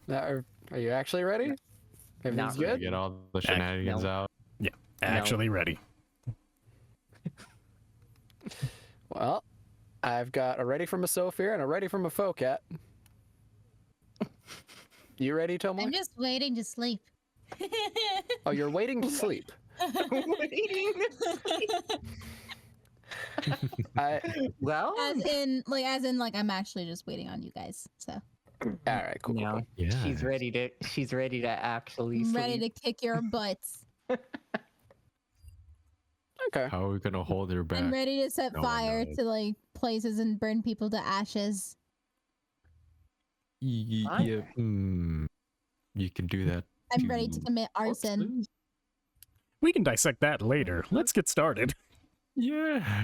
Are you actually ready? Everything's Not good? ready. Get all the shenanigans out. Yeah, actually ready. Well, I've got a ready from a Sophia and a ready from a Focat. You ready, Tomoy? I'm just waiting to sleep. Oh, you're waiting to sleep. Waiting. Well, as in, I'm actually just waiting on you guys. So All right, cool. no, Yeah. she's ready to actually I'm sleep. ready to kick your butts. Okay. How are we gonna hold her back? I'm ready to set No one fire knows. to like places and burn people to ashes. Yeah. You can do that. I'm ready to commit arson. We can dissect that later. Let's get started. Yeah.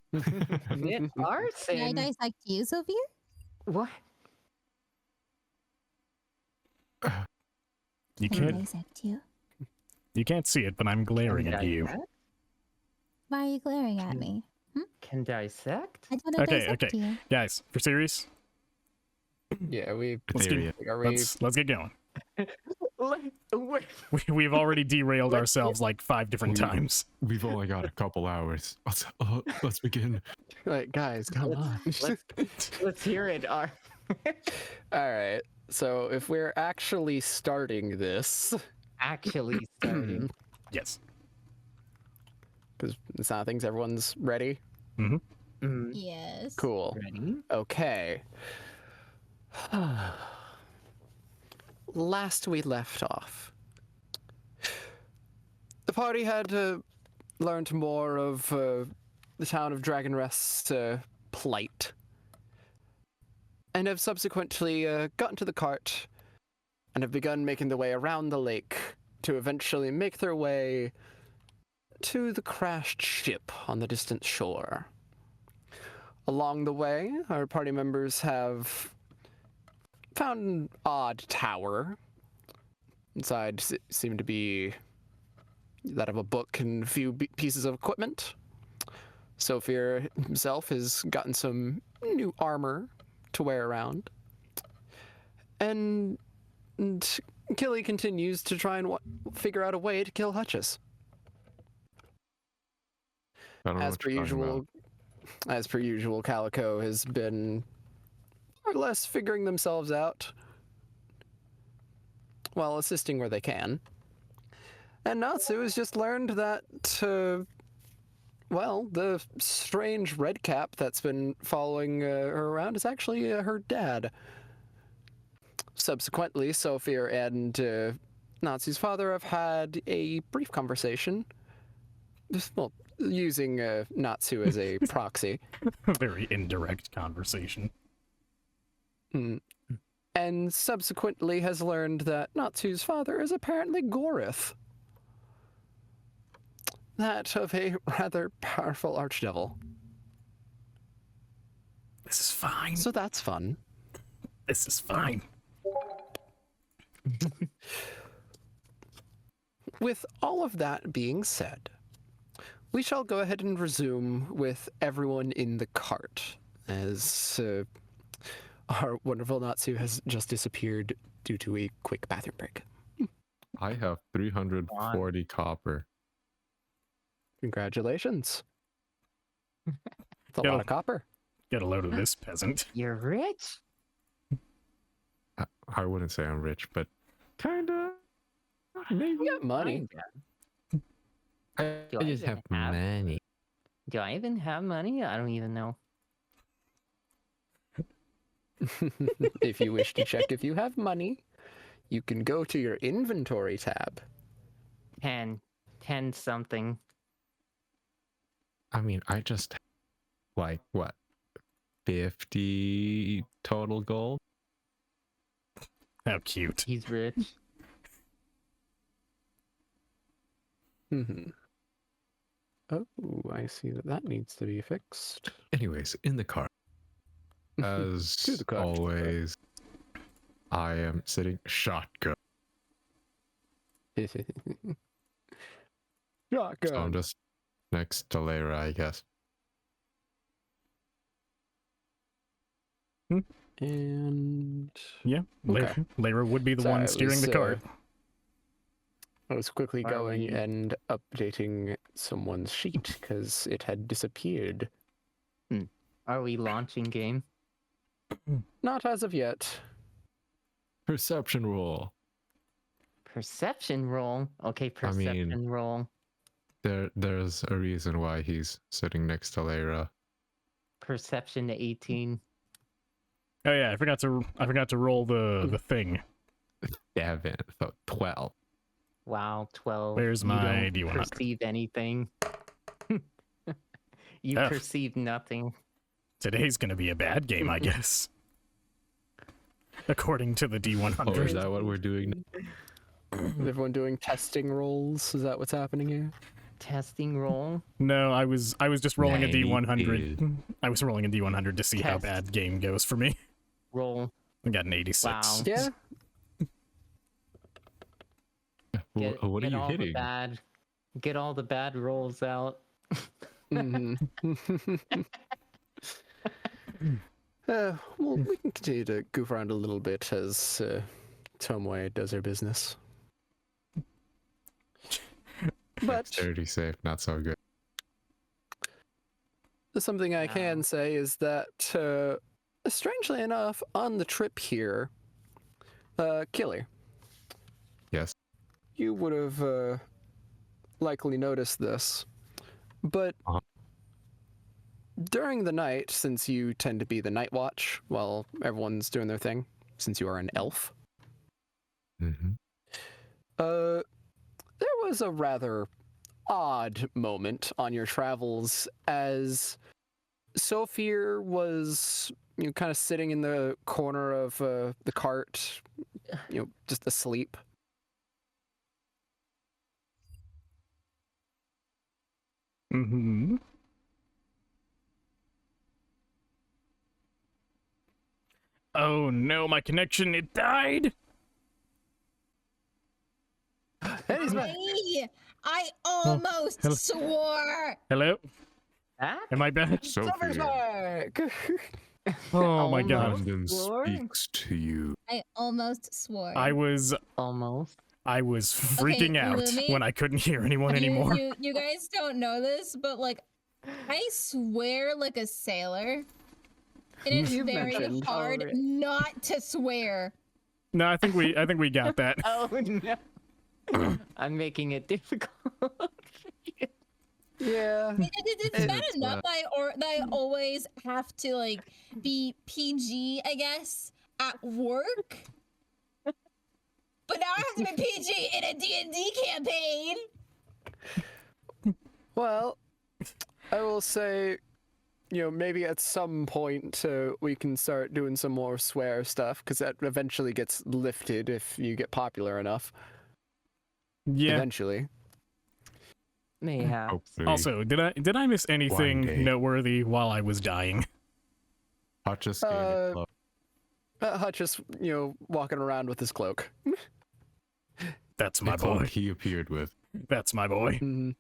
Commit arson. Can I dissect you, Sophia? What? You Can I can't. dissect you? You can't see it, but I'm glaring at you. Dissect? Why are you glaring at me? Can dissect? I want to Okay, dissect okay. you. Guys, for serious, Yeah, let's Ethereum. let's get going. Wait. We've already derailed ourselves like 5 different times. We've only got a couple hours. Let's begin. like, guys, come on. Let's hear it. All right. So if we're actually starting this, Actually starting. Yes. because it's not things, everyone's ready. Mm, Yes. Cool. ready? Okay. Last we left off, the party had learned more of the town of Dragonrest's plight, and have subsequently gotten to the cart and have begun making their way around the lake to eventually make their way to the crashed ship on the distant shore. Along the way, our party members have found an odd tower. Inside seemed to be that of a book and a few pieces of equipment. Sophia himself has gotten some new armor to wear around. And Killy continues to try and figure out a way to kill Hutchess. I don't know As what per you're talking usual, Calico has been more or less figuring themselves out while assisting where they can. And Natsu has just learned that, the strange red cap that's been following her around is actually her dad. Subsequently, Sophia and Natsu's father have had a brief conversation. Well, using Natsu as a proxy. A very indirect conversation. And subsequently has learned that Natsu's father is apparently Gorith. That of a rather powerful archdevil. This is fine. So that's fun. This is fine. With all of that being said, we shall go ahead and resume with everyone in the cart, as our wonderful Natsu has just disappeared due to a quick bathroom break. I have 340 copper. Congratulations. It's a Yo. lot of copper. Get a load of this peasant. You're rich? I wouldn't say I'm rich, but kinda. Maybe. You got money. Kinda. I Do I just even have have- money. Do I even have money? I don't even know. If you wish to check if you have money, you can go to your inventory tab. 10 something. I mean, I just like what 50 total gold. How cute. He's rich. Oh, I see that needs to be fixed. Anyways, in the car, as To the car. always, I am sitting shotgun. So Shotgun. I'm just next to Lyra, I guess. And Yeah, Okay. Lyra would be the Sorry, one I steering the was, cart. I was quickly Are going we- and updating someone's sheet because it had disappeared. Are we launching game? Not as of yet. Perception roll. Perception roll. Okay, I mean- perception roll. There's a reason why he's sitting next to Lyra. Perception to 18. Oh yeah, I forgot to roll the thing. Damn it. So 12. Wow, 12. Where's You my don't D100? perceive anything. You F. perceive nothing. Today's gonna be a bad game, I guess. According to the D100. Oh, is that what we're doing? Is everyone doing testing rolls? Is that what's happening here? Testing roll. No, I was just rolling a D100. 92. I was rolling a D100 to see how Test. bad game goes for me. Roll. I got an 86. Wow. Yeah. Get, What are get you all hitting? Get all the bad rolls out. Mhm. Well, we can continue to goof around a little bit as Tomway does her business. But Dexterity safe, not so good. something I Wow. can say is that, strangely enough, on the trip here, Killer, Yes. you would have likely noticed this, but Uh-huh. during the night, since you tend to be the night watch while everyone's doing their thing, since you are an elf, Mm-hmm. there was a rather odd moment on your travels as Sophia was, kind of sitting in the corner of the cart, just asleep. Mm-hmm. Oh no, my connection, it died! And he's back. I almost hello. swore. Hello? Ah? Am I back? Sophie's Sophie, back. Oh my god. Almost. Felanden Sword? speaks to you. I almost swore. I was Almost. freaking out Lumi, when I couldn't hear anyone anymore. You guys don't know this, but like, I swear like a sailor. And it's You've very mentioned hard already. not to swear. No, I think we got that. Oh no. I'm making it difficult. Yeah. It's bad It's enough that I always have to like be PG, I guess, at work. But now I have to be PG in a D&D campaign. Well, I will say, maybe at some point we can start doing some more swear stuff, because that eventually gets lifted if you get popular enough. Yeah. Eventually. Mayhaps. Hopefully. Also, did I miss One anything day. noteworthy while I was dying? Hutch just gave it close. Hutch is, walking around with his cloak. That's my The cloak boy. he appeared with. That's my boy. Mhm.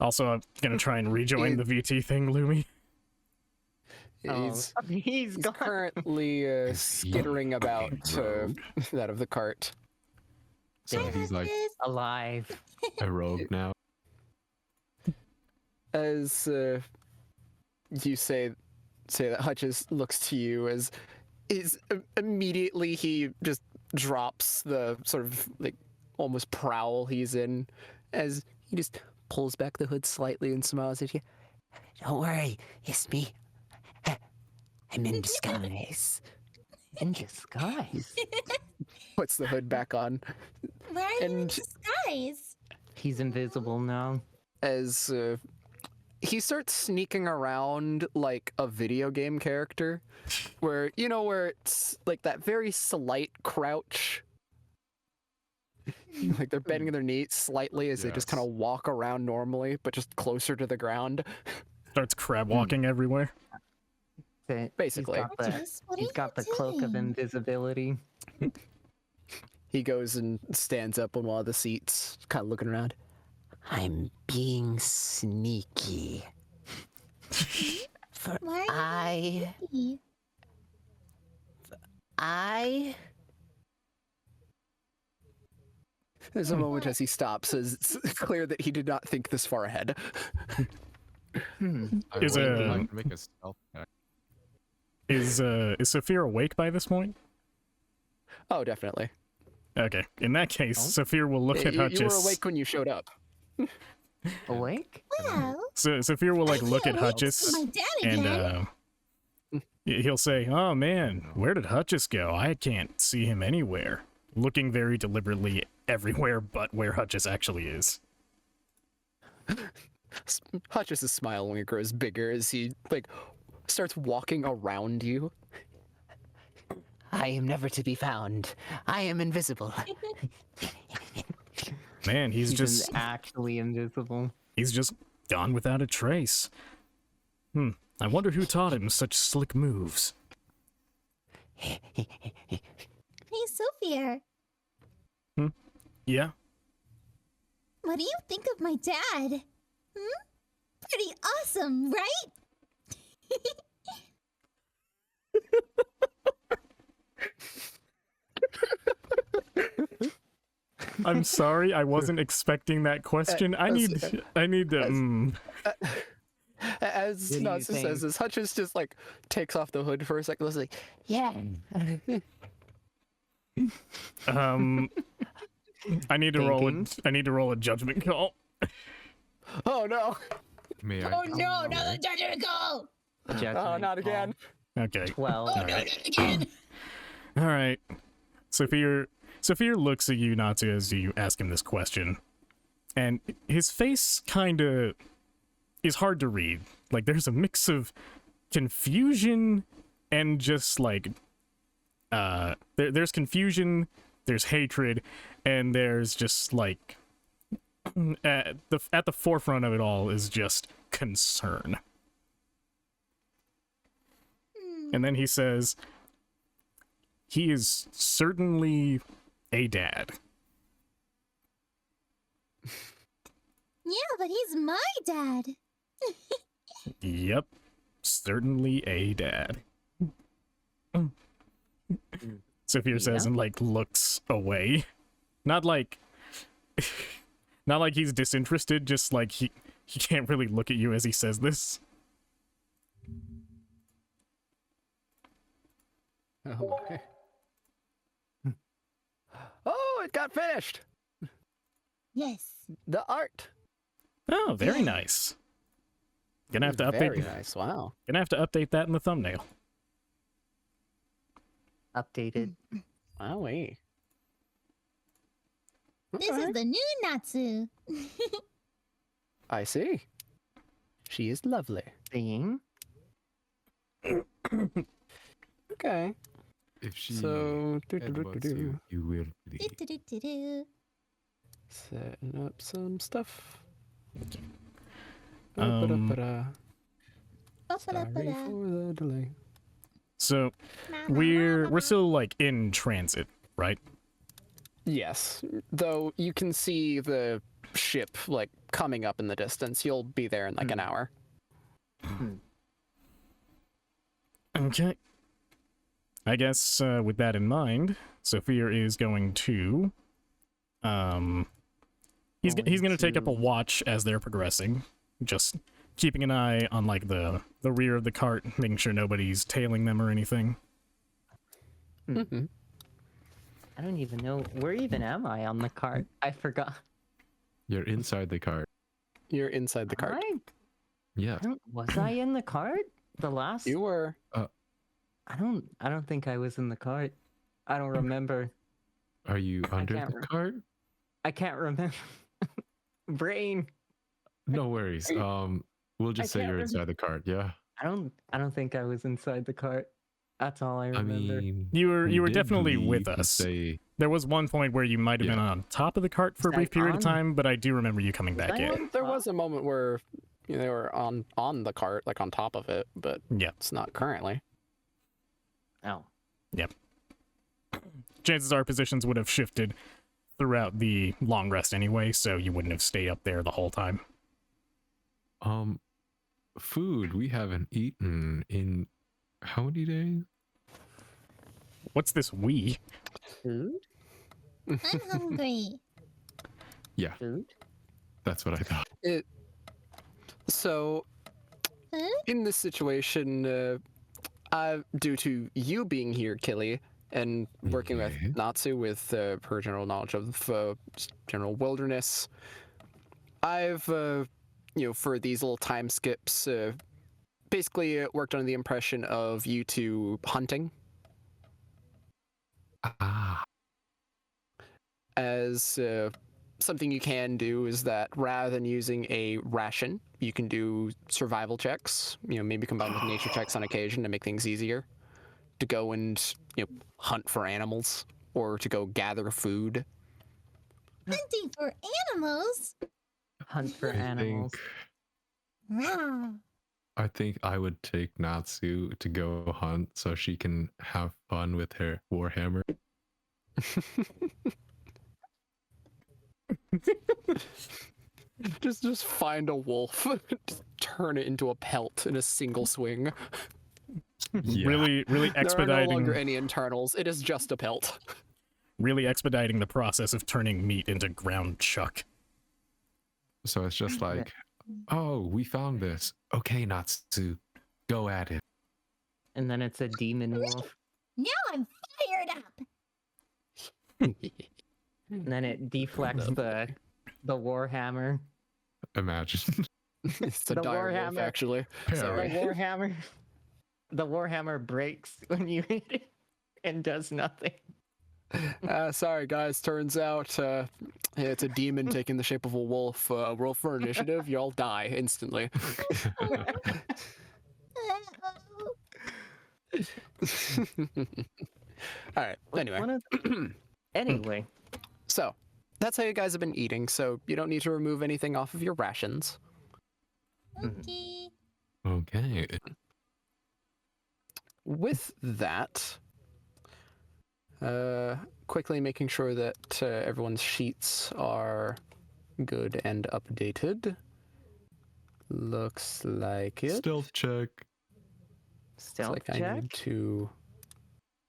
Also, I'm gonna try and rejoin the VT thing, Lumi. He's, He's he's gone. currently Is he skittering about rogue? that of the cart. So Hi, he's like Huskus. alive. a rogue now. As you say that Hutchins looks to you as immediately he just drops the sort of like almost prowl he's in as he just pulls back the hood slightly and smiles at you. Don't worry, it's me. I'm in disguise. In disguise. Puts the hood back on Why are you in And- disguise? He's invisible now. as he starts sneaking around like a video game character where where it's like that very slight crouch, like they're bending their knees slightly as they just Yes. kind of walk around normally but just closer to the ground. Starts crab walking everywhere. Basically. He's got the cloak of invisibility. He goes and stands up on one of the seats, kind of looking around. I'm being sneaky. For Why are I you There's a moment as he stops, as it's clear that he did not think this far ahead. I Is would a- like to make a stealth check. Is Saphir awake by this point? Oh, definitely. Okay. In that case, Saphir will look at You Hutchis. were awake when you showed up. Awake? Well, So Saphir will like look at can't wait to Hutchis see my dad and again. he'll say, "Oh man, where did Hutchis go? I can't see him anywhere." Looking very deliberately everywhere but where Hutchis actually is. Hutchis' smile only grows bigger as he starts walking around you. I am never to be found. I am invisible. Man, he's just actually invisible. he's just gone without a trace. I wonder who taught him such slick moves. Hey, Sophia, Yeah? what do you think of my dad? Pretty awesome, right? I'm sorry, I wasn't expecting that question. I need to As What do you Natsu says, as Hutchis just takes off the hood for a second, was like, Yeah. I need to Thinking. I need to roll a judgment call. oh no, May I? Oh no, another judgment call! oh not again. Okay. 12. Oh no, not again! All right. Sophia looks at you, Natsu, as you ask him this question. And his face kind of is hard to read. Like, there's a mix of confusion and just there's confusion, there's hatred, and there's just at the forefront of it all is just concern. And then he says, he is certainly a dad. Yeah, but he's my dad. Yep, certainly a dad. Sophia says and looks away. Not like he's disinterested, just like he can't really look at you as he says this. Oh my. Oh, it got finished. Yes. The art. Oh, very nice. Gonna have to update. Very nice. Wow. Gonna have to update that in the thumbnail. Updated. Wowee. This is the new Natsu. I see. She is lovely. Seeing. Okay. If she So, headbutts you will bleed. Do-do-do-do-do. setting up some stuff. Um, Sorry for the delay. So we're still in transit, right? Yes, though you can see the ship coming up in the distance. You'll be there in an hour. Okay. I guess with that in mind, Sophia is going to he's going to take up a watch as they're progressing, just keeping an eye on the rear of the cart, making sure nobody's tailing them or anything. Mm-hmm. I don't even know. Where even am I on the cart? I forgot. You're inside the cart. You're inside the cart. Yeah. Was I in the cart? The last? You were. I don't think I was in the cart. I don't remember. Are you under can't the cart? I can't remember. Brain. No worries. We'll just say can't you're inside the cart. Yeah. I don't think I was inside the cart. That's all I I remember. mean, You we were did definitely leave with and us. Say, There was one point where you might have been on top of the cart for a Was I brief period of on? time, but I do remember you coming back I in. on There was a moment where they were on the cart, on top of it, but Yeah. it's not currently. Oh. Chances are positions would have shifted throughout the long rest anyway, so you wouldn't have stayed up there the whole time. food we haven't eaten in how many days? What's this we? Food? I'm hungry. Yeah, Food? that's what I thought. So, Food? in this situation, due to you being here, Killy, and working with Okay. Natsu with her general knowledge of general wilderness, I've, for these little time skips, basically worked under the impression of you two hunting Ah, as something you can do is that rather than using a ration, you can do survival checks, maybe combined with nature checks on occasion to make things easier to go and, hunt for animals or to go gather food. Hunting for animals? Hunt for I animals. Wow. I think I would take Natsu to go hunt so she can have fun with her warhammer. Just find a wolf, just turn it into a pelt in a single swing. Yeah. Really There are no expediting longer any internals. It is just a pelt. really expediting the process of turning meat into ground chuck. So it's just like, oh, we found this. Okay, Natsu, go at it. And then it's a demon wolf. Now I'm fired up. And then it deflects the warhammer. Imagine. It's a The dire wolf, Warhammer. actually. The Sorry. warhammer breaks when you hit it and does nothing. Sorry, guys. Turns out it's a demon taking the shape of a wolf. Roll for initiative. You all die instantly. All right. Anyway, Anyway, so that's how you guys have been eating. So you don't need to remove anything off of your rations. Okay. Okay. With that, quickly making sure that everyone's sheets are good and updated. Looks like it. Stealth check. Looks stealth like I check. need to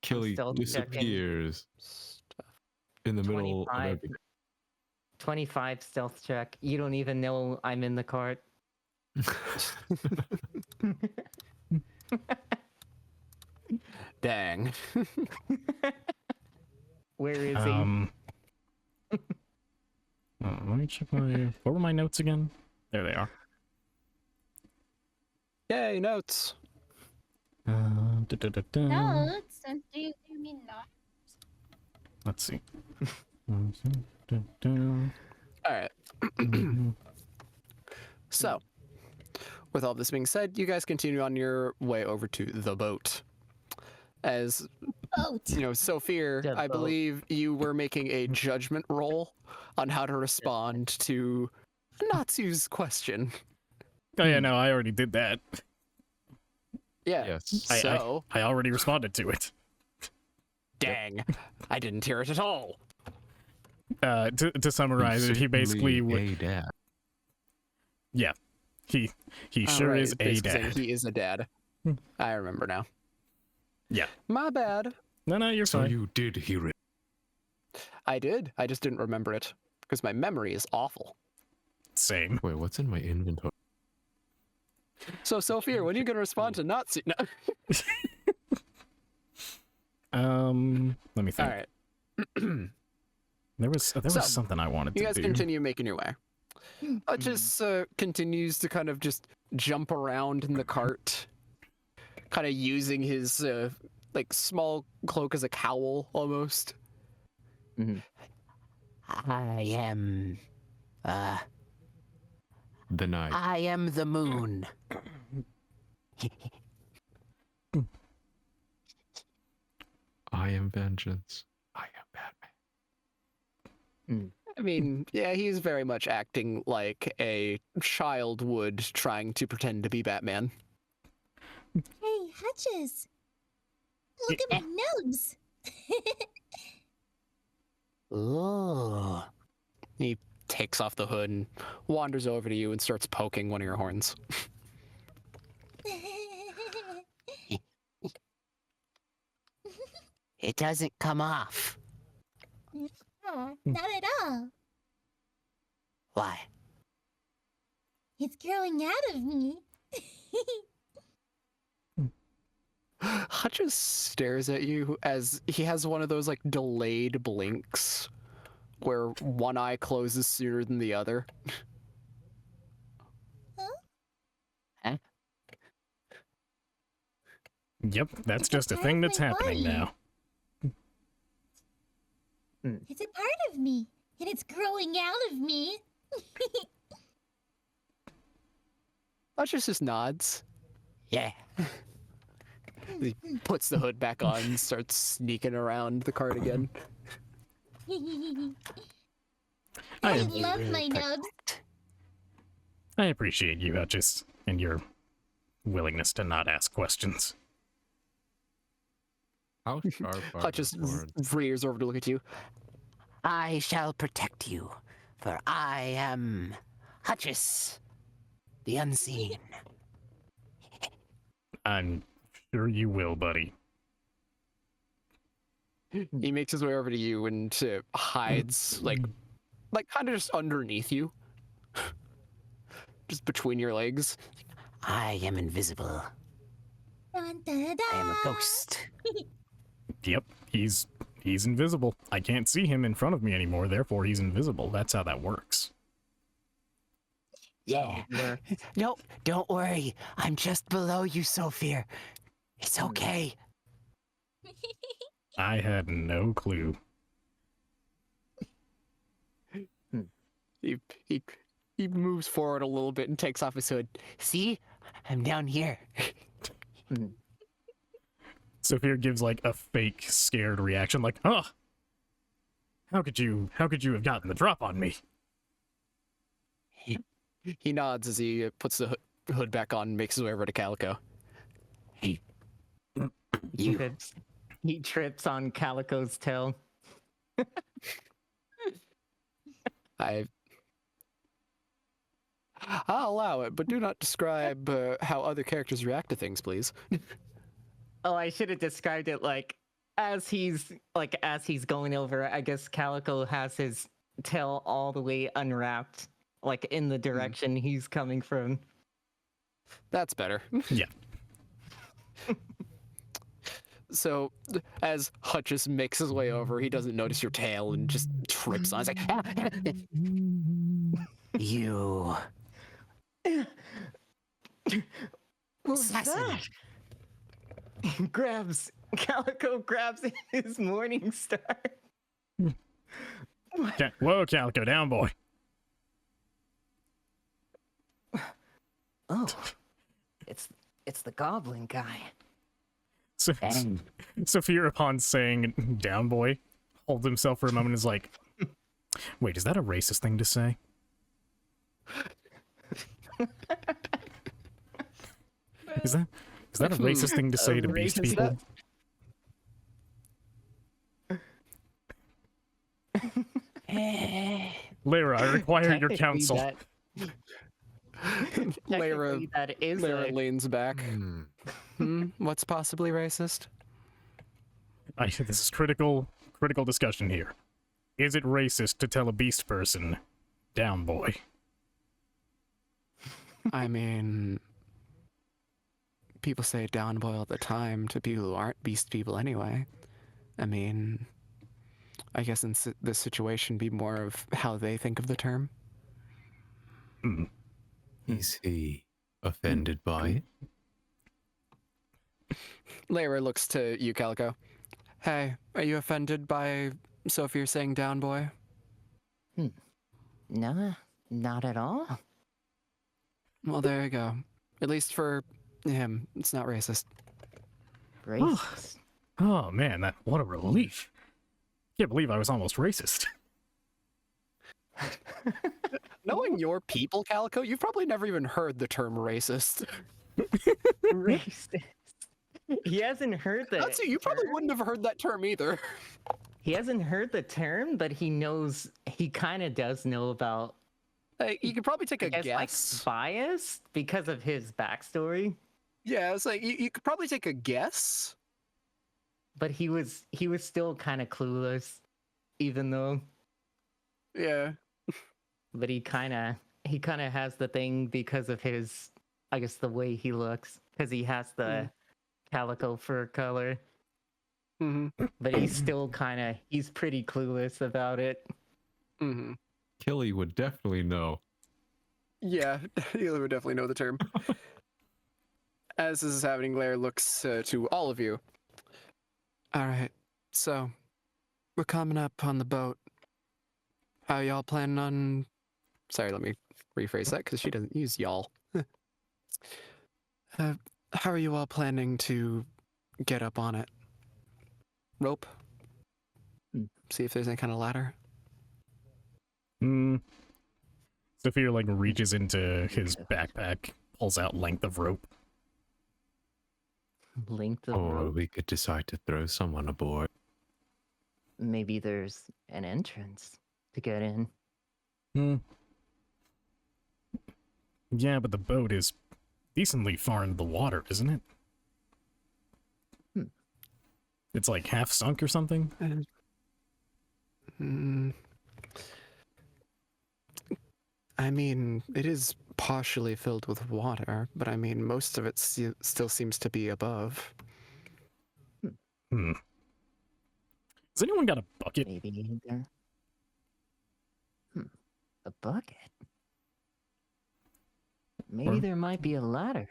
Killy stealth checking. disappears stuff. in the middle of 25. everything. 25 stealth check. You don't even know I'm in the cart. Dang. Where is he? Let me check my. What were my notes again? There they are. Yay, notes. Da-da-da-da. Notes? Do you mean not? Let's see. All right. So, with all this being said, you guys continue on your way over to the boat. As Boat. Sophia, The I boat. believe you were making a judgment roll on how to respond to Natsu's question. Oh yeah, no, I already did that. Yeah. Yes. So, I already responded to it. dang, I didn't hear it at all. To summarize it, he basically a dad. he All sure right, is a basically saying dad. He is a dad. I remember now. Yeah. My bad. No, you're So fine. you did hear it. I did. I just didn't remember it because my memory is awful. Same. Wait, what's in my inventory? So, Sophia, when are you going to respond to Natsu? No. Let me think. All right. There was So, something I wanted You to guys do. continue making your way. Just continues to kind of just jump around in the cart, kind of using his small cloak as a cowl almost. I am. The night. I am the moon. I am vengeance. I am Batman. I mean, yeah, he's very much acting like a child would, trying to pretend to be Batman. Hey, Hutches. Look at my nose. Oh. He takes off the hood and wanders over to you and starts poking one of your horns. It doesn't come off. Not at all. Why? It's growing out of me. Hutch just stares at you as he has one of those like delayed blinks where one eye closes sooner than the other. Huh? Yep, that's It's a just a part thing of that's my happening body. now. It's a part of me, and it's growing out of me. Hutch just nods. Yeah. He puts the hood back on and starts sneaking around the cart again. I am love my nubs. I appreciate you, Hutchis, and your willingness to not ask questions. How sharp are Hutch the just swords? rears over to look at you. I shall protect you, for I am Hutchis, the unseen. I'm sure you will, buddy. He makes his way over to you and hides like kind of just underneath you. Just between your legs. I am invisible. Dun, dun, I am a dun. ghost. Yep, he's invisible. I can't see him in front of me anymore, therefore he's invisible. That's how that works. Yeah. No, don't worry. I'm just below you, Sophia. It's okay. I had no clue. He moves forward a little bit and takes off his hood. See? I'm down here. Sophia gives like a fake scared reaction, like, "Oh, how could you have gotten the drop on me?" He nods as he puts the hood back on and makes his way over to Calico. You. He trips on Calico's tail. I'll allow it, but do not describe how other characters react to things, please. Oh, I should have described it like as he's going over. I guess Calico has his tail all the way unwrapped, like in the direction he's coming from. That's better. Yeah. So, as Hutchis makes his way over, he doesn't notice your tail and just trips on. It's like, "Ah!" You. What's Assassin. that? Calico grabs his morning star. Whoa, Calico, down, boy. Oh, it's the goblin guy. So, Sophia, upon saying "down, boy," holds himself for a moment and is like, "Wait, is that a racist thing to say?" Is that a racist thing to say to beast racist- people? Lyra, I require your Technically, counsel. Lyra, technically that is Lyra a leans back. What's possibly racist? This is critical discussion here. Is it racist to tell a beast person, "down, boy"? I mean, people say down boy all the time to people who aren't beast people anyway. I mean, I guess in this situation, be more of how they think of the term. Is he offended by it? Lyra looks to you, Calico. Hey, are you offended by Sophia saying down boy? no, not at all. Well, there you go. At least for him, it's not racist. Racist. Oh man, what a relief. Can't believe I was almost racist. Knowing your people, Calico, you've probably never even heard the term racist. Racist. He hasn't heard the. That's you probably term. wouldn't have heard that term either. He hasn't heard the term, but he knows. He kind of does know about. You could probably take I a guess guess. like biased because of his backstory. Yeah, it's like you could probably take a guess, but he was still kind of clueless, even though. Yeah. But he kind of has the thing because of his, I guess, the way he looks, because he has the calico fur color. Mm-hmm. But he's still he's pretty clueless about it. Mm-hmm. Killy would definitely know. Yeah, you would definitely know the term. As this is happening, Blair looks to all of you. All right, so we're coming up on the boat. How y'all planning on? Sorry, let me rephrase that because she doesn't use y'all. How are you all planning to get up on it? Rope? See if there's any kind of ladder. Sophia like reaches into his backpack, pulls out length of rope. Length of Or rope. we could decide to throw someone aboard. Maybe there's an entrance to get in. Yeah, but the boat is decently far into the water, isn't it? It's like half sunk or something? I mean, it is partially filled with water, but I mean, most of it still seems to be above. Has anyone got a bucket? Maybe there. A bucket. Maybe there might be a ladder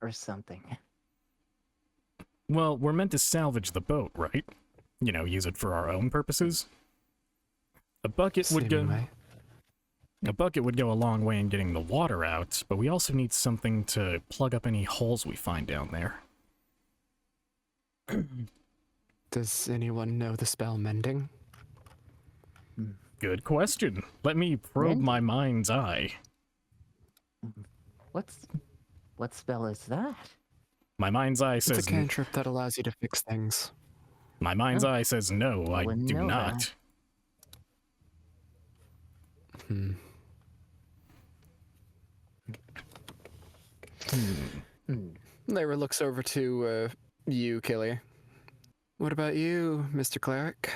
or something. Well, we're meant to salvage the boat, right? You know, use it for our own purposes. A bucket would go. Seemingly. A bucket would go a long way in getting the water out, but we also need something to plug up any holes we find down there. Does anyone know the spell mending? Good question. Let me probe my mind's eye. What spell is that? My mind's eye It's says a cantrip that allows you to fix things. my mind's eye says no, I wouldn't do know not. that. Lyra looks over to you, Killy. What about you, Mr. Cleric?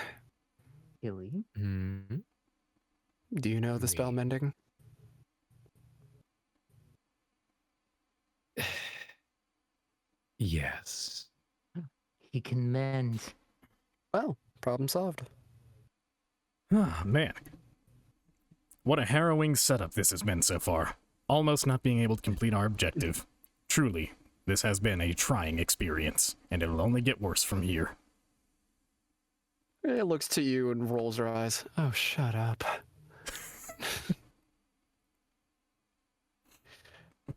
Hilly? Do you know the spell mending? Yes. He can mend. Well, problem solved. Ah, man. What a harrowing setup this has been so far. Almost not being able to complete our objective. Truly, this has been a trying experience, and it'll only get worse from here. It looks to you and rolls her eyes. Oh, shut up.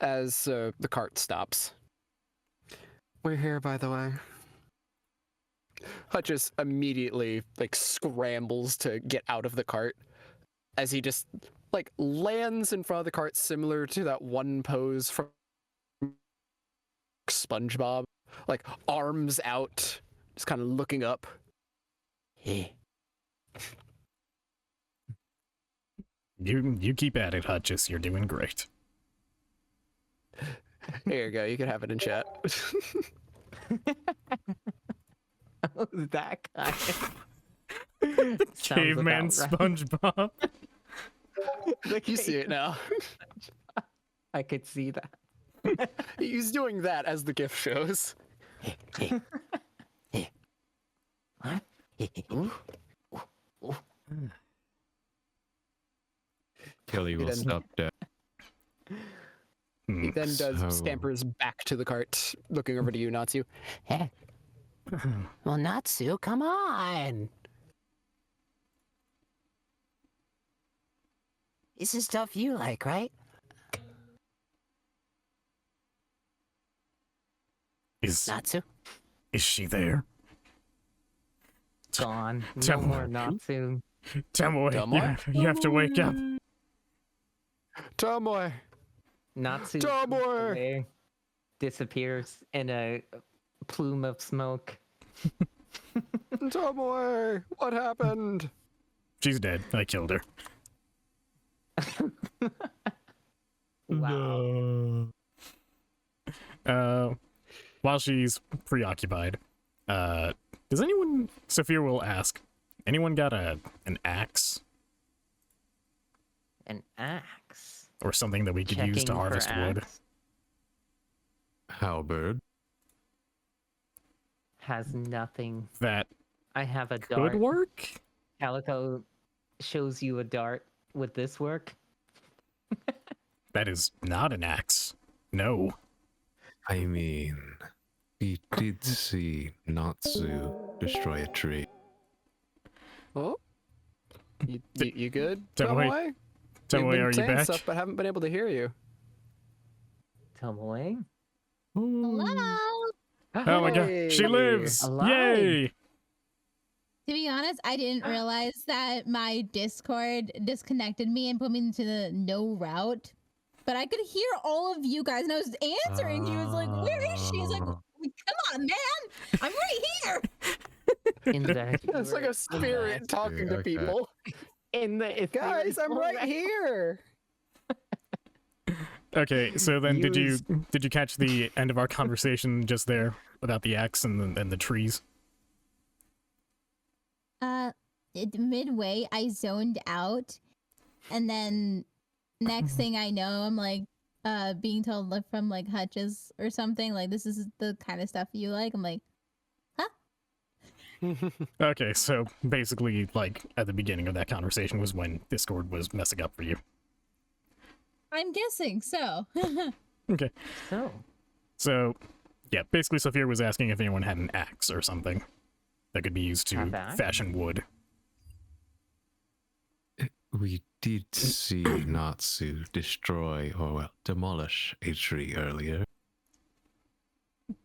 As the cart stops. We're here, by the way. Hutchis immediately, scrambles to get out of the cart as he just, lands in front of the cart, similar to that one pose from SpongeBob. Arms out, just kind of looking up. Hey, You keep at it, Hutchis. You're doing great. Here you go. You can have it in chat. Oh, that guy. Caveman SpongeBob. You see it now. I could see that. He's doing that as the GIF shows. hey, hey. What? Killy will didn't- stop dead. He then does So- stampers back to the cart, looking over to you, Natsu. Hey. Well, Natsu, come on. This is stuff you like, right? Is Natsu? she there? Gone. No Tell more her. Natsu. Tomoe, Tomoe? you have to wake up. Tomoe! Natsu Tomoe! away, disappears in a plume of smoke. Tomoe! What happened? She's dead. I killed her. Wow. While she's preoccupied, Does anyone, Sophia will ask, anyone got an axe? An axe. Or something that we could use to Checking for harvest wood? axe. Halberd. Has nothing. That I have a could dart. work? Calico shows you a dart. Would this work? That is not an axe. No. I mean, we did see Natsu destroy a tree. Oh, you good? Tomoe? Tomoe? Tomoe, You've been are you saying back? Stuff, but haven't been able to hear you. Tomoe? Hello. Oh my god, she Hey. lives! Alive. Yay! To be honest, I didn't realize that my Discord disconnected me and put me into the no route. But I could hear all of you guys, and I was answering you. I was like, "Where is she?" It's like, Oh. "Come on, man! I'm right here." In the It's like a spirit talking to Okay. people. in the Guys, I'm right here. Okay, so then did Use- you catch the end of our conversation just there about the axe and the trees? Midway, I zoned out, and then next thing I know, I'm like, being told from like Hutches or something, like, "This is the kind of stuff you like." I'm like, Okay, so basically, like, at the beginning of that conversation was when Discord was messing up for you. "I'm guessing so." Okay, So, so, yeah, basically Sophia was asking if anyone had an axe or something that could be used to Have axe? fashion wood. We did see Natsu destroy, or well, demolish a tree earlier.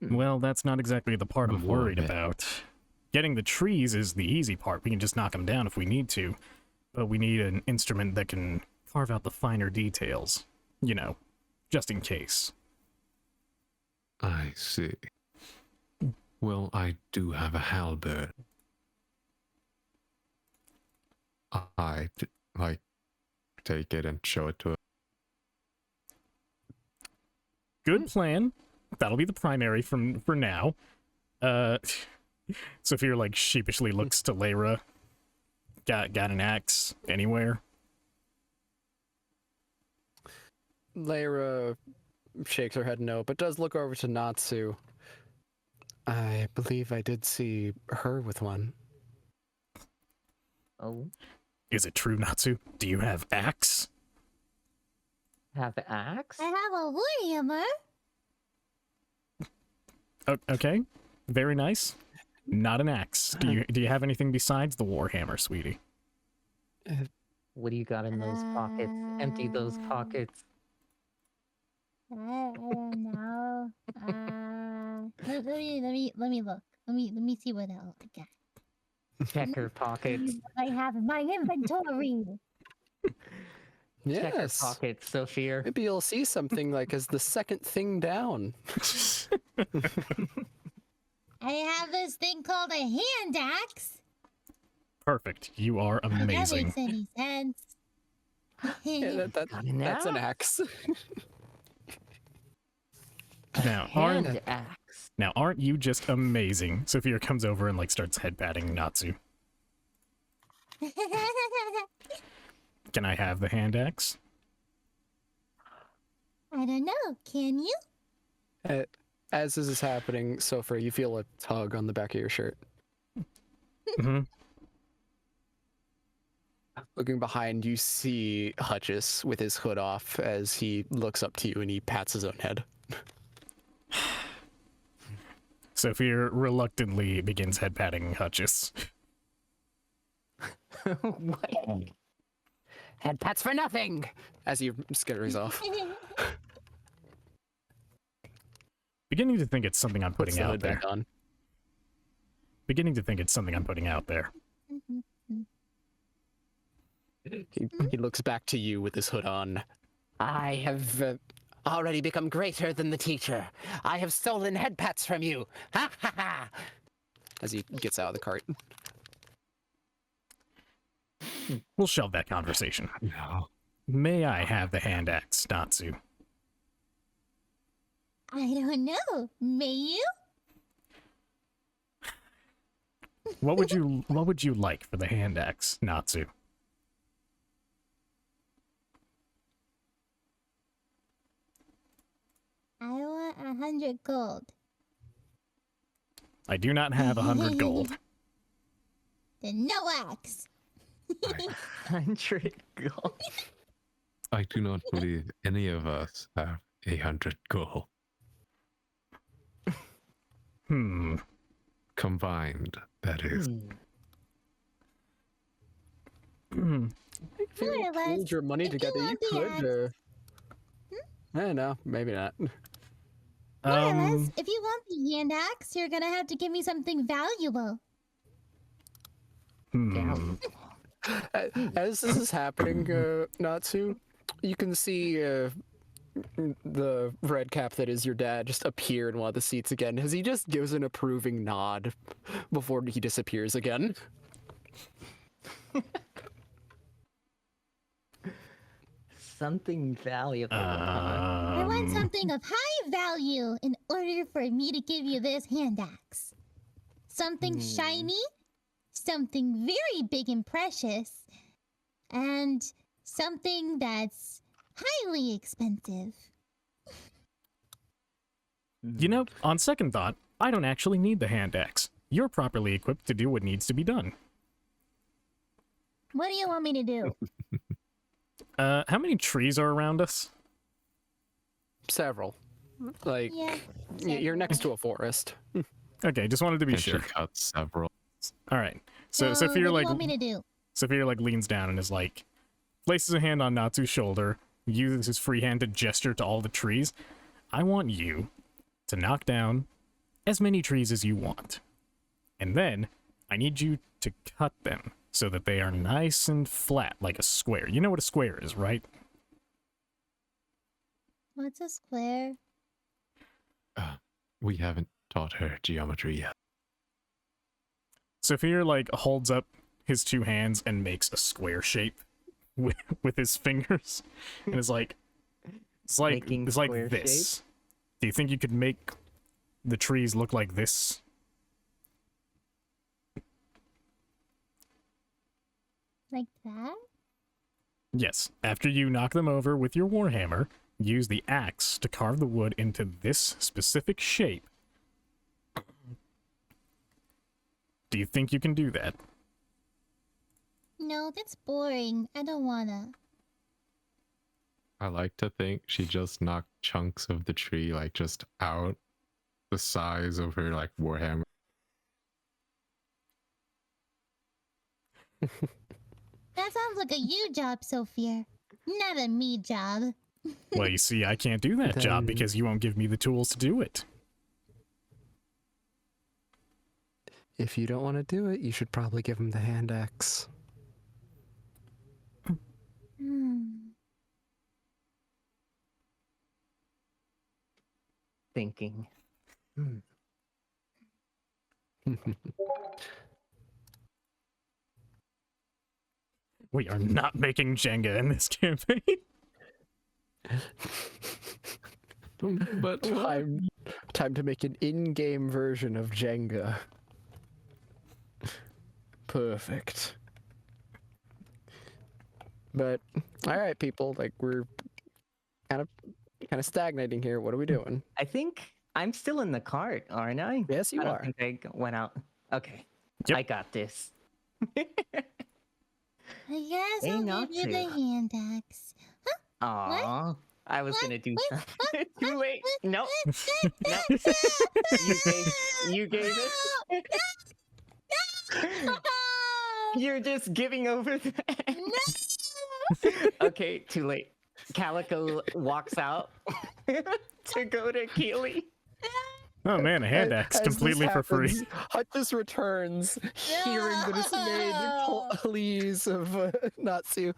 Well, that's not exactly the part I'm Before worried bed. about. Getting the trees is the easy part. We can just knock them down if we need to. But we need an instrument that can carve out the finer details. You know, just in case. I see. Well, I do have a halberd. I take it and show it to her. Good plan. That'll be the primary for now. Sophia, like, sheepishly looks to Lyra. Got an axe anywhere? Lyra shakes her head no, but does look over to Natsu. I believe I did see her with one. oh, Is it true, Natsu? Do you have axe? have axe? I have a warhammer. Okay, very nice. Not an axe. Do you have anything besides the warhammer, sweetie? What do you got in those pockets? Empty those pockets. I don't know. Let me look. Let me see what else I got. Check her pockets. I have in my inventory. Check her Yes. pockets, Sophia. Maybe you'll see something like as the second thing down. I have this thing called a hand axe. Perfect. You are If that amazing. makes any sense. Yeah, Got an that's an axe? axe. Now, Hand axe. aren't you just amazing? Sophia comes over and like starts head patting Natsu. Can I have the hand axe? I don't know. Can you? As this is happening, Sophia, you feel a tug on the back of your shirt. hmm Looking behind, you see Hutchis with his hood off as he looks up to you and he pats his own head. Sophia reluctantly begins head patting Hutchis. What? Head pats for nothing! As he skitters off. Beginning to think it's something I'm Puts putting the out hood there. back on. Beginning to think it's something I'm putting out there. He looks back to you with his hood on. I have already become greater than the teacher. I have stolen head pats from you. Ha ha ha! As he gets out of the cart. We'll shelve that conversation. No. May I have the hand axe, Natsu? I don't know. May you? What would you like for the hand axe, Natsu? I want 100 gold. I do not have 100 gold. Then no axe. 100 gold. I do not believe any of us have 100 gold Hmm. combined. That is. If you More or less, pooled your money if you together, you want the could. I don't know, maybe not. More or less, if you want the hand axe, you're gonna have to give me something valuable. As this is happening, Natsu, you can see the red cap that is your dad just appear in one of the seats again, as he just gives an approving nod before he disappears again. Something valuable. I want something of high value in order for me to give you this hand axe. Something shiny, something very big and precious, and something that's highly expensive. You know, on second thought, I don't actually need the hand axe. You're properly equipped to do what needs to be done. What do you want me to do? How many trees are around us? Several. Like, Yeah. you're next to a forest. Okay, just wanted to be And she sure. cut several. All right. So So Sophia what like do you want me to do? Sophia like leans down and is like, places a hand on Natsu's shoulder, uses his free hand to gesture to all the trees. I want you to knock down as many trees as you want. And then I need you to cut them so that they are nice and flat like a square. You know what a square is, right? What's a square? We haven't taught her geometry yet. Sophia like holds up his two hands and makes a square shape with his fingers, and is like, it's like Making square this. Do you think you could make the trees look like this? Like that? Yes. After you knock them over with your warhammer, use the axe to carve the wood into this specific shape. Do you think you can do that? No, that's boring. I don't wanna. I like to think she just knocked chunks of the tree like just out the size of her like warhammer. That sounds like a you job, Sophia. Not a me job. Well, you see, I can't do that job Then- because you won't give me the tools to do it. If you don't want to do it, you should probably give him the hand axe. Thinking. We are not making Jenga in this campaign. But Time to make an in-game version of Jenga. Perfect. But all right, people, like we're kind of stagnating here. What are we doing? I think I'm still in the cart, aren't I? Yes, you I don't are. think I went out. Okay. Yep. I got this. I guess Hey, I'll not give you the to. hand axe. Aw. I was What? gonna do What? something. Too late. No. No. You gave it. You're just giving over the Okay, too late. Calico walks out to go to Keely. Oh man, a hand axe As this completely for free. happens, Hutchis returns, hearing the dismayed No. pleas of Natsu.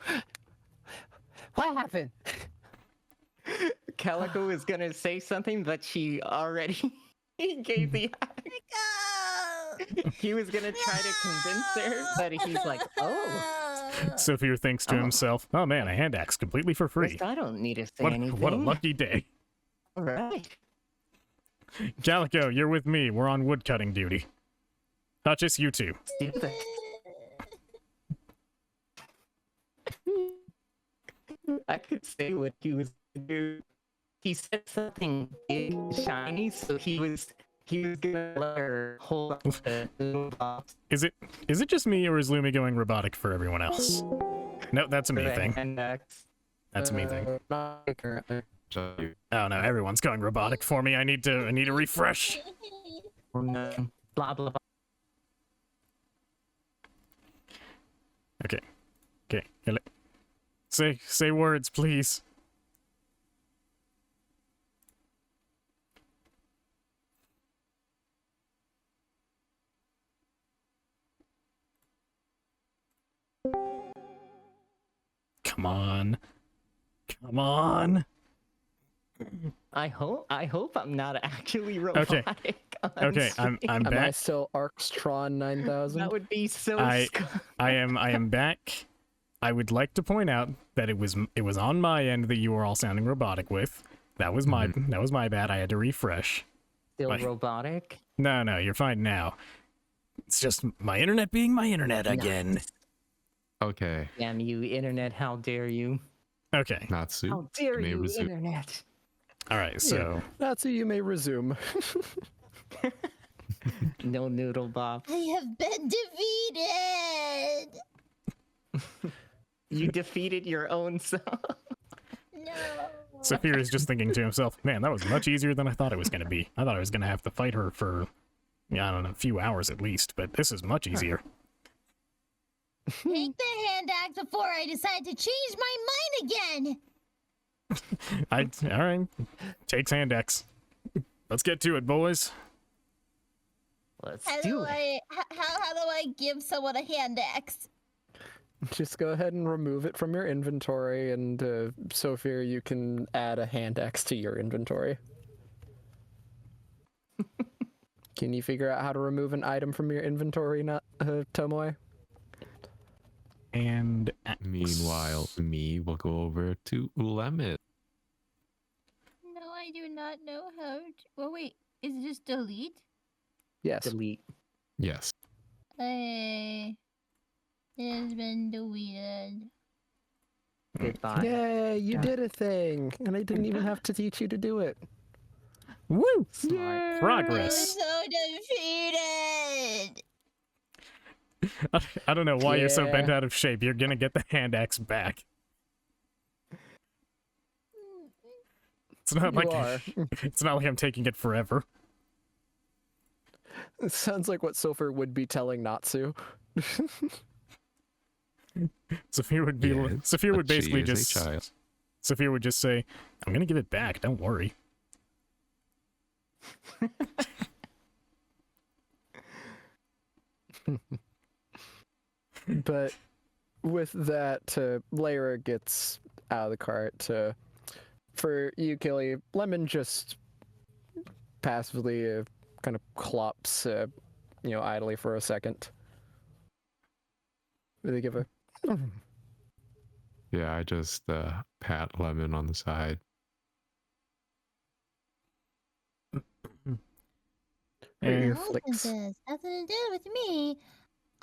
What happened? Calico is gonna say something, but she already gave the He was gonna try to convince her, but he's like, oh, Sophia thinks to himself, oh man, a hand axe completely for free. I don't need to say What, anything. what a lucky day. Right. Calico, you're with me. We're on woodcutting duty. Duchess, you too. Do that. I could say what he was gonna do. He said something big, shiny, so he was gonna let her hold on to the box. Is it just me, or is Lumi going robotic for everyone else? No, that's a me thing. And That's a me thing. Not currently. Just you. Oh no, everyone's going robotic for me. I need to refresh. blah blah blah. Okay. Hello. Say words, please. Come on. Come on. I hope I'm not actually robotic. Okay, I'm Am I back. still Arcstron 9000? That would be so. I am back. I would like to point out that it was on my end that you were all sounding robotic with. That was my bad. I had to refresh. Still Like- robotic. No, you're fine now. It's just my internet being my internet again. Okay, Damn you, internet! How dare you? Okay. Natsu. How dare may you, resume. internet! All right. So That's you may resume. No noodle bob. I have been defeated. You defeated your own self. No. Saphir is just thinking to himself, "Man, that was much easier than I thought it was going to be. I thought I was going to have to fight her for, I don't know, a few hours at least, but this is much easier." Take the hand axe before I decide to change my mind again. All right. Takes hand X. Let's get to it, boys. Let's How do do it. how do I give someone a hand axe? Just go ahead and remove it from your inventory, and Sophia, you can add a hand axe to your inventory. Can you figure out how to remove an item from your inventory, not Tomoe? And X. Meanwhile, me will go over to Lemon. No, I do not know how to. Oh wait, is it just delete? Yes. Delete. Yes. It has been deleted. Goodbye. Yay, you Yeah. did a thing, and I didn't even have to teach you to do it. Woo! Smart. Progress. I'm so defeated. I don't know why you're so Yeah. bent out of shape. You're gonna get the hand axe back. It's not You like are. it's not like I'm taking it forever. It sounds like what Sophia would be telling Natsu. Sophia would be. Yes, Sophia would but she basically is a just. child. Sophia would just say, "I'm gonna give it back. Don't worry." But with that, Lyra gets out of the cart. For you, Killy, Lemon just passively kind of clops, idly for a second. They give a. Yeah, I just pat Lemon on the side. Your And flicks. This nothing to do with me.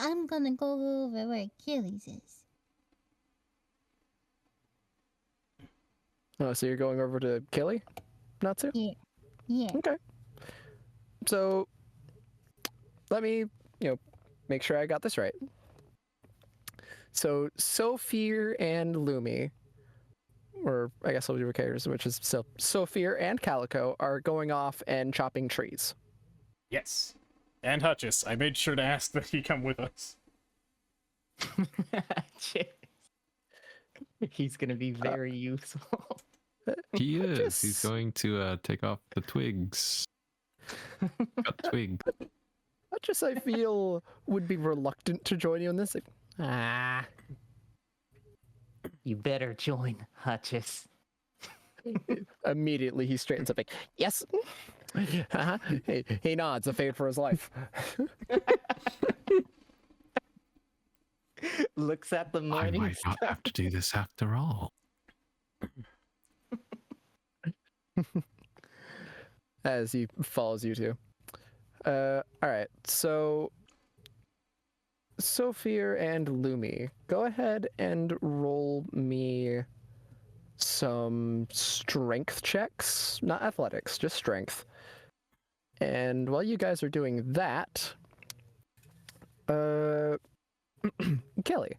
I'm gonna go over where Achilles is. Oh, so you're going over to Killy, Natsu? Yeah. Okay. So let me, make sure I got this right. So Sophia and Lumi, or I guess I'll do characters, which is Sophia and Calico are going off and chopping trees. yes, and Hutchis. I made sure to ask that he come with us. Shit. He's gonna be very useful. He is. Just- He's going to take off the twigs. Cut twig. I feel would be reluctant to join you in this. You better join, Hutchis. Immediately he straightens up like, yes. He nods, afraid for his life. Looks at the I morning might not have to do this after all. As he follows you two. All right. So Sophia and Lumi, go ahead and roll me some strength checks. Not athletics, just strength. And while you guys are doing that, Kelly,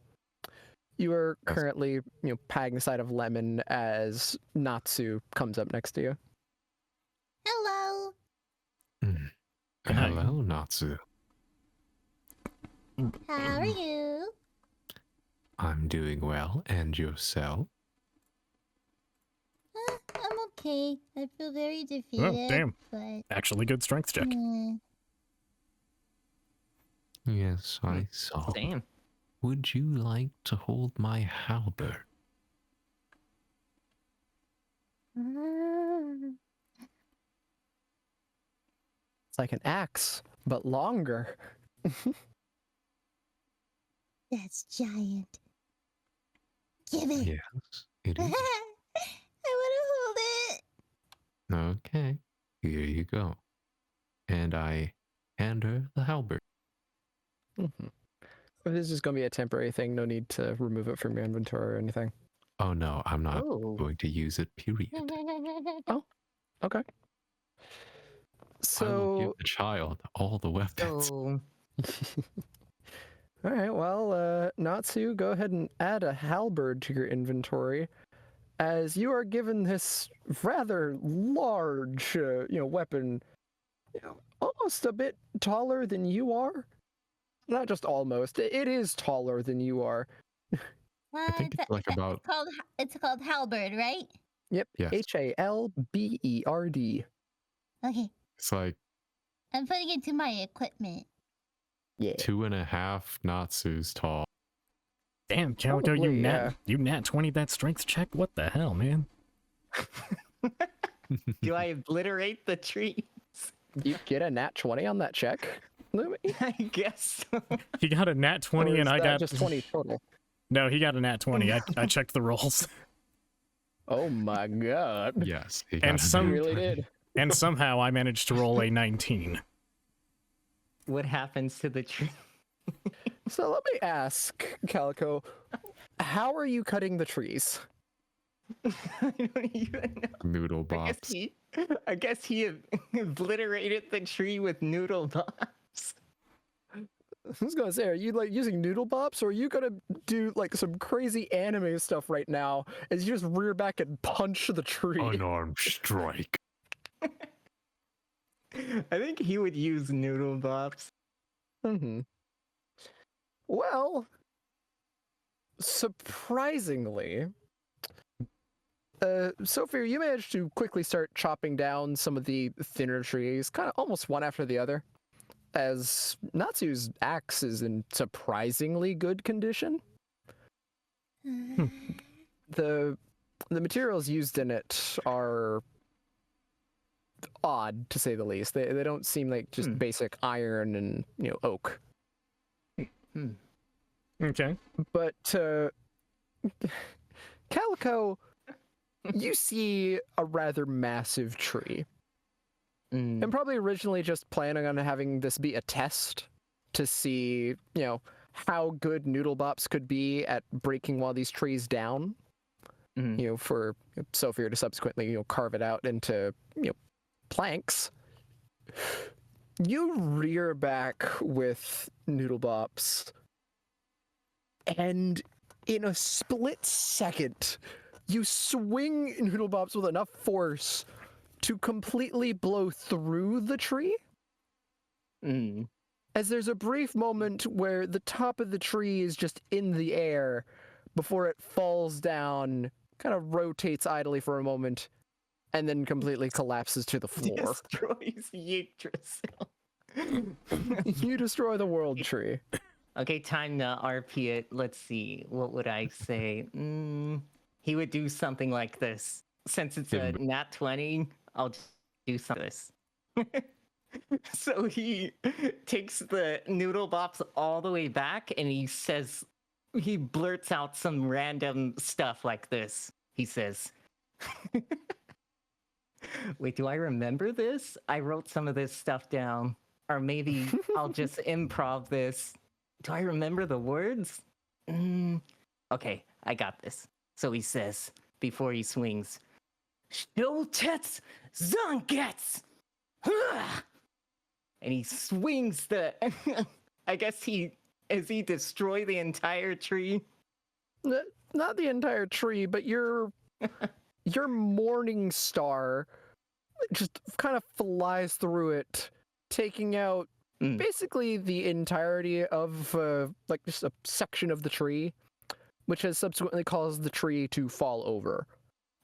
you are currently, patting the side of Lemon as Natsu comes up next to you. Hello. Hello, Natsu. How are you? I'm doing well, and yourself? I'm okay. I feel very defeated. Oh, damn. But Actually, good strength check. Yes, I saw. Same. Would you like to hold my halberd? It's like an axe, but longer. That's giant. Give it. Yes, it I is. want to hold it. Okay, here you go. And I hand her the halberd. This is going to be a temporary thing. No need to remove it from your inventory or anything. Oh no, I'm not Oh. going to use it, period. Okay. I will give So, the child all the weapons. So, all right. Well, Natsu, go ahead and add a halberd to your inventory, as you are given this rather large, weapon, almost a bit taller than you are. Not just almost. It is taller than you are. I think it's like about... It's called halberd, right? Yep. Yes. Halberd. Okay. It's like I'm putting it to my equipment. Yeah. 2.5 Natsus tall. Damn, Calico, you Probably, nat 20 that strength check? What the hell, man? do I obliterate the tree? You get a nat 20 on that check, Lumi? I guess so. He got a nat 20 Or and is I that got... just 20 total. No, he got a nat 20. I checked the rolls. Oh my god. Yes. He And got a some- You nat really 20. did. And somehow I managed to roll a 19. What happens to the tree? So let me ask, Calico, how are you cutting the trees? I don't even know. Noodle bops. I guess he obliterated the tree with noodle bops. I was gonna say, are you like using noodle bops, or are you gonna do like some crazy anime stuff right now as you just rear back and punch the tree? Unarmed strike. I think he would use noodle bops. Mm-hmm. Well, surprisingly, Sophia, you managed to quickly start chopping down some of the thinner trees, kind of almost one after the other, as Natsu's axe is in surprisingly good condition. The materials used in it are odd, to say the least. They don't seem like just basic iron and oak. Okay. But Calico, you see a rather massive tree. And probably originally just planning on having this be a test to see, how good Noodle Bops could be at breaking one of these trees down. For Sophia to subsequently, carve it out into, planks. You rear back with Noodle Bops, and in a split second, you swing Noodle Bops with enough force to completely blow through the tree. As there's a brief moment where the top of the tree is just in the air before it falls down, kind of rotates idly for a moment, and then completely collapses to the floor. Destroys Yggdrasil. You destroy the world tree. Okay, time to RP it. Let's see. What would I say? He would do something like this. Since it's a nat 20, I'll do something like this. So he takes the noodle bops all the way back and he blurts out some random stuff like this. He says, wait, do I remember this? I wrote some of this stuff down. Or maybe I'll just improv this. Do I remember the words? Okay, I got this. So he says before he swings, "Stoltetz Zongets!" And he swings the. I guess he destroy the entire tree. Not the entire tree, but your morning star just kind of flies through it, taking out basically the entirety of like just a section of the tree, which has subsequently caused the tree to fall over.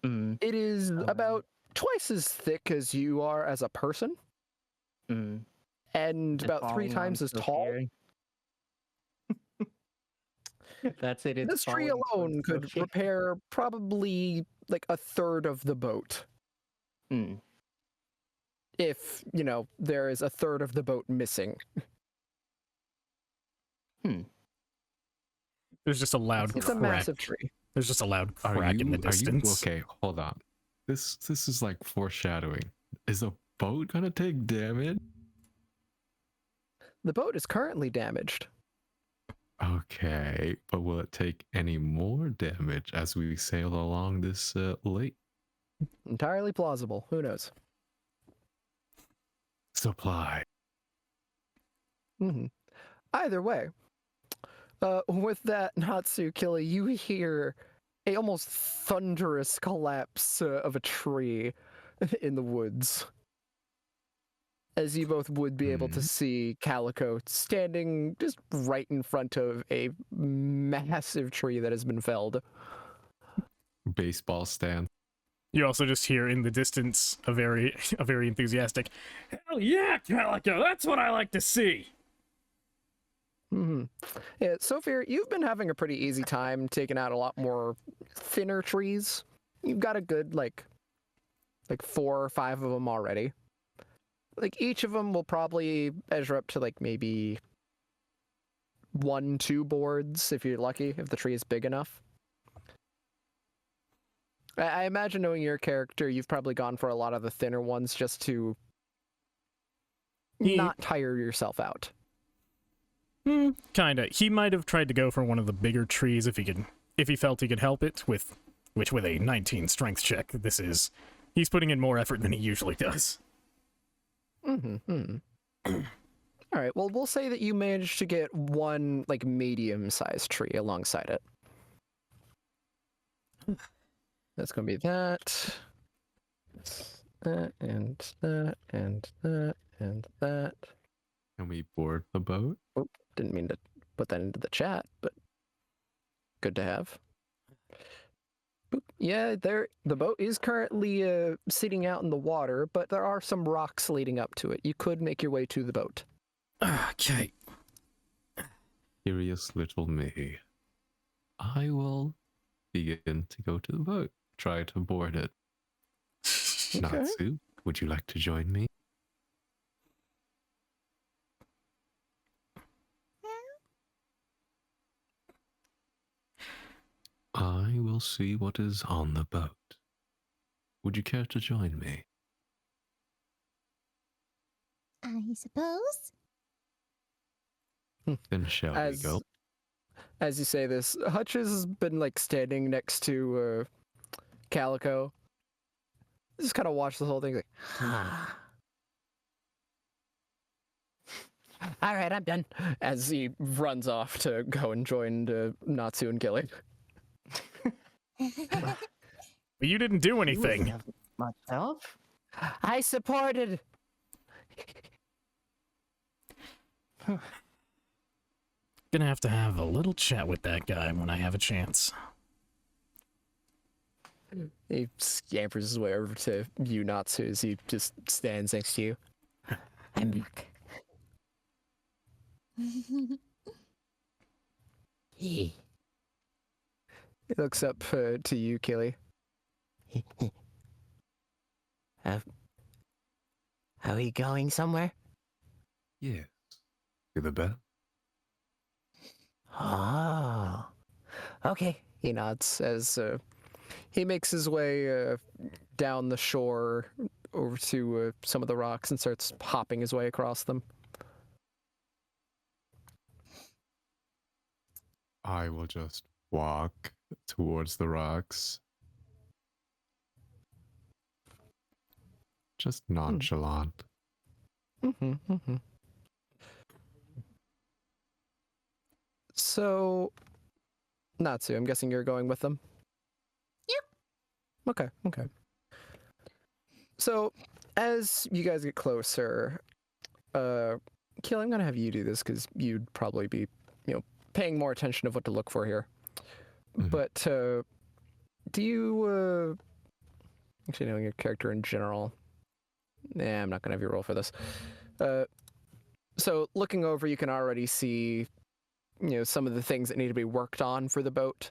It is about twice as thick as you are as a person, and about 3 times as tall. That's it. It's This tree falling alone towards could Sophia. repair probably like a third of the boat. If, there is a third of the boat missing. There's just a loud It's crack. a massive tree. There's just a loud crack in the distance. Okay, hold on. This is like foreshadowing. Is the boat gonna take damage? The boat is currently damaged. Okay, but will it take any more damage as we sail along this lake? Entirely plausible. Who knows? Supply. Either way, with that Natsukili, you hear a almost thunderous collapse of a tree in the woods. As you both would be able to see Calico standing just right in front of a massive tree that has been felled. Baseball stand. You also just hear in the distance a very enthusiastic, "Hell yeah, Calico! That's what I like to see." Yeah, Sophia, you've been having a pretty easy time taking out a lot more thinner trees. You've got a good like 4 or 5 of them already. Like each of them will probably measure up to like maybe 1-2 boards if you're lucky, if the tree is big enough. I imagine, knowing your character, you've probably gone for a lot of the thinner ones just to not tire yourself out. Kinda. He might have tried to go for one of the bigger trees if he felt he could help it, with a 19 strength check. He's putting in more effort than he usually does. All right, well, we'll say that you managed to get one like medium-sized tree alongside it. That's gonna be that, and that, and that, and that. Can we board the boat? Oh, didn't mean to put that into the chat, but good to have. Boop. Yeah, the boat is currently sitting out in the water, but there are some rocks leading up to it. You could make your way to the boat. Okay. Curious little me. I will begin to go to the boat. Try to board it. Natsu, would you like to join me? I will see what is on the boat. Would you care to join me? I suppose. Then shall we go? As you say this, Hutch has been like standing next to Calico. Just kind of watch the whole thing, like, all right, I'm done. As he runs off to go and join Natsu and Gilly. But you didn't do anything. Myself? I supported. Gonna have to have a little chat with that guy when I have a chance. He scampers his way over to you, Natsu, as he just stands next to you. I'm back. He looks up to you, Killy. Are we going somewhere? Yes. To the bed? Oh. Okay. He nods as he makes his way down the shore over to some of the rocks and starts hopping his way across them. I will just walk towards the rocks. Just nonchalant. So, Natsu, I'm guessing you're going with them? Yep. Okay. So, as you guys get closer, Keely, I'm gonna have you do this because you'd probably be, paying more attention of what to look for here. Mhm. But do you actually knowing your character in general? Nah, I'm not gonna have you roll for this. So looking over, you can already see, some of the things that need to be worked on for the boat.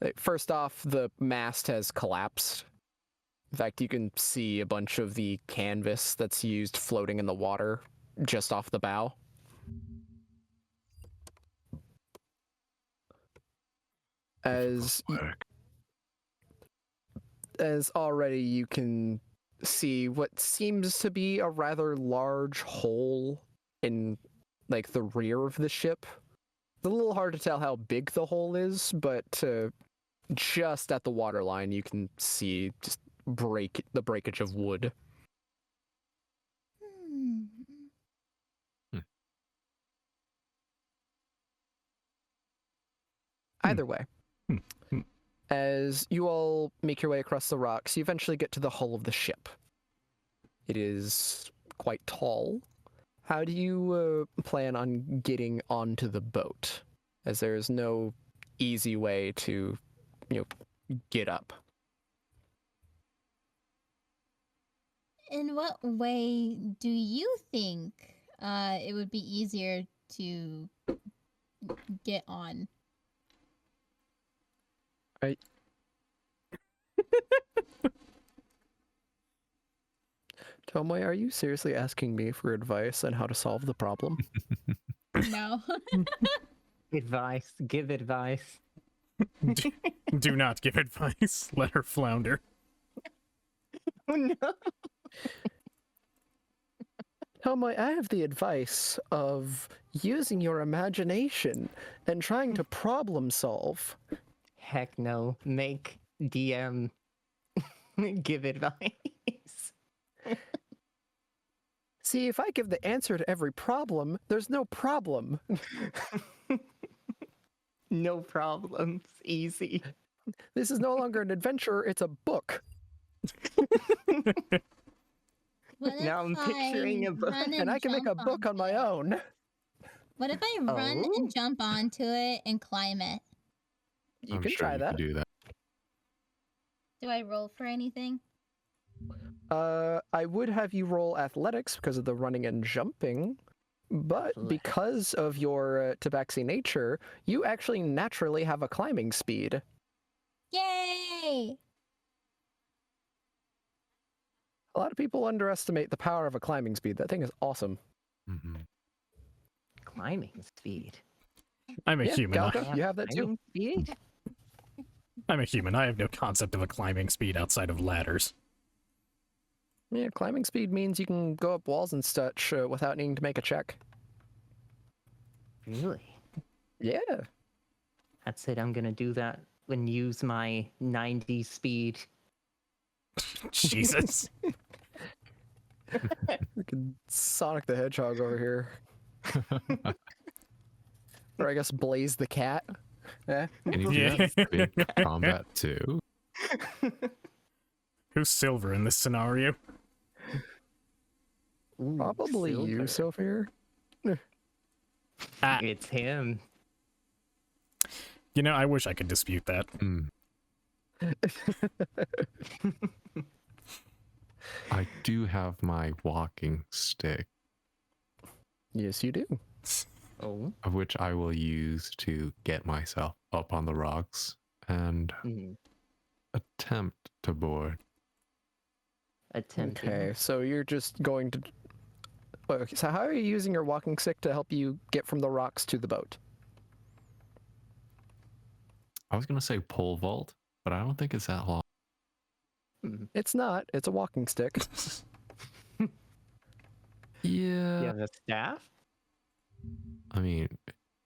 Like, first off, the mast has collapsed. In fact, you can see a bunch of the canvas that's used floating in the water just off the bow. As already you can see what seems to be a rather large hole in like the rear of the ship. It's a little hard to tell how big the hole is, but just at the waterline you can see just the breakage of wood. Hmm. Either way, Hmm. as you all make your way across the rocks, you eventually get to the hull of the ship. It is quite tall. How do you plan on getting onto the boat? As there is no easy way to, get up. In what way do you think it would be easier to get on? Tomoe, are you seriously asking me for advice on how to solve the problem? No. Advice. Give advice. Do not give advice. Let her flounder. Oh no. Tomoe, I have the advice of using your imagination and trying to problem solve. Heck no. Make DM give advice. See, if I give the answer to every problem, there's no problem. No problems. Easy. This is no longer an adventure, it's a book. What Now I'm if picturing I a book. run And I can make a jump book on my onto it? own. What if I run Oh. and jump onto it and climb it? You I'm can sure try you that. can do that. Do I roll for anything? I would have you roll athletics because of the running and jumping, but Athletics. because of your tabaxi nature, you actually naturally have a climbing speed. Yay! A lot of people underestimate the power of a climbing speed. That thing is awesome. Hmm. Climbing speed. I'm a Yeah, human. Galka, you have that too. Climbing speed? I'm a human. I have no concept of a climbing speed outside of ladders. Yeah, climbing speed means you can go up walls and such without needing to make a check. Really? Yeah. That's it. I'm gonna do that and use my 90 speed. Jesus. Freaking Sonic the Hedgehog over here. Or I guess Blaze the Cat. Eh? Can you do Yeah. that in big combat too? Who's silver in this scenario? Ooh, Probably you, silver. Sophia. Ah, It's him. you know, I wish I could dispute that. Mm. I do have my walking stick, Yes, you do. Oh. of which I will use to get myself up on the rocks and Mm. attempt to board. Attempting. Okay, so you're just going to... Okay, so how are you using your walking stick to help you get from the rocks to the boat? I was gonna say pole vault, but I don't think it's that long. Mm. It's not. It's a walking stick. Yeah. You have a staff? I mean,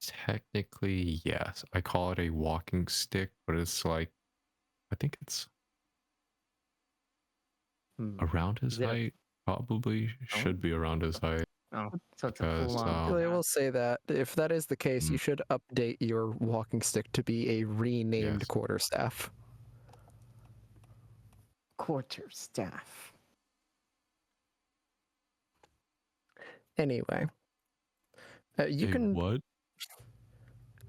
Technically, yes. I call it a walking stick, but it's like, I think it's Hmm. around his Is it a- height. Probably should be around his height. Oh, so it's a Because, full-on. Actually, I will say that if that is the case, you Mm. should update your walking stick to be a renamed Yes. quarterstaff. quarterstaff. Anyway, you A can what?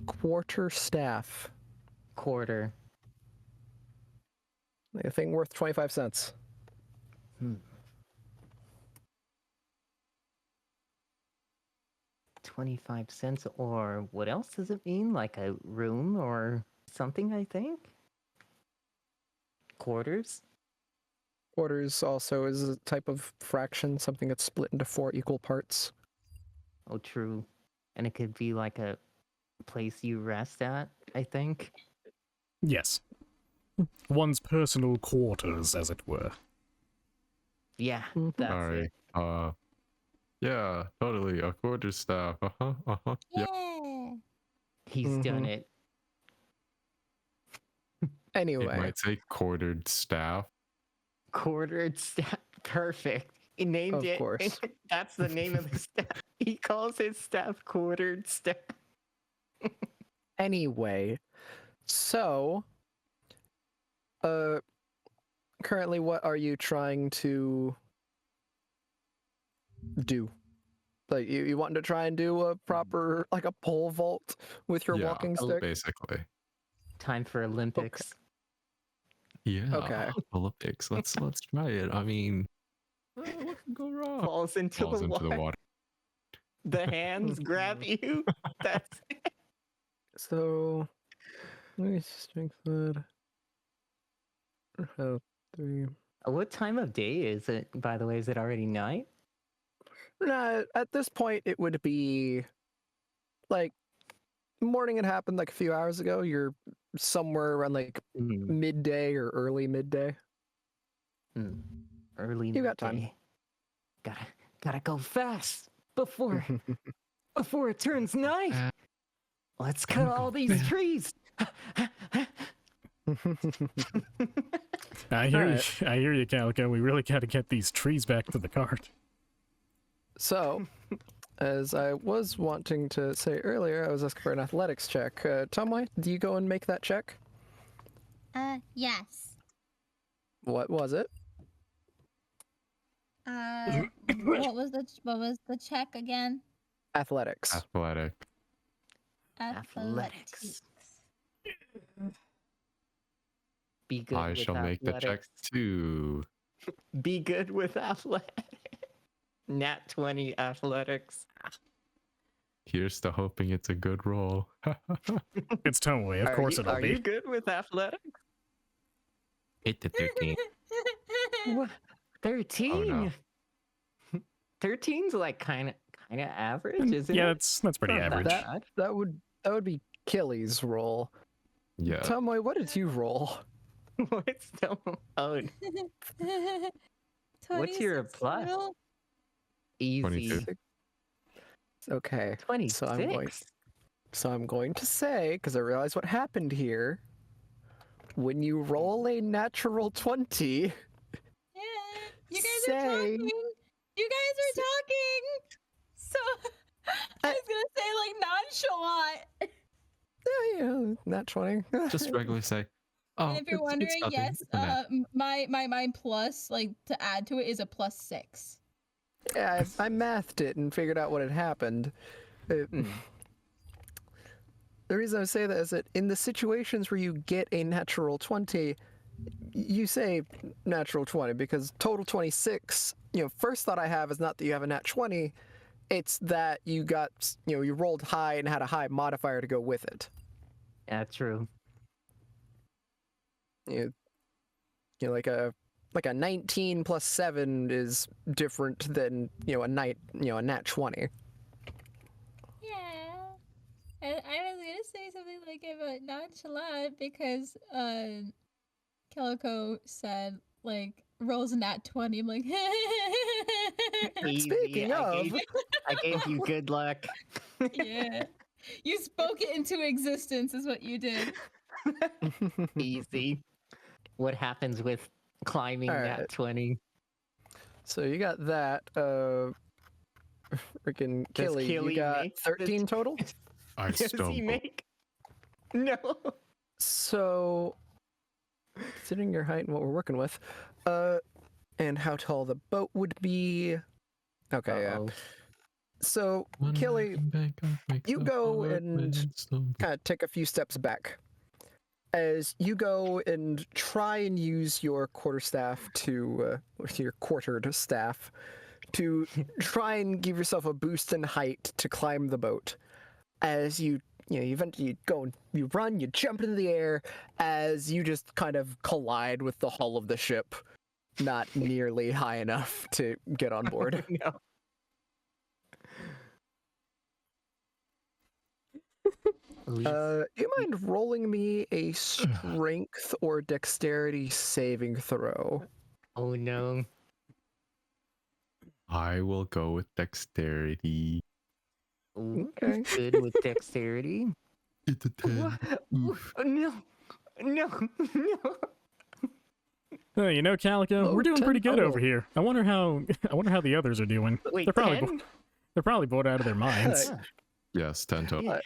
quarterstaff. Quarter. A thing worth 25 cents. Hmm. 25 cents, or what else does it mean? Like a room or something, I think? Quarters? Quarters also is a type of fraction, something that's split into 4 equal parts. Oh, true. And it could be like a place you rest at, I think. Yes. One's personal quarters, as it were. Yeah, Mhm. that's Sorry. it. Yeah, totally. A quarterstaff. Yep. Yeah. He's done Mhm. it. It Anyway, might say quartered staff. Quartered staff. Perfect. He named Of it. course. That's the name of the staff. He calls his staff quartered staff. anyway, so, currently, what are you trying to do? Like, you wanting to try and do a proper, like a pole vault with your Yeah, walking stick? basically. Time for Olympics. Yeah. Okay. Olympics. Let's try it. I mean, what could go wrong? Falls into Falls the into water. the water. The hands grab you. That's it. So, let me strength that. 3. What time of day is it, by the way? Is it already night? Nah, at this point, it would be like morning had happened like a few hours ago. You're somewhere around like Hmm. midday or early midday. Early You got time. midday. Gotta go fast before it turns night. Let's cut all these trees. I hear Alright. you. I hear you, Calico. We really got to get these trees back to the cart. So, as I was wanting to say earlier, I was asking for an athletics check. Tomway, do you go and make that check? Yes. What was it? What was the check again? Athletics. Athletic. Athletics. Be good I with shall make the check athletics. too. Be good with athletics. Nat 20 athletics. Here's to hoping it's a good roll. It's Tomoe. Of course it'll Are be. you good with athletics? Hit the 13. What? 13. Oh, no. 13's like kind of average, isn't Yeah, it? that's pretty Not average. bad. That would be Killy's roll. Yeah. Tomway, what did you roll? What's the oh, What's your 26 plus? total? easy? 22. Okay. 26. So I'm going to say, because I realize what happened here. When you roll a natural 20, Yeah. You guys are Say- talking. You guys are talking. So I was gonna say like nonchalant. yeah, nat 20. Just regularly say, oh, And if you're it's wondering, nothing, yes, it's a nat." my plus, like to add to it, is a +6. Yeah, I mathed it and figured out what had happened. The reason I say that is that in the situations where you get a natural 20, you say natural 20 because total 26, first thought I have is not that you have a nat 20, it's that you got, you rolled high and had a high modifier to go with it. Yeah, true. Like a 19 plus 7 is different than, a nat 20. Yeah. And I was gonna say something like about nonchalant because Calico said like rolls a nat 20. I'm like Easy. Speaking I of- gave, I gave you good luck. yeah. You spoke it into existence, is what you did. Easy. What happens with climbing All that right. 20? So you got that. Freaking Does Killy, you Killy got make the 13 total? I Does he stumble. make? No. So, considering your height and what we're working with, and how tall the boat would be. Okay, yeah. Uh-oh. So, Killy, you go and kind of take a few steps back. As you go and try and use your quarterstaff to, your quartered staff, to try and give yourself a boost in height to climb the boat. As you eventually go and you run, you jump into the air, as you just kind of collide with the hull of the ship, not nearly high enough to get on board. No. Elise. Do you mind rolling me a strength or dexterity saving throw? Oh no. I will go with dexterity. Ooh, Okay. good with dexterity. It's a 10. Oof. No. No. No. You know, Calico, we're doing pretty good 10? over here. I wonder how the others are doing. Wait, They're probably 10? they're probably bored out of their minds. Yes, 10 total.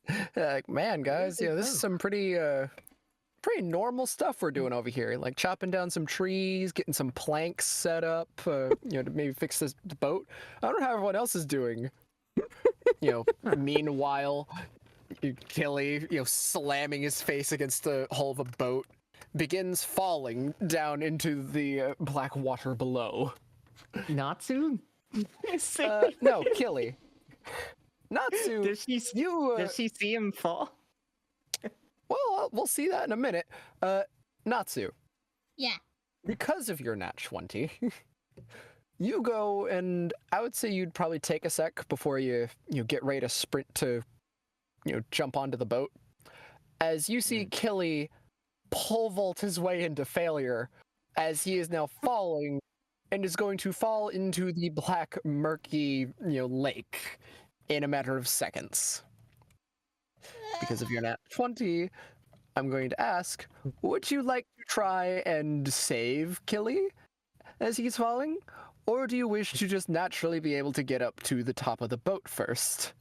Yeah. Like, man, guys, this is some pretty normal stuff we're doing over here. Like chopping down some trees, getting some planks set up, to maybe fix the boat. I don't know how everyone else is doing. Meanwhile, Killy, slamming his face against the hull of a boat, begins falling down into the black water below. Natsu? No, Killy. Natsu, Does she does she see him fall? well, we'll see that in a minute. Natsu, Yeah. because of your nat 20, you go and I would say you'd probably take a sec before you get ready to sprint to jump onto the boat. As you see Killy pole vault his way into failure, as he is now falling and is going to fall into the black murky lake in a matter of seconds. Because of your nat 20, I'm going to ask, would you like to try and save Killy as he's falling? Or do you wish to just naturally be able to get up to the top of the boat first?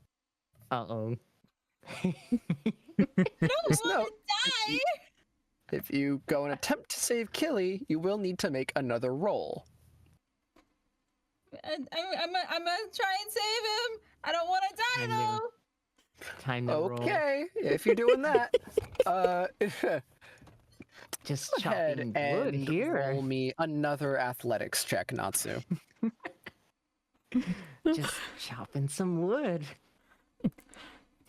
Uh-oh. Just No, note, die. if you go and attempt to save Killy, you will need to make another roll. I'm gonna try and save him. I don't want to die I knew. though. Time to roll. Okay, if you're doing that, Just go ahead chopping and wood here. roll me another athletics check, Natsu. Just chopping some wood.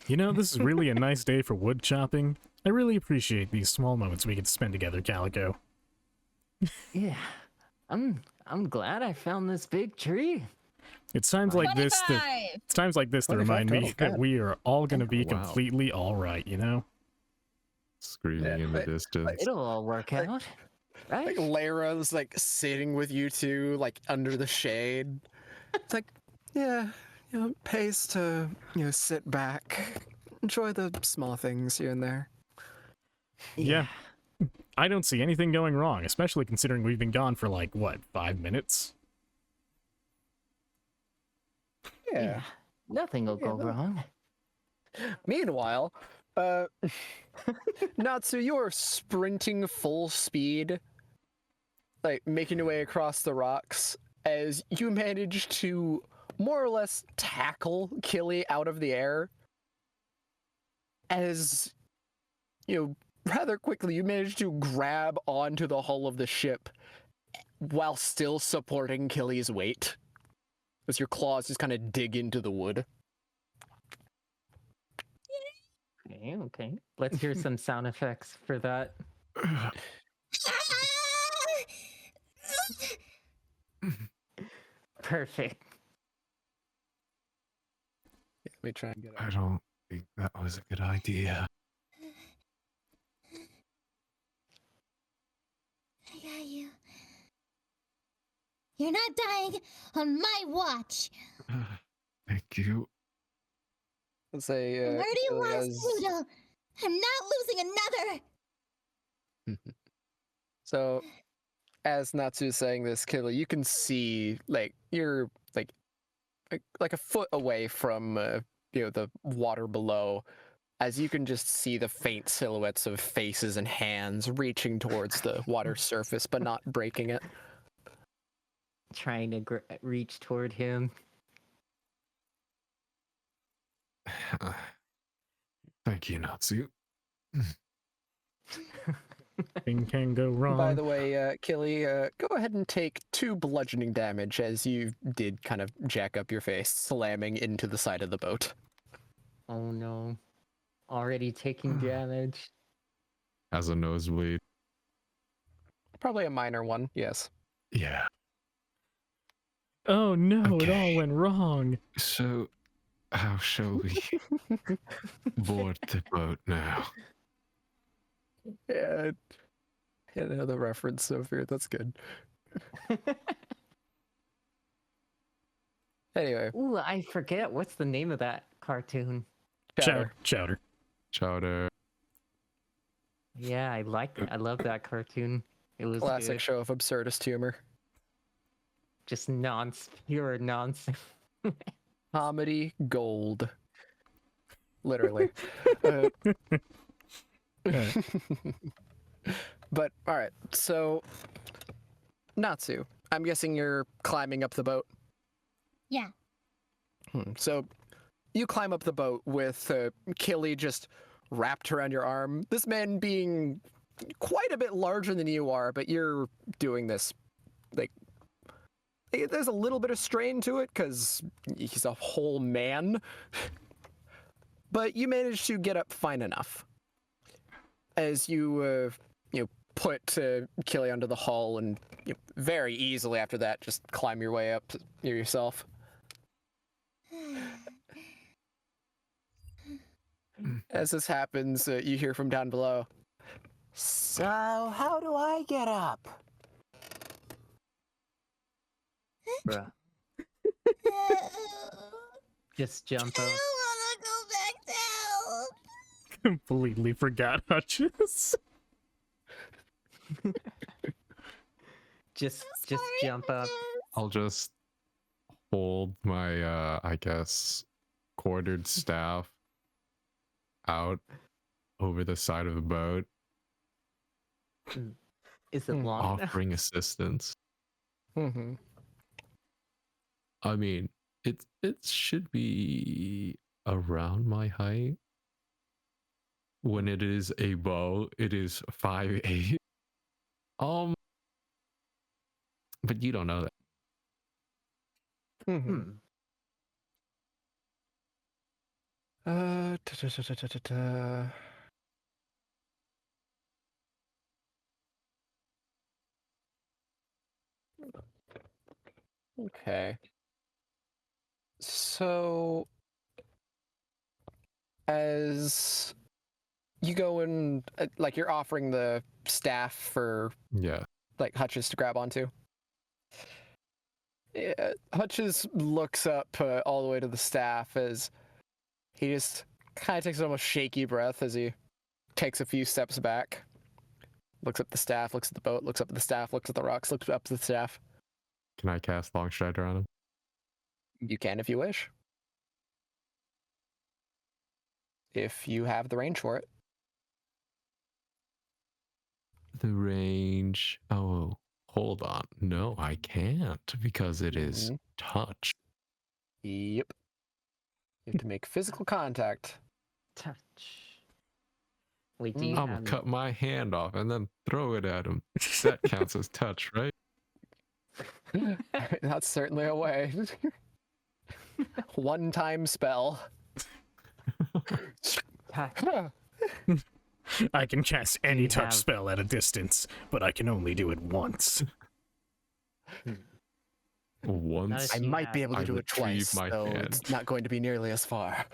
This is really a nice day for wood chopping. I really appreciate these small moments we get to spend together, Calico. Yeah. I'm glad I found this big tree. It's times like this 25. it's times like this that 25 remind me total, that God. we are all going to be Wow. completely all right, Screaming Yeah, in the but- distance. It'll all work Like- out. Right? Like Lara's sitting with you two, under the shade. It's like, yeah, it pays to sit back, enjoy the small things here and there. Yeah. I don't see anything going wrong, especially considering we've been gone for 5 minutes? Yeah. Nothing will go no. wrong. Meanwhile, Natsu, you're sprinting full speed, making your way across the rocks as you manage to more or less tackle Killy out of the air. As, rather quickly, you manage to grab onto the hull of the ship while still supporting Killy's weight. As your claws just kind of dig into the wood. Okay. Let's hear some sound effects for that. Perfect. Let me try and get I don't think that was a good idea. I got you. You're not dying on my watch. Thank you. Say, I already Achille lost has- Pluto. I'm not losing another. So, as Natsu is saying this, Kayla, you can see like you're like a foot away from the water below, as you can just see the faint silhouettes of faces and hands reaching towards the water surface, but not breaking it. Trying to reach toward him. Thank you, Natsu. Thing can go wrong. By the way, Killy, go ahead and take 2 bludgeoning damage as you did kind of jack up your face, slamming into the side of the boat. Oh no. Already taking damage. Has a nosebleed. Probably a minor one, yes. Yeah. Oh no, it all Okay. went wrong. So, how shall we board the boat now? Yeah, another reference, Sophia. That's good. Anyway, Ooh, I forget what's the name of that cartoon. Chowder. Chowder. Chowder. Yeah, I like it. I love that cartoon. It was Classic good. show of absurdist humor. Just pure nonsense. Comedy gold. Literally. Uh, Alright. but, alright, so. Natsu, I'm guessing you're climbing up the boat? Yeah. So, you climb up the boat with Killy just wrapped around your arm. This man being quite a bit larger than you are, but you're doing this, like, there's a little bit of strain to it because he's a whole man. But you manage to get up fine enough. As you, put Killy under the hull and very easily after that just climb your way up yourself. As this happens, you hear from down below. So, how do I get up? Bruh. Just jump I up. don't want to go back down. Completely forgot Hutchins. Just Sorry, jump up. I'll just hold my, I guess, quartered staff out over the side of the boat, Is it long enough? offering assistance. Mm-hmm. I mean, it should be around my height. When it is a bow, it is 5'8". But you don't know that. Mm-hmm. Hmm. Ta-ta-ta-ta-ta-ta. Okay. So, as you go and, like, you're offering the staff for, Yeah. like, Hutches to grab onto. Yeah, Hutches looks up all the way to the staff as he just kind of takes an almost shaky breath as he takes a few steps back. Looks up the staff, looks at the boat, looks up at the staff, looks at the rocks, looks up at the staff. Can I cast Long Strider on him? You can if you wish. If you have the range for it. The range. Oh, hold on. No, I can't because it is Mhm. touch. Yep. You have to make physical contact. Touch. Wait, do you I'm have gonna cut my hand off and then throw it at him. That counts as touch, right? That's certainly a way. One-time spell. touch? I can cast any You touch have- spell at a distance, but I can only do it once. Once. I You might be have- able to I do it retrieve twice, my so hand. it's not going to be nearly as far.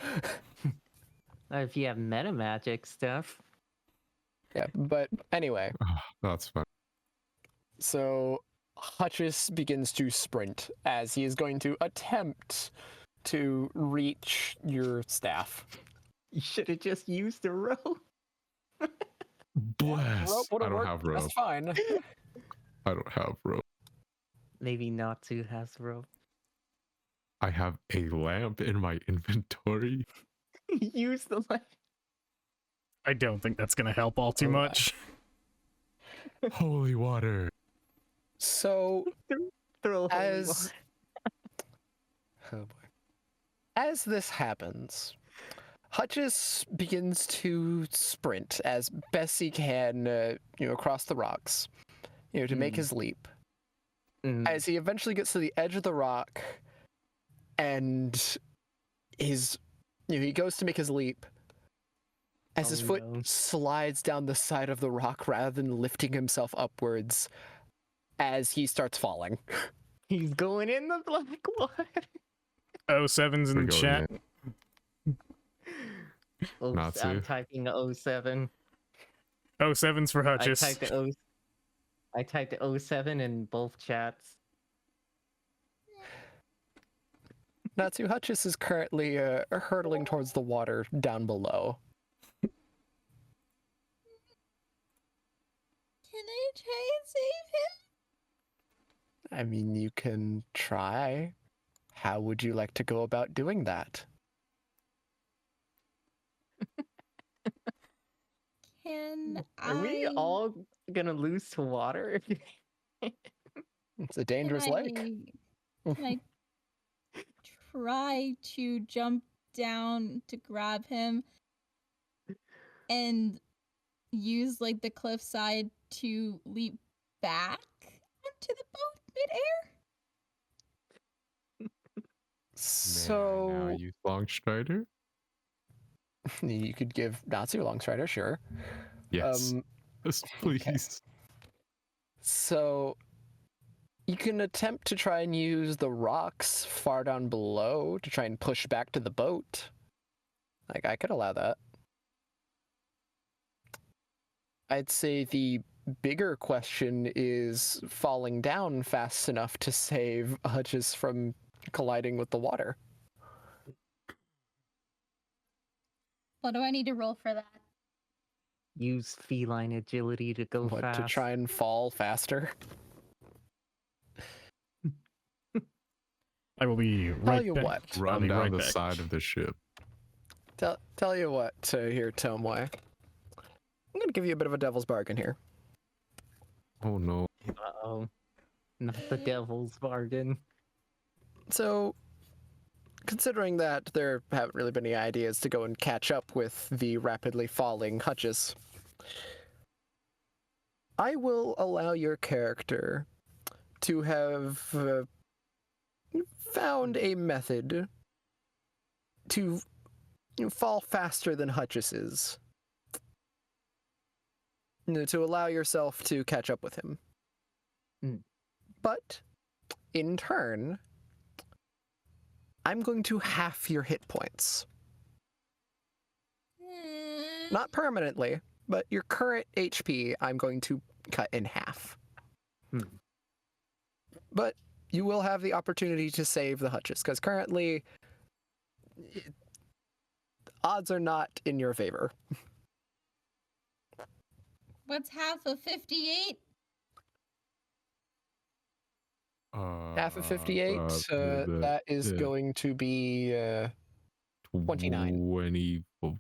If you have meta magic stuff. Yeah, but anyway, That's fine. so Hutchis begins to sprint as he is going to attempt to reach your staff. You should have just used a rope. Bless. Rope would I have don't worked have rope. just fine. I don't have rope. Maybe Natsu has rope. I have a lamp in my inventory. Use the lamp. I don't think that's gonna help all too Alright. much. Holy water. So Throw holy as oh boy, as this happens, Hutchis begins to sprint as best he can, across the rocks, to make his leap. Mm. As he eventually gets to the edge of the rock, and he goes to make his leap. As his Oh, foot no. slides down the side of the rock rather than lifting himself upwards, as he starts falling. He's going in the black water. 07's in We're the going chat. Oops, Natsu. I'm typing 07. 07's for I Hutchis. typed 07 in both chats. Natsu Hutchis is currently hurtling towards the water down below. Can I try and save him? I mean, you can try. How would you like to go about doing that? Can Are we all gonna lose to water? It's a dangerous lake. Can I try to jump down to grab him and use like the cliffside to leap back onto the boat midair? May I now So use Longstrider? you could give Natsu a long strider, sure. Yes. Yes, please. okay. So you can attempt to try and use the rocks far down below to try and push back to the boat. Like, I could allow that. I'd say the bigger question is falling down fast enough to save Hutchis from colliding with the water. What do I need to roll for that? Use feline agility to go What, fast. to try and fall faster? I will be Tell right you back. what. I'll Run be down right the back. side of the ship. Tell you what, here, Tomway. I'm gonna give you a bit of a devil's bargain here. Oh no. Uh-oh. Not the devil's bargain. So, considering that there haven't really been any ideas to go and catch up with the rapidly falling Hutchis, I will allow your character to have found a method to fall faster than Hutchis is. To allow yourself to catch up with him. Mm. But, in turn, I'm going to half your hit points. Not permanently, but your current HP I'm going to cut in half. Hmm. But you will have the opportunity to save the Hutchis, because currently odds are not in your favor. What's half of 58? Half of 58, that is yeah. going to be 29. 20. Fudge.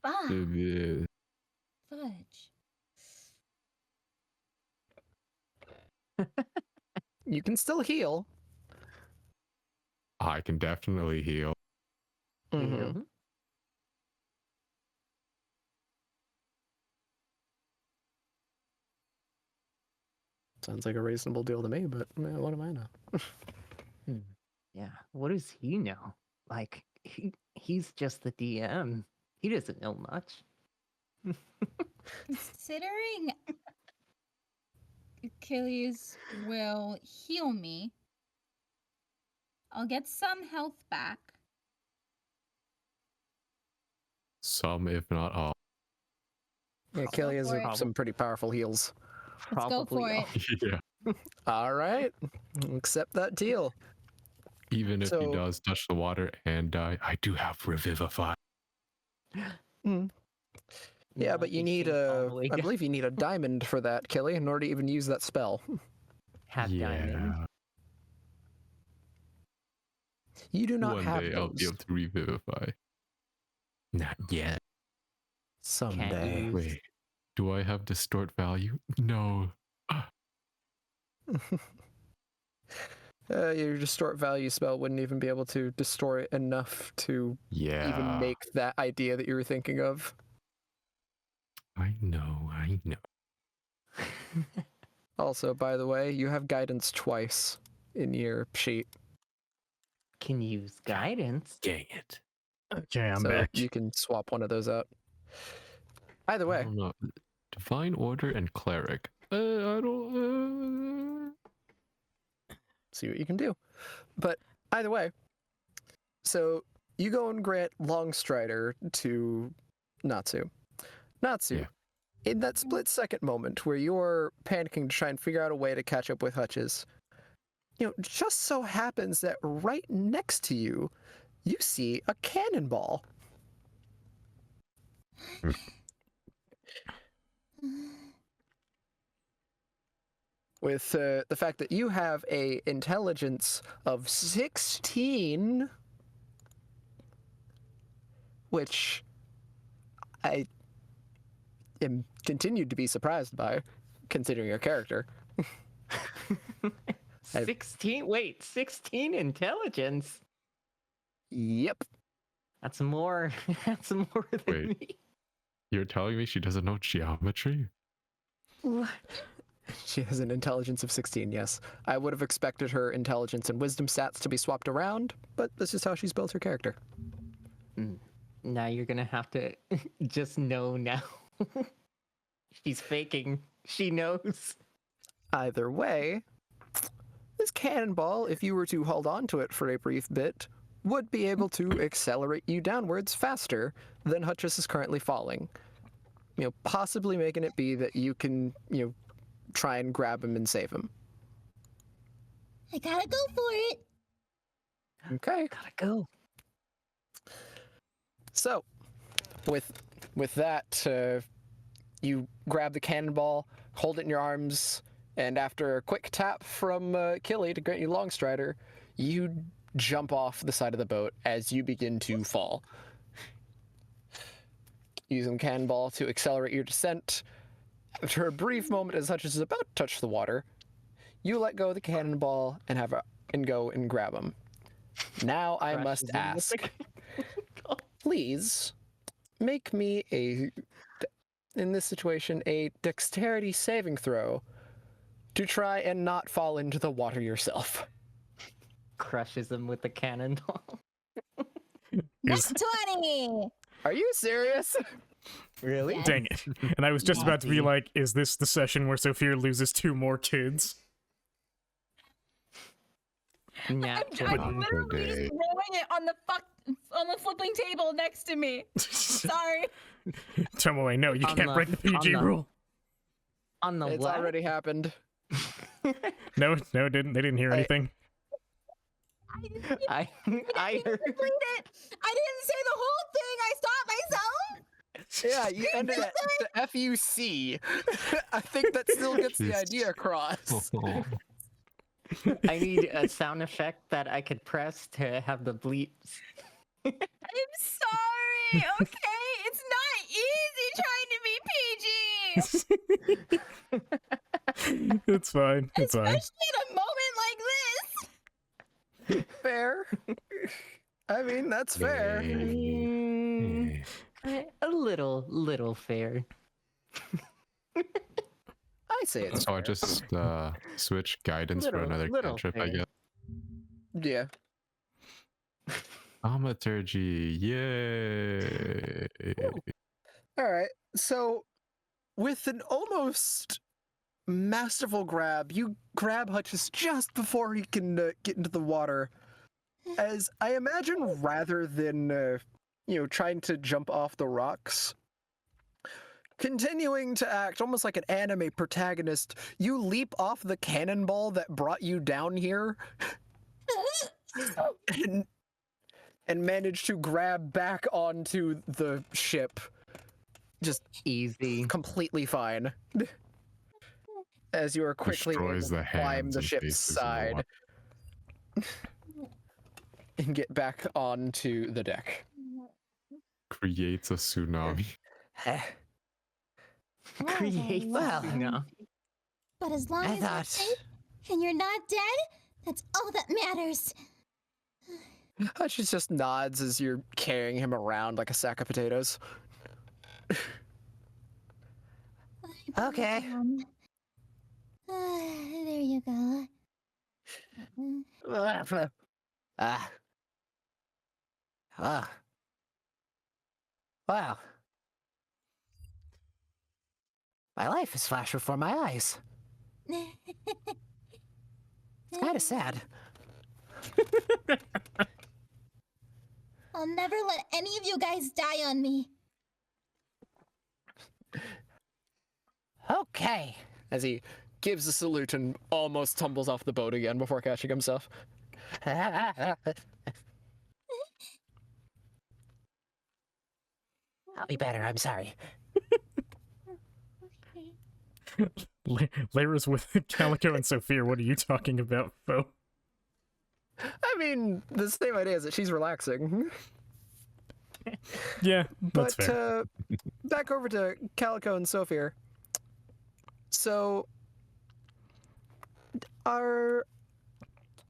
You can still heal. I can definitely heal. Mhm. Sounds like a reasonable deal to me, but what am I know? Yeah. What does he know? Like, he's just the DM. He doesn't know much. Considering Achilles will heal me, I'll get some health back. Some, if not all. Yeah, Kelly has for it. some pretty powerful heals. Let's go for Probably it. Yeah. All right, accept that deal. Even if he So- does touch the water and die, I do have Revivify. Yeah, but you need a. I I believe you need a diamond for that, Killy, in order to even use that spell. have diamond. You do not One have day I'll be those. able to Revivify. Not yet. Someday. use- Wait, do I have Distort Value? No. Your distort value spell wouldn't even be able to distort it enough to Yeah. even make that idea that you were thinking of. I know. Also, by the way, you have guidance twice in your sheet. Can use guidance. Dang it. Okay, I'm so back. you can swap one of those out. Either way, I don't know. Divine Order and Cleric. I don't. see what you can do. But either way, so you go and grant Longstrider to Natsu. Natsu, Yeah. in that split second moment where you're panicking to try and figure out a way to catch up with Hutches, just so happens that right next to you, you see a cannonball. With the fact that you have a intelligence of 16, which I am continued to be surprised by, considering your character. 16? Wait, 16 intelligence? Yep. That's more. That's more than Wait. me. You're telling me she doesn't know geometry? What? She has an intelligence of 16, yes. I would have expected her intelligence and wisdom stats to be swapped around, but this is how she's built her character. Now you're gonna have to just know now. She's faking. She knows. Either way, this cannonball, if you were to hold on to it for a brief bit, would be able to accelerate you downwards faster than Hutchess is currently falling. Possibly making it be that you can, try and grab him and save him. I gotta go for it. Okay. Gotta go. So, with that, you grab the cannonball, hold it in your arms, and after a quick tap from Killy to grant you Longstrider, you jump off the side of the boat as you begin to fall. Using cannonball to accelerate your descent. After a brief moment as Hutchins is about to touch the water, you let go of the cannonball and go and grab him. Now I Crashes must in with ask, the- please make me in this situation, a dexterity saving throw to try and not fall into the water yourself. Crushes him with the cannonball. Is- 20. Are you serious? Really? Yes. Dang it. And I was just about to be Naughty. like, is this the session where Sophia loses 2 more kids? Yeah. I'm literally just Day. throwing it on the flipping table next to me. Sorry. Tomoe, no, you On can't the- break the PG on the- rule. On the It's what? already happened. No, it didn't. They didn't hear anything. I heard. Complete it. I didn't say the whole thing. I stopped myself. Yeah, you ended at the FUC. I think that still gets the idea across. I need a sound effect that I could press to have the bleeps. I'm sorry. Okay, it's not easy trying to be PG, It's fine. It's fine. especially in a moment like this. Fair. I mean, that's fair. Mm, a little fair. I say it's So I fair. just switch guidance for another Little cantrip, I fair. guess. Yeah. Thaumaturgy, yay! All right. So, with an almost masterful grab, you grab Hutchins just before he can get into the water. As I imagine, rather than trying to jump off the rocks, continuing to act almost like an anime protagonist, you leap off the cannonball that brought you down here and manage to grab back onto the ship. Just Easy. completely fine. As you are quickly able Destroys to the climb hands the and ship's faces of the side and get back onto the deck. creates a tsunami. Create Well. tsunami. But as long I as you're thought. safe and you're not dead, that's all that matters. She just nods as you're carrying him around like a sack of potatoes. Okay. There you go. Ah. Wow. My life has flashed before my eyes. It's kind of sad. I'll never let any of you guys die on me. Okay. As he gives a salute and almost tumbles off the boat again before catching himself. I'll be better, I'm sorry. Lyra's with Calico and Sophia. What are you talking about, Fo? I mean, the same idea is that she's relaxing. Yeah, that's But fair. back over to Calico and Sophia. So,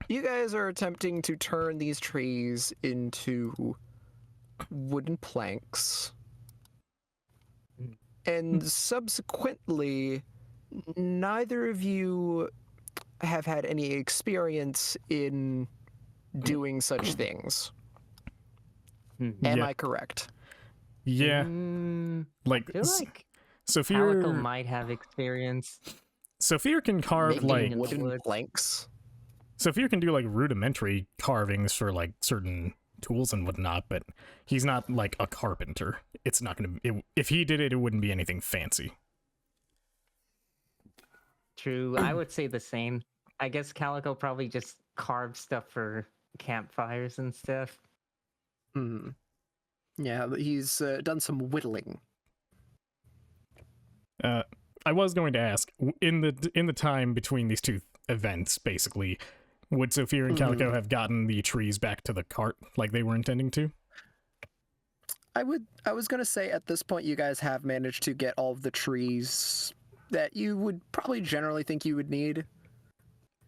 you guys are attempting to turn these trees into wooden planks. And subsequently, neither of you have had any experience in doing such things. Am Yeah. I correct? Yeah, like I feel like Sophia. Calico might have experience. Sophia can carve Maybe like in the Wooden woods. planks? Sophia can do like rudimentary carvings for like certain tools and whatnot, but he's not like a carpenter. It's not gonna. If he did it, it wouldn't be anything fancy. True, I would say the same. I guess Calico probably just carved stuff for campfires and stuff. Hmm. Yeah, but he's done some whittling. I was going to ask in the time between these two events, basically, would Sophia and Calico have gotten the trees back to the cart like they were intending to? I was gonna say at this point you guys have managed to get all of the trees that you would probably generally think you would need.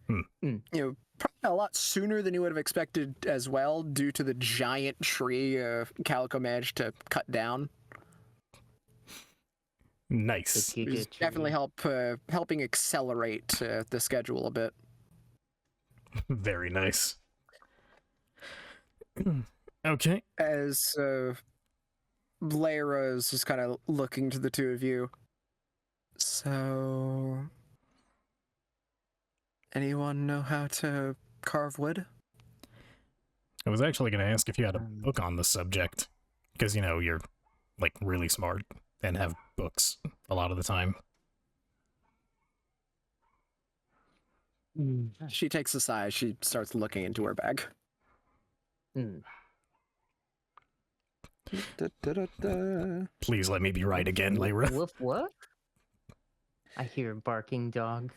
You know, probably a lot sooner than you would have expected as well, due to the giant tree Calico managed to cut down. Nice. The It's Giga definitely tree. helping accelerate the schedule a bit. Very nice. Okay. As Lyra is just kind of looking to the two of you. So, anyone know how to carve wood? I was actually going to ask if you had a book on the subject, because, you know, you're, like, really smart and have books a lot of the time. She takes a sigh. She starts looking into her bag. Mm. Please let me be right again, Lyra. Woof woof. I hear a barking dog.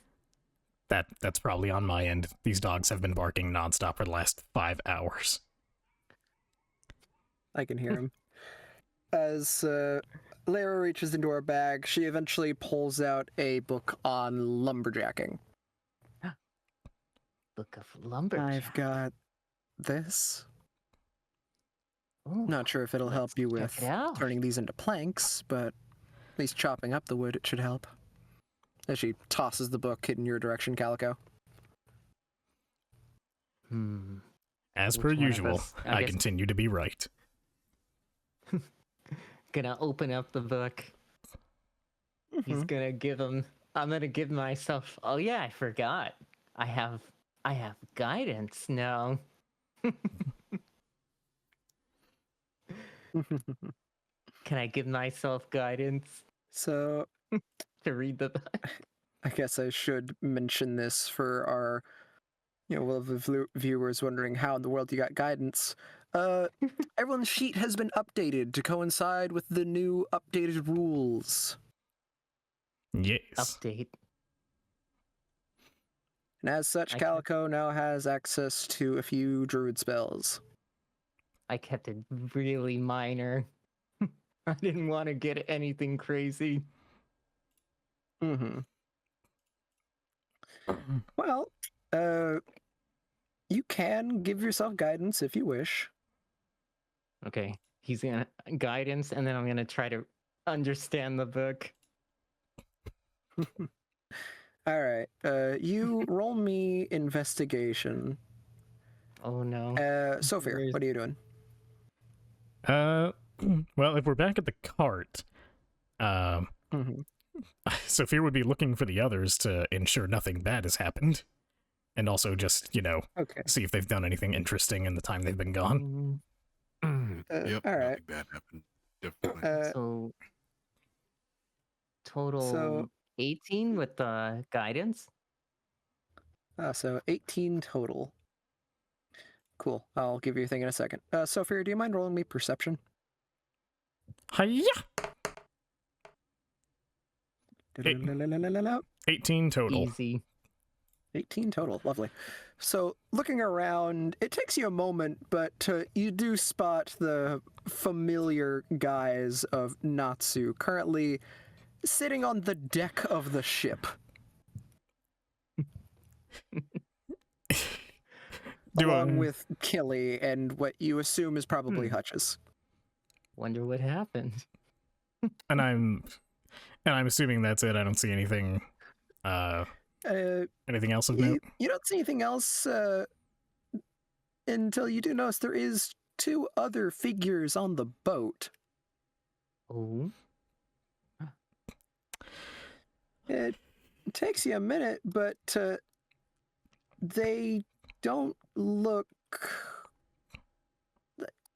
That's probably on my end. These dogs have been barking nonstop for the last 5 hours. I can hear him. As Lyra reaches into her bag, she eventually pulls out a book on lumberjacking. Book of lumberjack. I've got this. Ooh, Not sure if it'll help let's you check with it out. turning these into planks, but at least chopping up the wood, it should help. As she tosses the book in your direction, Calico. As Which per one of usual, us? I I guess- continue to be right. Gonna open up the book. He's gonna give him. I'm gonna give myself. Oh yeah, I forgot. I have guidance now. Can I give myself guidance So, to read the book? I guess I should mention this for our Well, the viewers wondering how in the world you got guidance. Everyone's sheet has been updated to coincide with the new updated rules. Yes. Update. And as such, I Calico now has access to a few druid spells. I kept it really minor. I didn't want to get anything crazy. Mm-hmm. Well, you can give yourself guidance if you wish. Okay, he's gonna guidance, and then I'm gonna try to understand the book. All right. You roll me investigation. Oh no. Sophia, Where's- what are you doing? Well, if we're back at the cart, Mm-hmm. Sophia would be looking for the others to ensure nothing bad has happened. And also just, Okay. see if they've done anything interesting in the time they've been gone. Yep. all right. Nothing bad happened. Definitely. So total so- 18 with the guidance. So 18 total. Cool. I'll give you a thing in a second. Sophia, do you mind rolling me perception? Hiya! Eight. 18 total. Easy. 18 total. Lovely. So, looking around, it takes you a moment, but you do spot the familiar guise of Natsu currently sitting on the deck of the ship, along with Killy and what you assume is probably Hutch's. Wonder what happened. And I'm assuming that's it. I don't see anything anything else of note. You don't see anything else until you do notice there is 2 other figures on the boat. Oh. It takes you a minute, but they don't look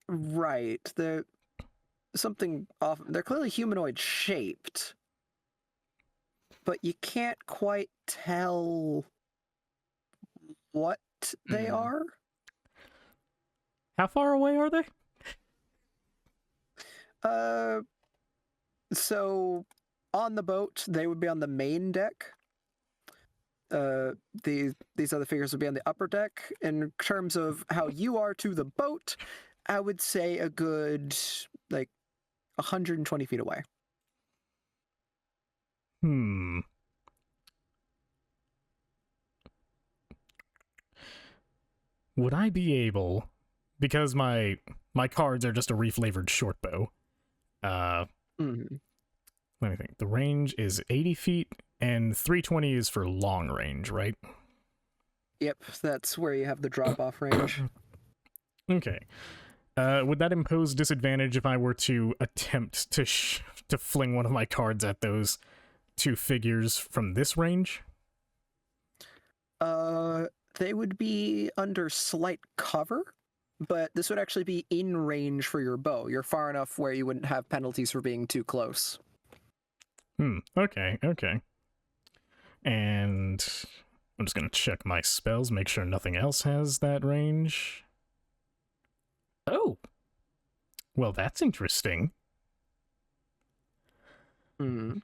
right. They're something off. They're clearly humanoid shaped, but you can't quite tell what they are. How far away are they? So on the boat, they would be on the main deck. These other figures would be on the upper deck. In terms of how you are to the boat, I would say a good 120 feet away. Would I be able, because my cards are just a reflavored short bow, Mm-hmm. let me think. The range is 80 feet, and 320 is for long range, right? Yep, that's where you have the drop-off range. Okay. Would that impose disadvantage if I were to attempt to fling one of my cards at those 2 figures from this range? They would be under slight cover, but this would actually be in range for your bow. You're far enough where you wouldn't have penalties for being too close. Okay. And I'm just gonna check my spells, make sure nothing else has that range. Oh! Well, that's interesting. Mm.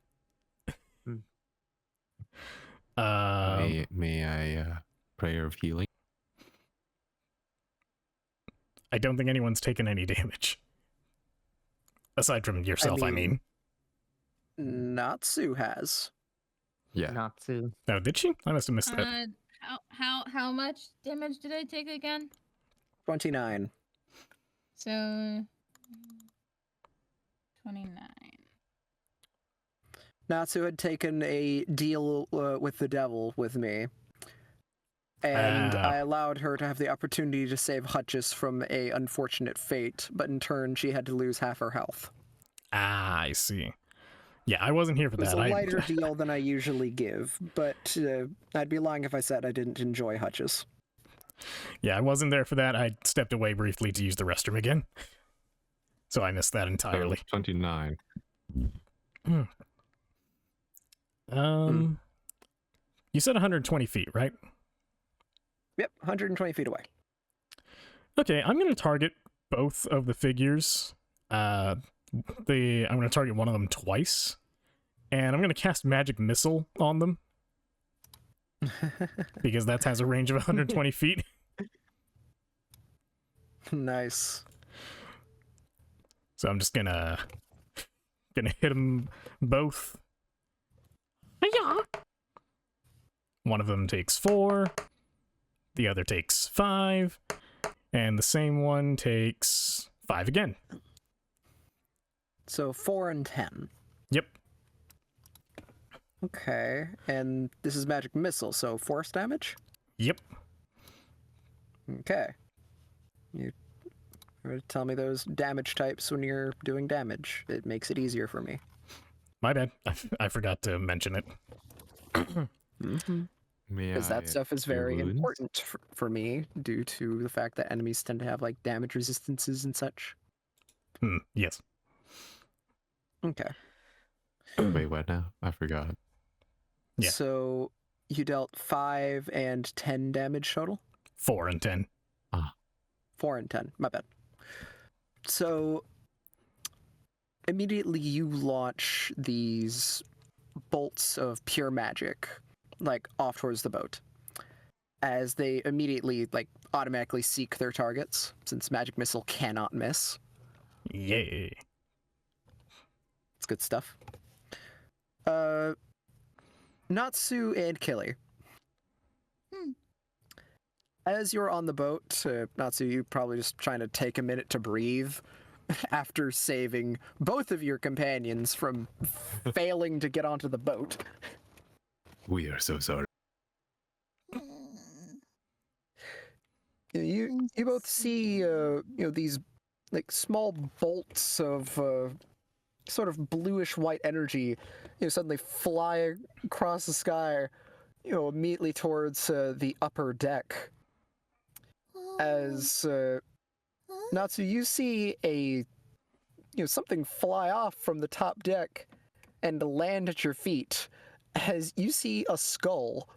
May I prayer of healing? I don't think anyone's taken any damage. Aside from yourself, I mean. Natsu has. Yeah. Natsu. Oh, did she? I must have missed that. How much damage did I take again? 29. So 29. Natsu had taken a deal with the devil with me, and I allowed her to have the opportunity to save Hutchis from a unfortunate fate, but in turn she had to lose half her health. Ah, I see. Yeah, I wasn't here for It was that. a lighter deal than I usually give, but I'd be lying if I said I didn't enjoy Hutchis. Yeah, I wasn't there for that. I stepped away briefly to use the restroom again. So I missed that entirely. 29. You said 120 feet, right? Yep, 120 feet away. Okay, I'm going to target both of the figures. I'm going to target one of them twice, and I'm going to cast Magic Missile on them because that has a range of 120 feet. Nice. So I'm just gonna hit them both. Hi-ya! One of them takes 4, the other takes 5, and the same one takes 5 again. So 4 and 10. Yep. Okay, and this is magic missile, so force damage? Yep. Okay. You tell me those damage types when you're doing damage. It makes it easier for me. My bad. I forgot to mention it. Mm-hmm. Because that stuff is cure very wounds? important for me due to the fact that enemies tend to have like damage resistances and such. Yes. Okay. Wait, what now? I forgot. Yeah. So you dealt 5 and 10 damage total? 4 and 10. 4 and 10. My bad. So immediately you launch these bolts of pure magic like off towards the boat as they immediately like automatically seek their targets since magic missile cannot miss. Yay. It's good stuff. Natsu and Killy. As you're on the boat, Natsu, you're probably just trying to take a minute to breathe after saving both of your companions from failing to get onto the boat. We are so sorry. You both see these like small bolts of sort of bluish white energy suddenly fly across the sky immediately towards the upper deck. As Natsu, you see a something fly off from the top deck and land at your feet as you see a skull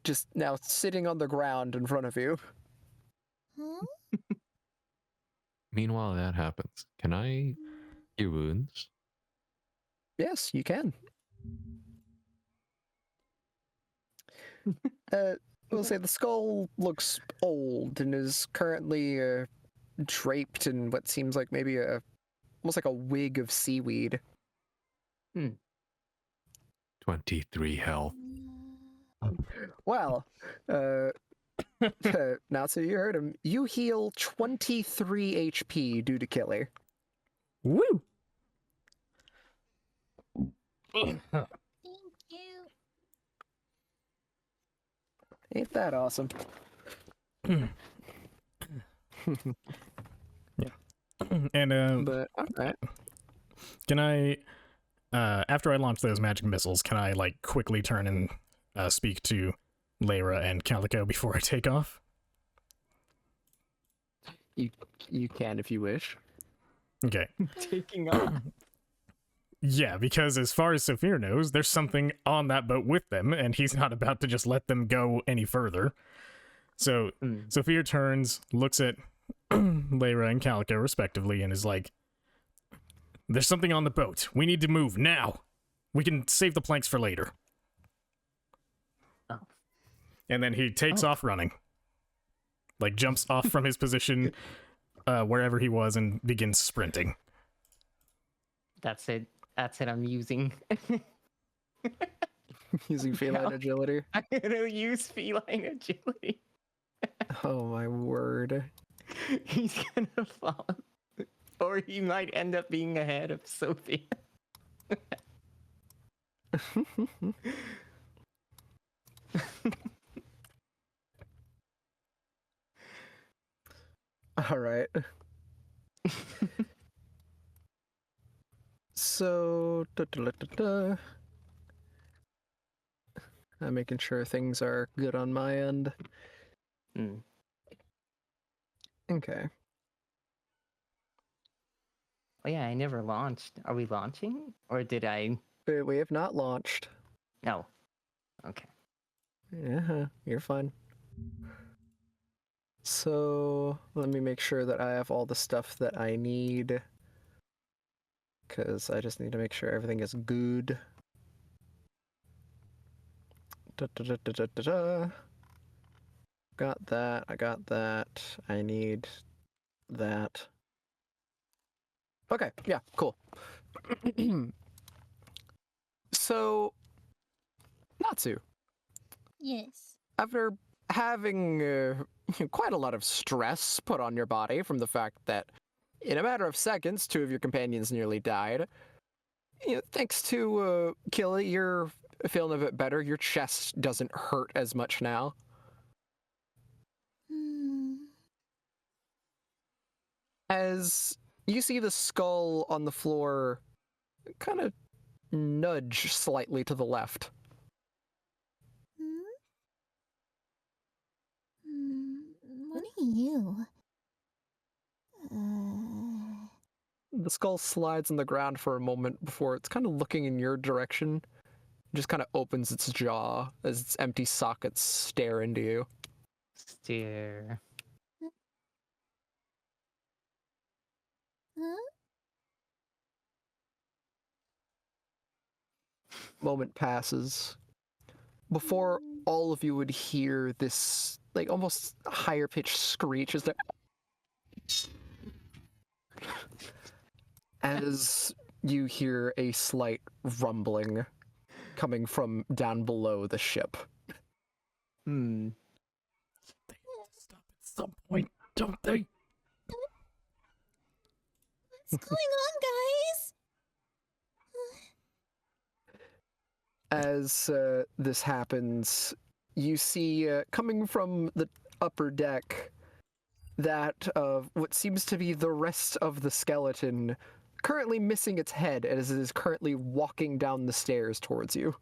just now sitting on the ground in front of you. Meanwhile, that happens. Can I cure wounds? Yes, you can. We'll say the skull looks old and is currently draped in what seems like maybe almost like a wig of seaweed. 23 health. Well, Natsu, you heard him. You heal 23 HP due to Killy. Woo! Thank you. Ain't that awesome? And But alright. can I after I launch those magic missiles, can I like quickly turn and speak to Lyra and Calico before I take off? You can if you wish. Okay. Taking off. Yeah, because as far as Saphir knows, there's something on that boat with them, and he's not about to just let them go any further. So Saphir turns, looks at Lyra and Calico respectively, and is like, "There's something on the boat. We need to move now. We can save the planks for later." Oh. And then he takes off running. Like, jumps off from his position wherever he was and begins sprinting. That's it. That's it. I'm using. Using feline agility. I'm gonna use feline agility. Oh my word. He's gonna fall, or he might end up being ahead of Sophie. Alright. So, I'm making sure things are good on my end. Mm. Okay. Oh yeah, I never launched. Are we launching, or did I? We have not launched. No. Okay. Yeah, you're fine. So let me make sure that I have all the stuff that I need. Because I just need to make sure everything is good. Da, da, da, da, da, da, da. Got that. I got that. I need that. Okay, yeah, cool. So, Natsu, Yes. after having quite a lot of stress put on your body from the fact that in a matter of seconds, 2 of your companions nearly died, thanks to Killy, you're feeling a bit better. Your chest doesn't hurt as much now. Hmm. As you see the skull on the floor kind of nudge slightly to the left. Hmm? What are you? The skull slides on the ground for a moment before it's kind of looking in your direction. It just kind of opens its jaw as its empty sockets stare into you. Stare. Huh? Moment passes. Before all of you would hear this, like, almost higher pitched screech as you hear a slight rumbling coming from down below the ship. Hmm. Stop at some point, don't they? What's going on, guys? As this happens, you see coming from the upper deck that of what seems to be the rest of the skeleton currently missing its head as it is currently walking down the stairs towards you.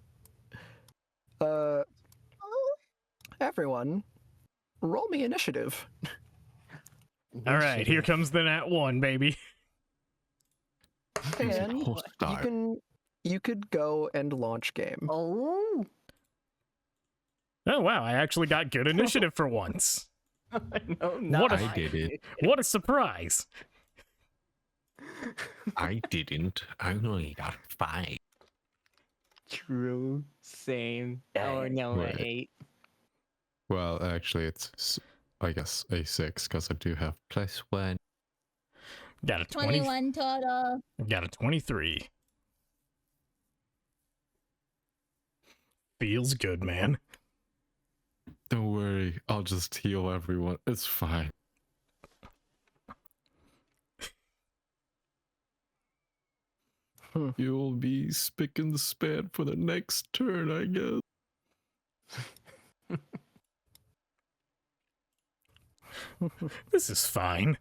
Oh, Everyone, roll me initiative. All right, here Initiative. comes the nat 1, baby. And Whole start. you could go and launch game. Oh. Oh wow, I actually got good initiative for once. No, What not a- I did it. What a surprise! I didn't. I only got 5. True. Same. Oh no, Right. 8. Well, actually, it's I guess a 6 because I do have +1. Got a 20. 21 total. Got a 23. Feels good, man. Don't worry, I'll just heal everyone. It's fine. You'll be spick and span for the next turn, I guess. This is fine.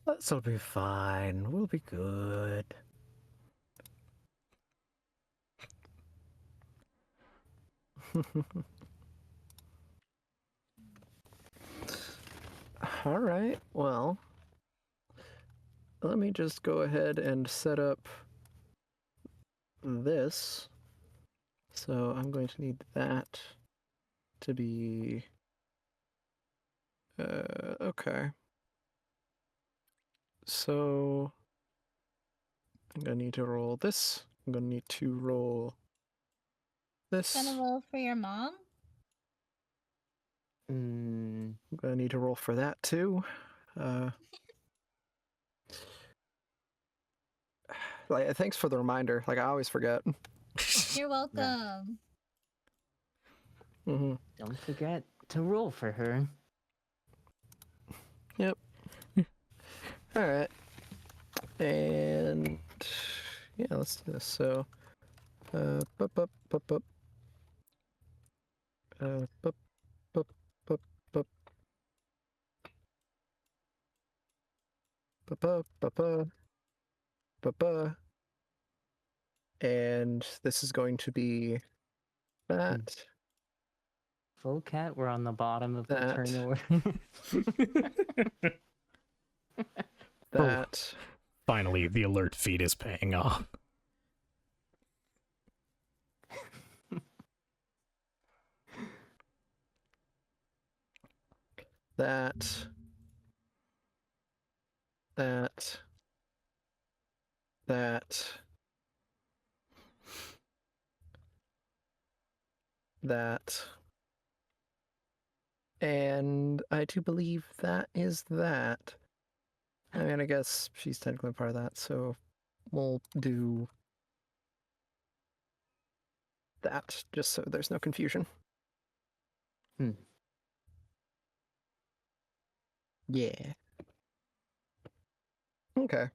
This'll be fine. We'll be good. All right. Well, let me just go ahead and set up this. So I'm going to need that to be okay. So I'm gonna need to roll this. I'm gonna need to roll this. Gonna roll for your mom? Mm. I'm gonna need to roll for that too. Like, thanks for the reminder. Like, I always forget. You're welcome. Hmm. Don't forget to roll for her. Yep. All right. And yeah, let's do this. So, bup, bup, bup, bup. Bup, bup, bup, bup. Bup, bup, bup, bup. Bup, bup. And this is going to be that. Full cat, we're on the bottom of the That. turn order. That. Finally, the alert feed is paying off. that. That. And I do believe that is that. I mean, I guess she's technically part of that, so we'll do that just so there's no confusion. Yeah. Okay.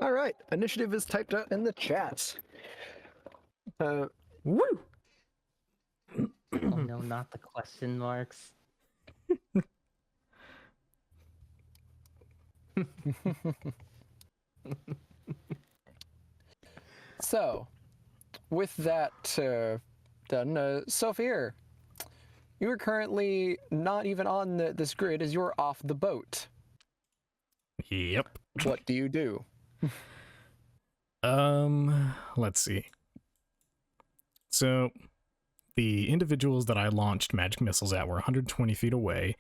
All right. Initiative is typed out in the chat. Woo! Oh no, not the question marks. So, with that done, Sophia, you are currently not even on this grid as you're off the boat. Yep. What do you do? Let's see. So, the individuals that I launched magic missiles at were 120 feet away.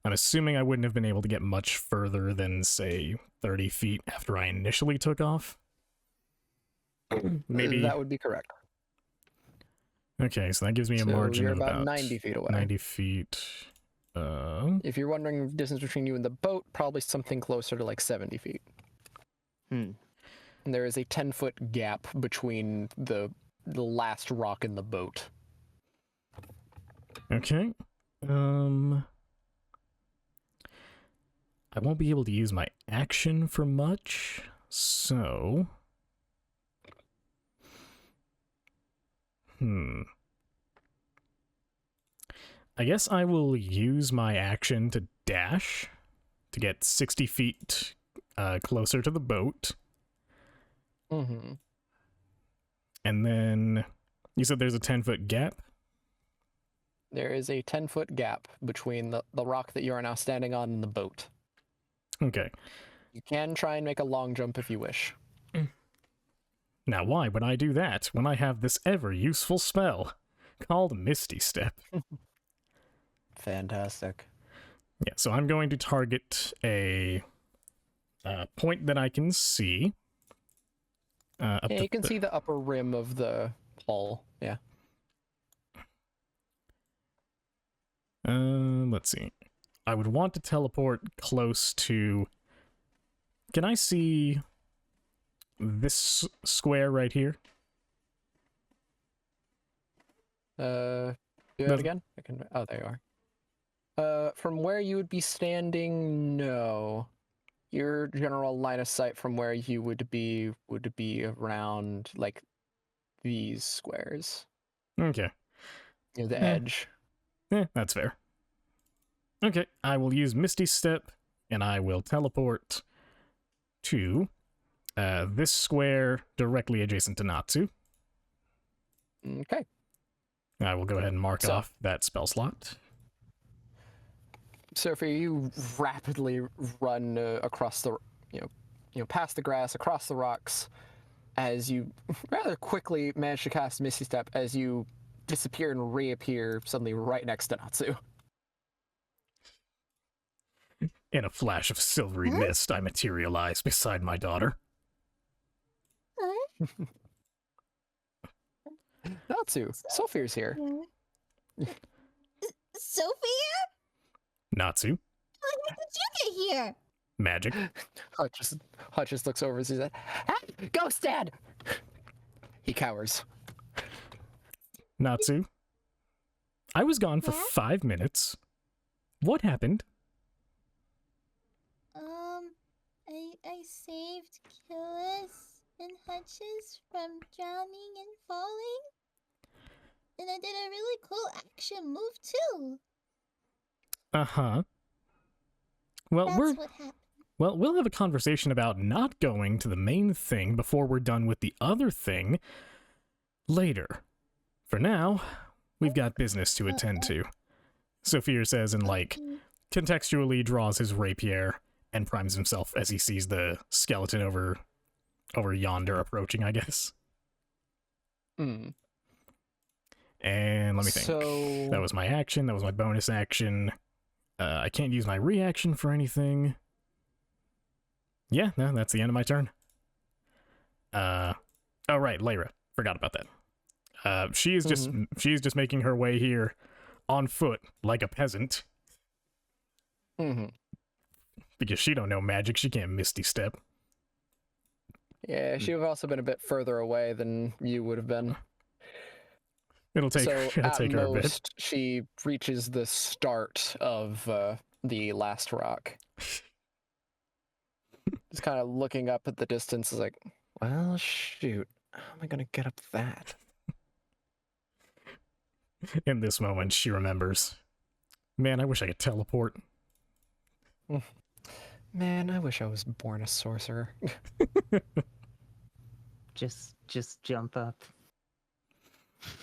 I'm assuming I wouldn't have been able to get much further than, say, 30 feet after I initially took off. Maybe. That would be correct. Okay, so that gives me a So margin you're of about 90 feet away. 90 feet. If you're wondering the distance between you and the boat, probably something closer to like 70 feet. And there is a 10-foot gap between the last rock in the boat. Okay. I won't be able to use my action for much, so... I guess I will use my action to dash to get 60 feet closer to the boat. Mm-hmm. And then you said there's a 10-foot gap? There is a 10-foot gap between the rock that you are now standing on and the boat. Okay. You can try and make a long jump if you wish. Now why would I do that when I have this ever-useful spell called Misty Step? Fantastic. Yeah, so I'm going to target a point that I can see. Yeah, you can see the upper rim of the hull. Yeah. Let's see. I would want to teleport close to... Can I see this square right here? Do it Doesn't- again? I can. Oh, there you are. From where you would be standing, no. Your general line of sight from where you would be around like these squares. Okay. Near the Yeah. edge. That's fair. Okay, I will use Misty Step, and I will teleport to this square directly adjacent to Natsu. Okay. I will go ahead and mark So- off that spell slot. So for you, rapidly run across the, past the grass, across the rocks, as you rather quickly manage to cast Misty Step as you disappear and reappear suddenly right next to Natsu. In a flash of silvery mist, I materialize beside my daughter. Natsu, Sophia's here. Sophia? Natsu, How did you get here? magic. Hutch just looks over and sees that. Ah, Ghost Dad! He cowers. Natsu, I was gone for Huh? 5 minutes. What happened? I saved Killis and Hutches from drowning and falling. And I did a really cool action move too. Uh-huh. Well, That's what happened. we'll have a conversation about not going to the main thing before we're done with the other thing later. For now, we've got business to attend to. Sophia says and, contextually draws his rapier and primes himself as he sees the skeleton over yonder approaching, I guess. Mm. And let me think. So That was my action. That was my bonus action. I can't use my reaction for anything. Yeah, no, that's the end of my turn. Oh right, Lyra. Forgot about that. She is just making her way here on foot like a peasant Mm-hmm. because she don't know magic. She can't misty step. Yeah, she would have also been a bit further away than you would have been. It'll take So it'll at take her a bit. most, she reaches the start of the last rock. Just kind of looking up at the distance, is like, well, shoot, how am I gonna get up that? In this moment, she remembers. Man, I wish I could teleport. Man, I wish I was born a sorcerer. Just jump up.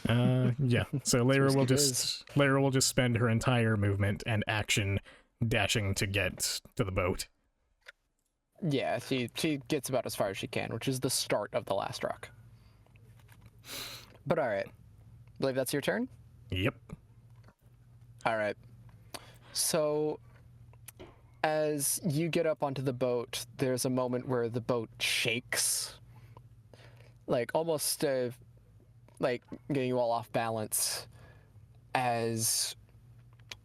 Yeah. So Lyra will risky Lyra will just spend her entire movement and action dashing to get to the boat. Yeah, she gets about as far as she can, which is the start of the last rock. But all right, believe that's your turn. Yep. All right. So as you get up onto the boat, there's a moment where the boat shakes, like almost like getting you all off balance, as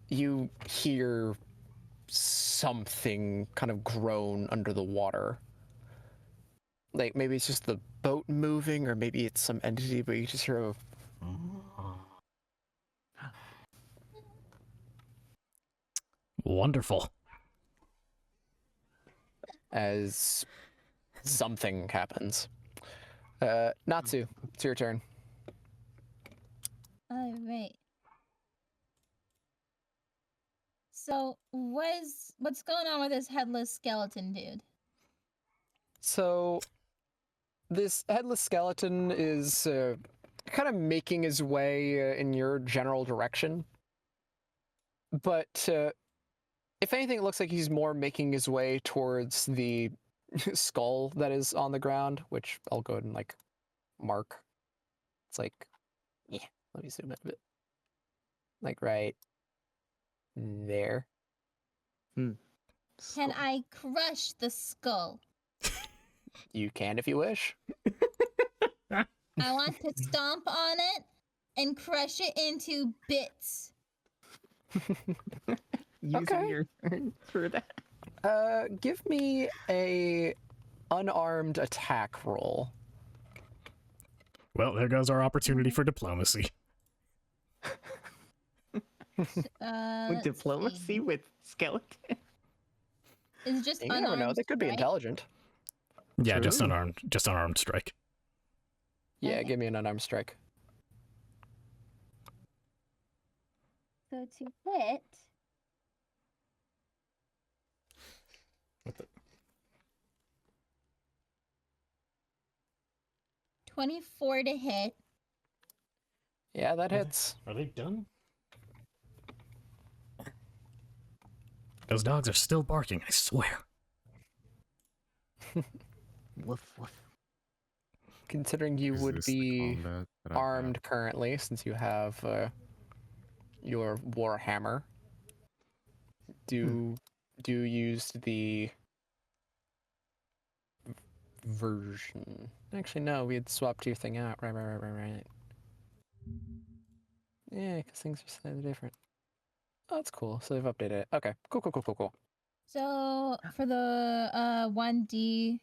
you hear something kind of groan under the water. Like maybe it's just the boat moving, or maybe it's some entity, but you just hear a Wonderful. as something happens. Natsu, it's your turn. All right. So, what's going on with this headless skeleton dude? So this headless skeleton is kind of making his way in your general direction. But if anything, it looks like he's more making his way towards the skull that is on the ground, which I'll go ahead and like mark. It's like, yeah, let me zoom in a bit. Like right there. Can I crush the skull? You can if you wish. I want to stomp on it and crush it into bits. Using Okay. your turn for that. Give me a unarmed attack roll. Well, there goes our opportunity for diplomacy. Let's Diplomacy see. with skeleton. Is it just You unarmed never know. They could be strike? intelligent. Yeah, just True. unarmed strike. Yeah, Okay. give me an unarmed strike. So to hit. What the? 24 to hit. Yeah, that hits. Are they done? Those dogs are still barking, I swear. Woof woof. Considering you Is would this the be combat that I have? armed currently, since you have your warhammer, do you use the version? Actually, no, we had swapped your thing out. Right. Yeah, because things are slightly different. Oh, that's cool. So they've updated it. Okay, cool. So for the 1d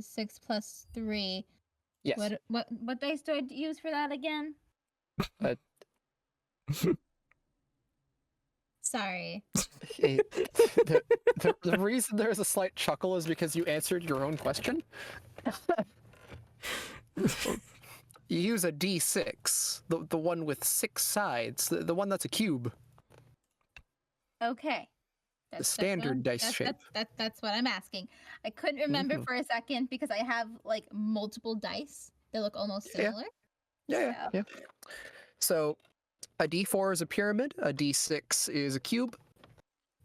6 plus 3, Yes. what dice do I use for that again? Uh, Sorry. The reason there's a slight chuckle is because you answered your own question. You use a D6, the one with 6 sides, the one that's a cube. Okay. The standard dice shape. That's what I'm asking. I couldn't remember Mhm. for a second because I have like multiple dice. They look almost Yeah. similar. Yeah. So a D4 is a pyramid, a D6 is a cube,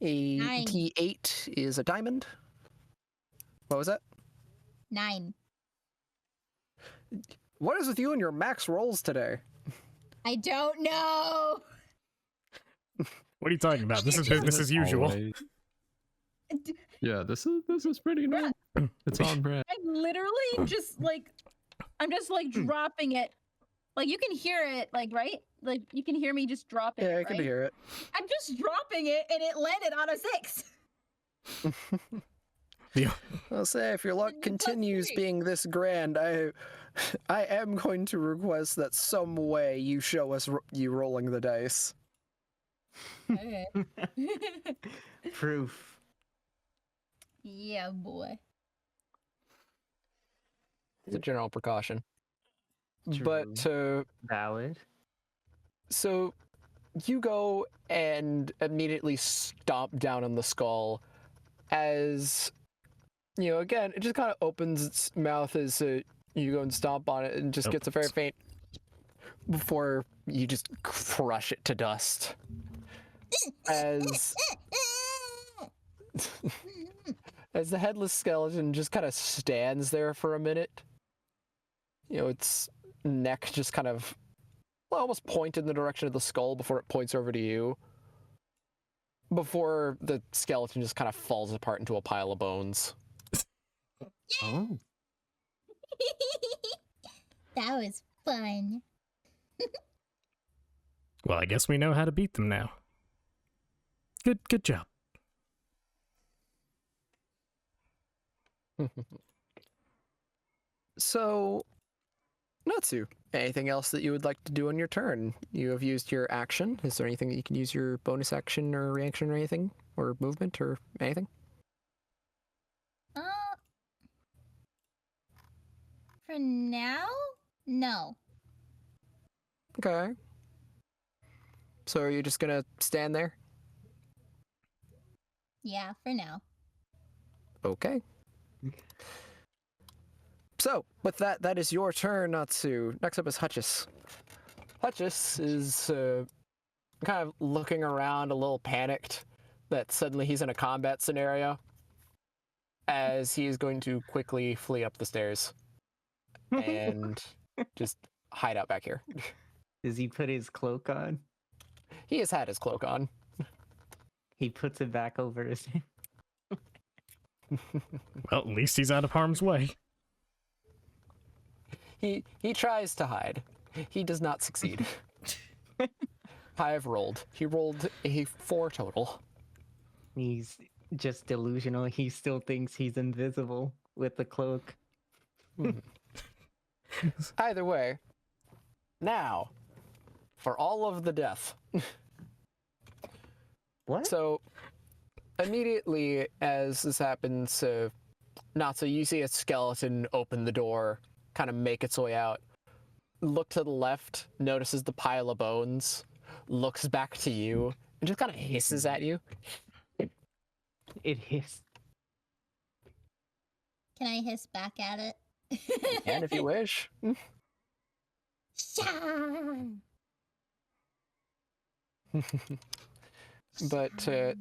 a Nine. D8 is a diamond. What was that? 9. What is with you and your max rolls today? I don't know. What are you talking about? This is business as usual. Always. Yeah, this is pretty normal. It's on brand. I'm literally just like, I'm just like dropping it. Like you can hear it, like right? Like you can hear me just dropping it. Yeah, I can right? hear it. I'm just dropping it, and it landed on a 6. I'll say if your luck Plus continues 3. being this grand, I am going to request that some way you show us you rolling the dice. Okay. Proof. Yeah, boy. It's a general precaution. But Valid. so you go and immediately stomp down on the skull as, you know, again, it just kind of opens its mouth as you go and stomp on it and just gets a very faint before you just crush it to dust. As as the headless skeleton just kind of stands there for a minute, you know, its neck just kind of almost pointed in the direction of the skull before it points over to you. Before the skeleton just kind of falls apart into a pile of bones. Oh. That was fun. Well, I guess we know how to beat them now. Good job. So, Natsu, anything else that you would like to do on your turn? You have used your action. Is there anything that you can use your bonus action or reaction or anything? Or movement or anything? For now, no. Okay. So are you just gonna stand there? Yeah, for now. Okay. So, with that, that is your turn, Natsu. Next up is Hutchis. Hutchis is kind of looking around a little panicked that suddenly he's in a combat scenario as he is going to quickly flee up the stairs and just hide out back here. Does he put his cloak on? He has had his cloak on. He puts it back over his head. Well, at least he's out of harm's way. He tries to hide. He does not succeed. I have rolled. He rolled a 4 total. He's just delusional. He still thinks he's invisible with the cloak. Either way, now, for all of the death. What? So, immediately as this happens, Natsu, you see a skeleton open the door, kind of make its way out, look to the left, notices the pile of bones, looks back to you, and just kind of hisses at you. It hissed. Can I hiss back at it? And if you wish. But the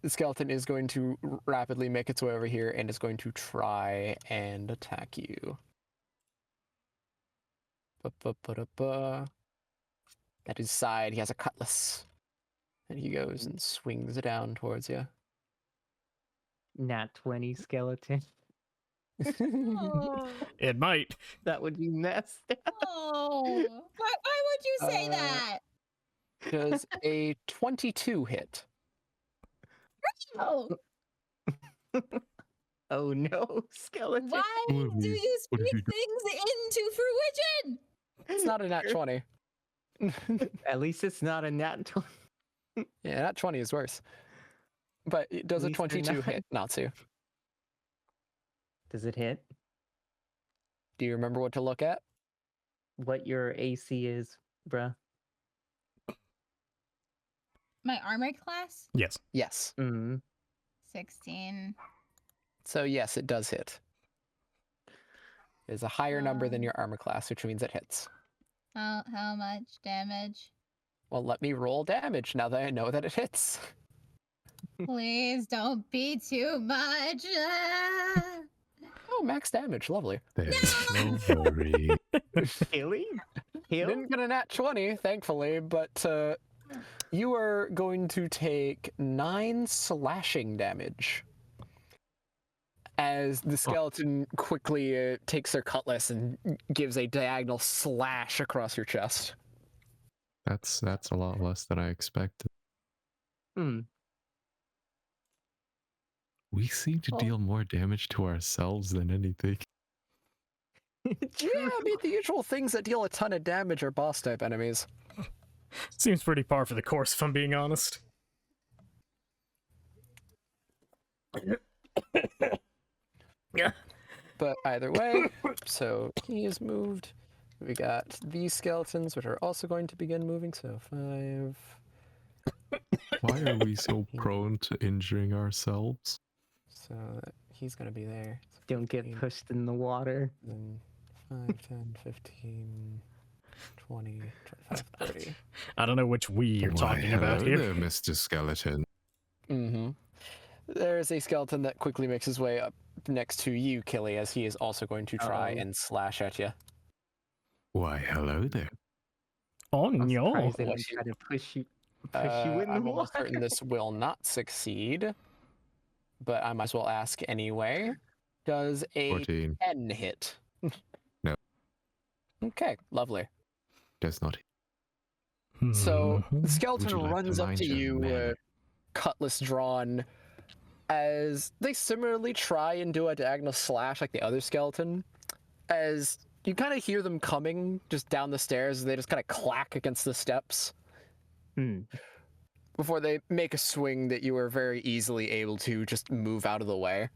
skeleton is going to rapidly make its way over here and is going to try and attack you. At his side, he has a cutlass. And he goes and swings it down towards you. Nat 20 skeleton. Oh, It might. That would be messed up. oh. Why would you say that? Does a 22 hit? Oh, Oh no, skeleton. why What have do you- you what have speak you things into fruition? It's not a nat 20. At least it's not a nat 20. Yeah, nat 20 is worse. But it does At a least they're 22 not. hit, Natsu? Does it hit? Do you remember what to look at? What your AC is, bruh? My armor class? Yes. Yes. Mm. 16. So yes, it does hit. It is a higher number than your armor class, which means it hits. How much damage? Well, let me roll damage now that I know that it hits. Please don't be too much. Ah. Oh, max damage. Lovely. There's no worry. Healing? Heal? Didn't get a nat 20, thankfully, but You are going to take 9 slashing damage as the skeleton quickly takes their cutlass and gives a diagonal slash across your chest. That's a lot less than I expected. Hmm. We seem to Oh. deal more damage to ourselves than anything. Yeah, I mean, the usual things that deal a ton of damage are boss-type enemies. Seems pretty par for the course, if I'm being honest. But either way, so he is moved. We got these skeletons, which are also going to begin moving, so 5... Why are we so prone to injuring ourselves? So he's going to be there. Don't get 15, pushed in the water. Then 5, 10, 15, 20, 25, 30. I don't know which we you're Why, talking about hello here. there, Mr. Skeleton. Mm-hmm. There's a skeleton that quickly makes his way up next to you, Killy, as he is also going to try and slash at you. Why, hello there. Oh I'm no! surprised they Bless didn't you. try to push you in the I'm almost water. certain this will not succeed, but I might as well ask anyway. Does a 14 10 hit? No. Okay, lovely. does not. So the Mhm. skeleton Would you like to runs up mind to your you, manners? cutlass drawn, as they similarly try and do a diagonal slash like the other skeleton, as you kind of hear them coming just down the stairs. They just kind of clack against the steps before they make a swing that you are very easily able to just move out of the way.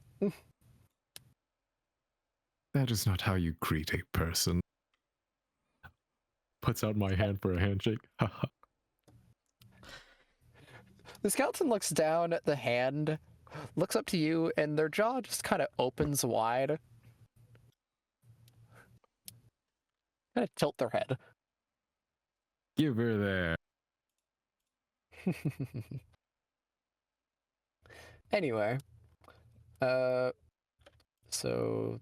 That is not how you greet a person. Puts out my hand for a handshake. The skeleton looks down at the hand, looks up to you, and their jaw just kind of opens wide. Kind of tilt their head. Give her there. Anyway, so,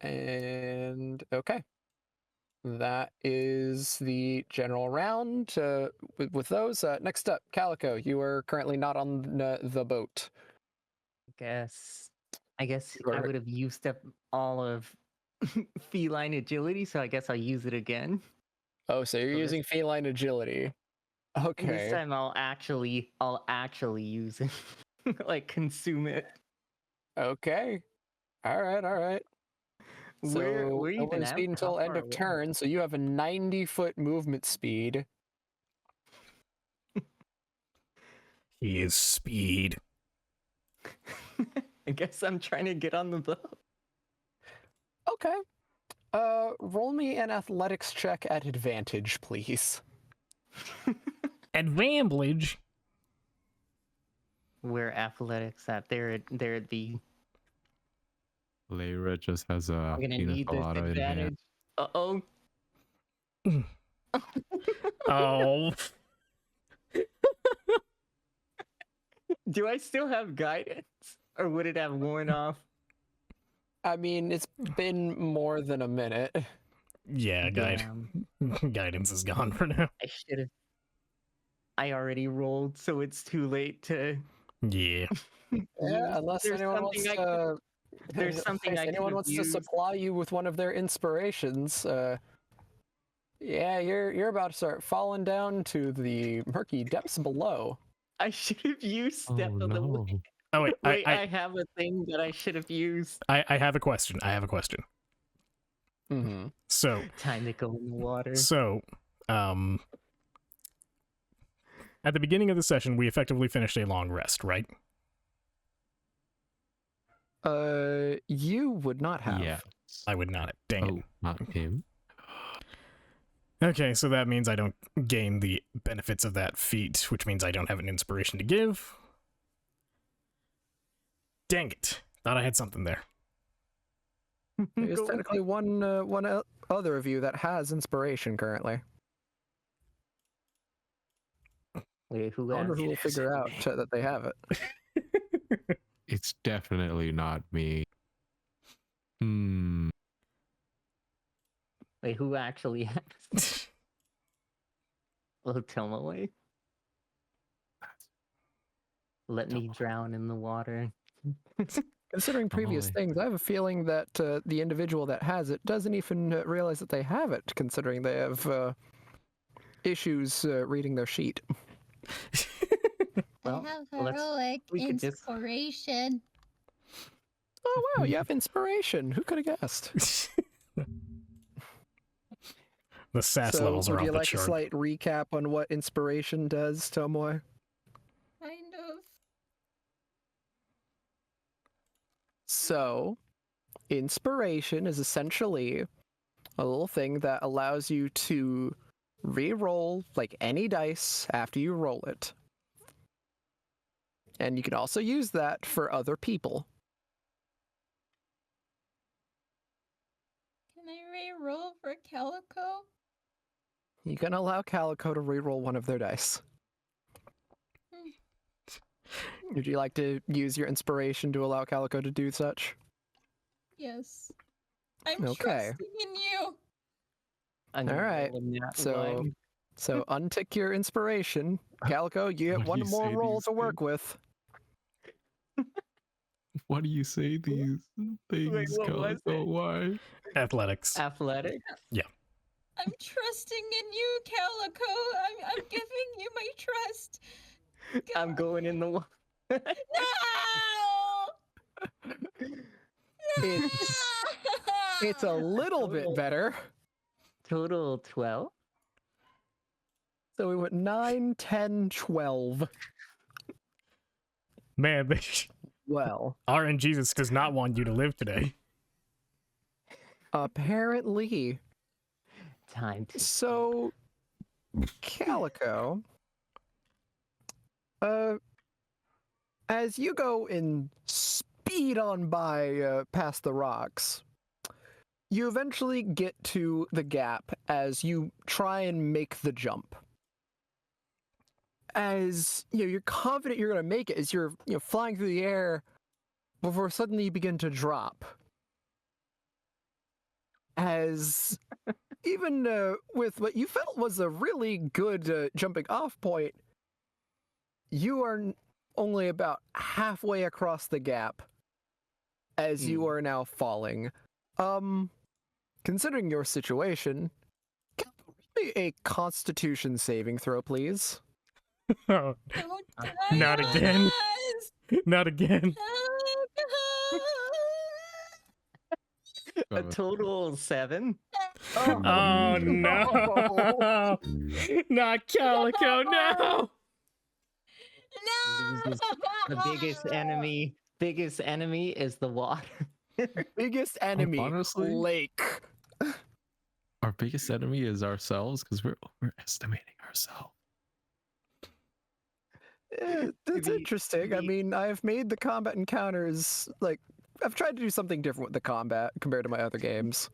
and okay, that is the general round. With those, next up, Calico, you are currently not on the boat. I guess I Sure. would have used up all of feline agility, so I guess I'll use it again. Oh, so you're So this- using feline agility. And Okay. this time I'll actually use it. Like consume it. Okay. All right. So We're no even movement out? speed How until end far of away? turn. So you have a 90-foot movement speed. He is speed. I guess I'm trying to get on the boat. Okay. Roll me an athletics check at advantage, please. Advantage. Where athletics at? They're at the. Lyra just has a I'm gonna pina need this colada in hand. advantage. Uh-oh. Oh. Do I still have guidance? Or would it have worn off? I mean, it's been more than a minute. Yeah, Damn. guidance is gone for now. I should have. I already rolled, so it's too late to. Yeah. Yeah, unless There's anyone wants something I to. there's something if I anyone could've wants to used. supply you with one of their inspirations, yeah, you're about to start falling down to the murky depths below. I should have used Step Oh of the no. Wind. Oh wait, Wait, I I have a thing that I should have used. have a question. Mm-hmm. So Time to go in the water. At the beginning of the session, we effectively finished a long rest, right? You would not have. Yeah. I would not. Dang it. Oh, not him. Okay, so that means I don't gain the benefits of that feat, which means I don't have an inspiration to give. Dang it. Thought I had something there. There's Go- technically one other of you that has inspiration currently. Wait, who I wonder asked? who will figure out that they have it. It's definitely not me. Hmm. Wait, who actually has? Oh, tell me away. Let me drown in the water. Considering previous Totally. things, I have a feeling that the individual that has it doesn't even realize that they have it, considering they have issues reading their sheet. Well, I have let's- heroic we could just- inspiration. Oh wow, you have inspiration. Who could have guessed? The sass So, levels are would off you the like a chart. slight recap on what inspiration does, Tomoe? Kind of. So, inspiration is essentially a little thing that allows you to re-roll like any dice after you roll it. And you can also use that for other people. Can I re-roll for Calico? You can allow Calico to re-roll one of their dice. Would you like to use your inspiration to allow Calico to do such? Yes. I'm Okay. trusting in you. I'm All right, rolling that so- one. So untick your inspiration. Calico, you What have do one you more say roll these to work days? with. Why do you say these things, what was Calico? it? Why? Athletics. Athletics. I'm trusting in you, Calico. I'm giving you my trust. I'm going in the water. No! It's a little bit better. Total 12. So we went 9, 10, 12. Man, Well, RNGesus does not want you to live today. apparently. Time to. So, Calico, as you go and speed on by past the rocks, you eventually get to the gap as you try and make the jump. As you're confident you're going to make it, as you're flying through the air, before suddenly you begin to drop. As even with what you felt was a really good jumping off point, you are only about halfway across the gap as you are now falling. Considering your situation, can you make a Constitution saving throw, please? Oh, Don't die Not on again. us! not again. A total 7. Oh no! Not Calico, no! No! The biggest enemy is the water. Biggest enemy, honestly? lake. Our biggest enemy is ourselves because we're overestimating ourselves. That's be- interesting. I be- mean, I've made the combat encounters, like, I've tried to do something different with the combat compared to my other games.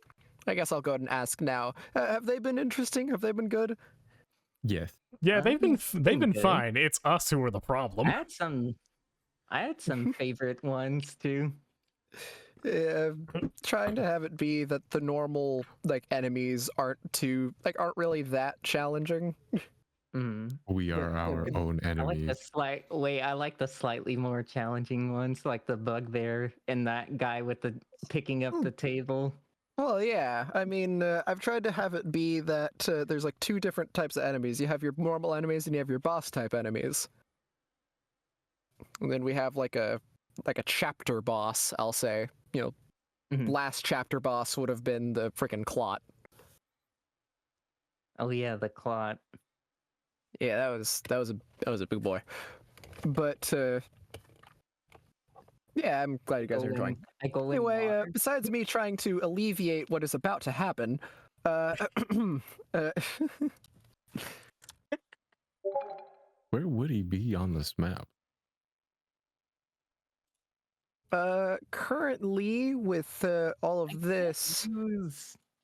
I guess I'll go ahead and ask now. Have they been interesting? Have they been good? Yes. Yeah, they've been good. fine. It's us who are the problem. I had some favorite ones too. Yeah, trying to have it be that the normal, like, enemies aren't really that challenging. Mm. We are our own I like the enemies. I like the slightly more challenging ones, like the bugbear and that guy with the picking up the table. Well, yeah. I mean, I've tried to have it be that there's like two different types of enemies. You have your normal enemies and you have your boss type enemies. And then we have like a chapter boss, I'll say. Mhm. Last chapter boss would have been the frickin' Clot. Oh yeah, the clot. Yeah, that was a big boy. But yeah, I'm glad you guys are enjoying. I go in Anyway, water. besides me trying to alleviate what is about to happen, Where would he be on this map? currently with all of this,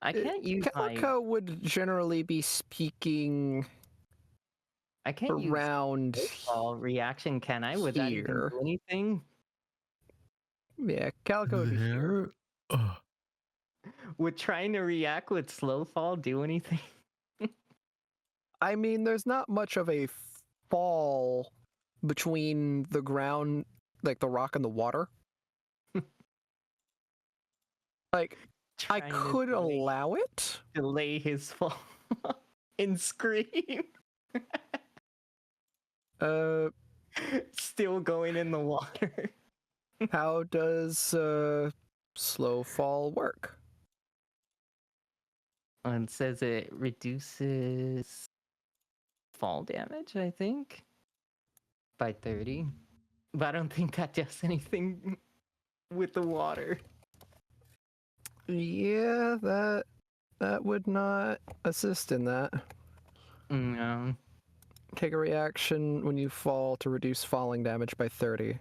I can't use my Calico would generally be speaking I can't use around all reaction, can I? Would that even here. do anything? Yeah, Calico would be here. Ugh. Would trying to react with slow fall do anything? I mean, there's not much of a fall between the ground, like the rock and the water. Like, I Trying to could allow it. delay his fall and scream. Still going in the water. How does slow fall work? And it says it reduces fall damage, I think, by 30. But I don't think that does anything with the water. Yeah, that would not assist in that. No. Take a reaction when you fall to reduce falling damage by 30.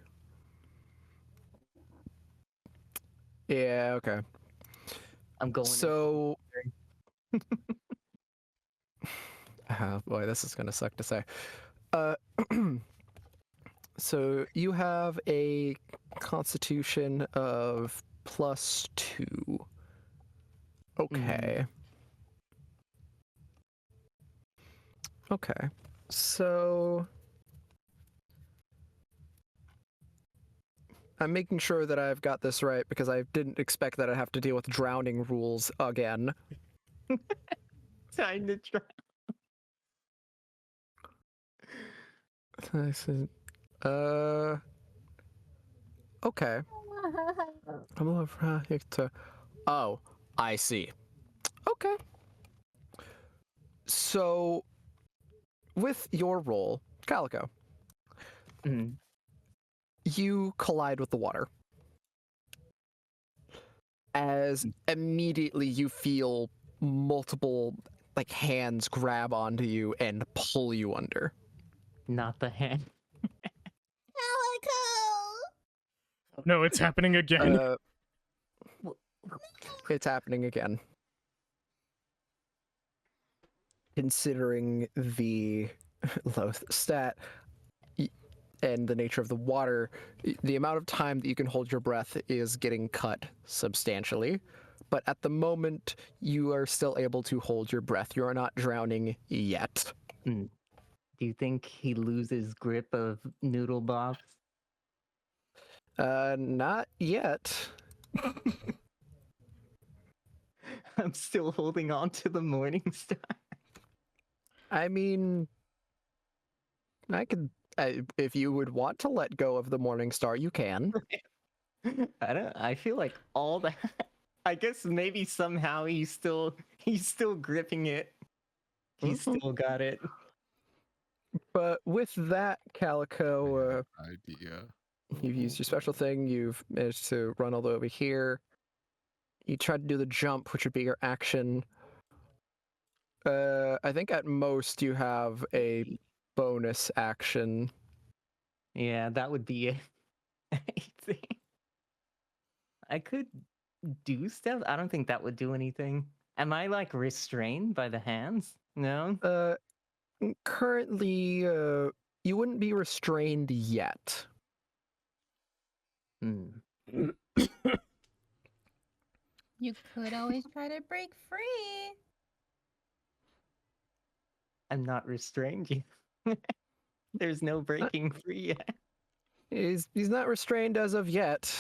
Yeah, okay. I'm going. So, oh boy, this is gonna suck to say. So you have a Constitution of +2. Okay. Okay. So I'm making sure that I've got this right because I didn't expect that I'd have to deal with drowning rules again. Time to try. I said, okay. Oh, I see. Okay. So, with your roll, Calico, Mm. you collide with the water. As immediately you feel multiple like hands grab onto you and pull you under. Not the hand. Calico! No, it's happening again. It's happening again. Considering the low stat and the nature of the water, the amount of time that you can hold your breath is getting cut substantially. But at the moment, you are still able to hold your breath. You are not drowning yet. Do you think he loses grip of Noodle Box? Not yet. I'm still holding on to the Morning Star. I mean, I could, if you would want to let go of the Morning Star, you can. I feel like all that. I guess maybe somehow he's still gripping it. He's still got it. But with that, Calico, Idea. you've used your special thing. You've managed to run all the way over here. You tried to do the jump, which would be your action. I think at most you have a bonus action. Yeah, that would be it. I think. I could do stealth. I don't think that would do anything. Am I like restrained by the hands? No. Currently, you wouldn't be restrained yet. You could always try to break free. I'm not restrained yet. There's no breaking free yet. He's not restrained as of yet.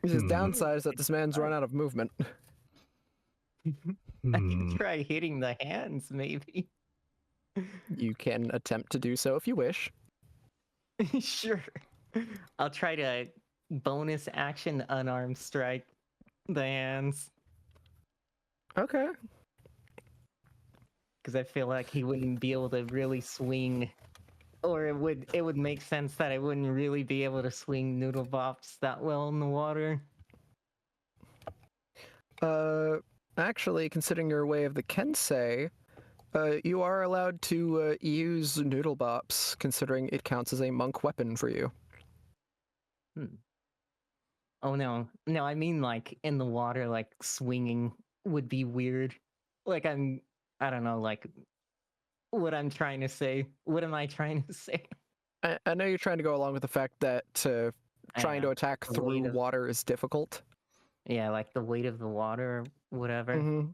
His downside is that this man's run out of movement. I can try hitting the hands, maybe. You can attempt to do so if you wish. Sure. I'll try to bonus action unarmed strike the hands. Okay. Because I feel like he wouldn't be able to really swing, or it would make sense that I wouldn't really be able to swing Noodle Bops that well in the water. Actually, considering your way of the Kensei, you are allowed to use Noodle Bops, considering it counts as a monk weapon for you. Oh no, I mean like in the water, like swinging would be weird. Like I don't know, like what I'm trying to say. What am I trying to say? I know you're trying to go along with the fact that trying to attack the through weight of- water is difficult. Yeah, like the weight of the water, or whatever. Hmm.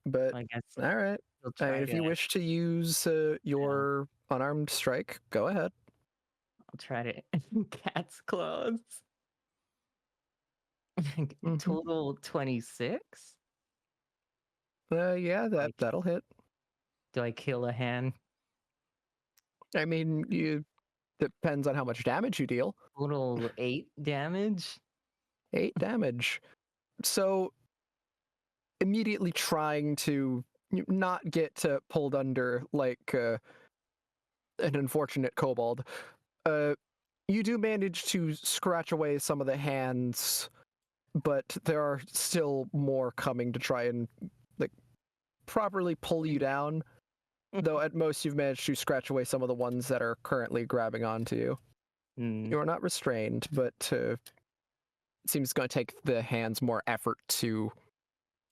But I guess all right. we'll I mean, try if to. you wish to use your unarmed strike, go ahead. I'll try to. Cat's claws. Mhm. Total 26. Yeah, Like- that'll hit. Do I kill a hand? I mean, you depends on how much damage you deal. Total 8 damage. 8 damage. So immediately trying to not get pulled under like an unfortunate kobold. You do manage to scratch away some of the hands, but there are still more coming to try and like properly pull you down. Though at most you've managed to scratch away some of the ones that are currently grabbing onto you. Hmm. You are not restrained, but it seems it's going to take the hands more effort to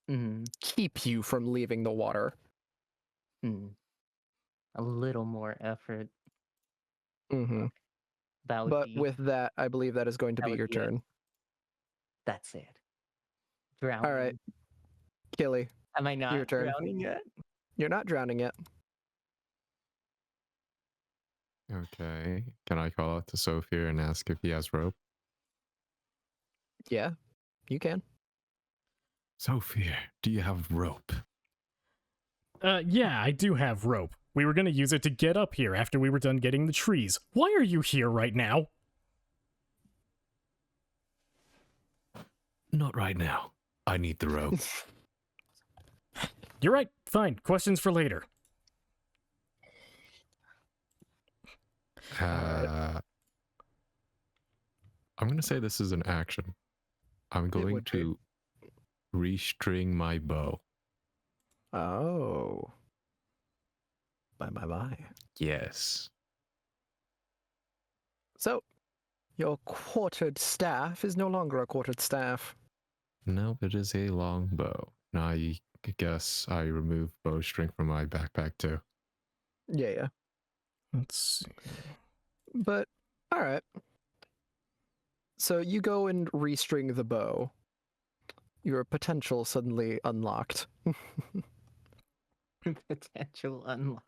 Mhm. keep you from leaving the water. Hmm. A little more effort. Hmm. That would But be. with that, I believe that is going to That be would your be it. turn. That's it. Drowning. All right, Killy, Am I not turn. drowning yet? you're not drowning yet. Okay. Can I call out to Sophia and ask if he has rope? Yeah, you can. Sophia, do you have rope? Yeah, I do have rope. We were gonna use it to get up here after we were done getting the trees. Why are you here right now? Not right now. I need the rope. You're right. Fine. Questions for later. I'm going to say this is an action. I'm going would be. to restring my bow. Oh. My. Yes. So, your quartered staff is no longer a quartered staff. No, it is a long bow. Now I guess I remove bowstring from my backpack too. Yeah. Let's see. But, alright. So you go and restring the bow. Your potential suddenly unlocked. Potential unlock.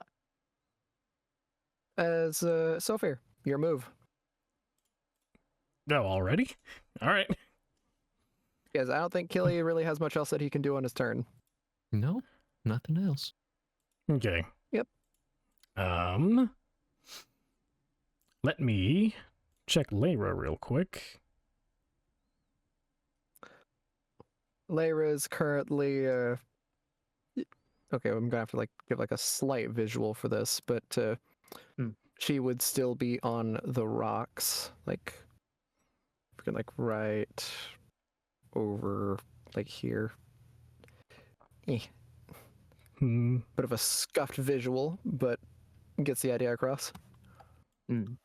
As, Sophia, your move. Oh, already? All right. Because I don't think Killy really has much else that he can do on his turn. No, nothing else. Okay. Yep. Let me check Lyra real quick. Lyra is currently, okay, I'm gonna have to give a slight visual for this, but she would still be on the rocks, right over here. Hmm. Bit of a scuffed visual, but gets the idea across. Mm.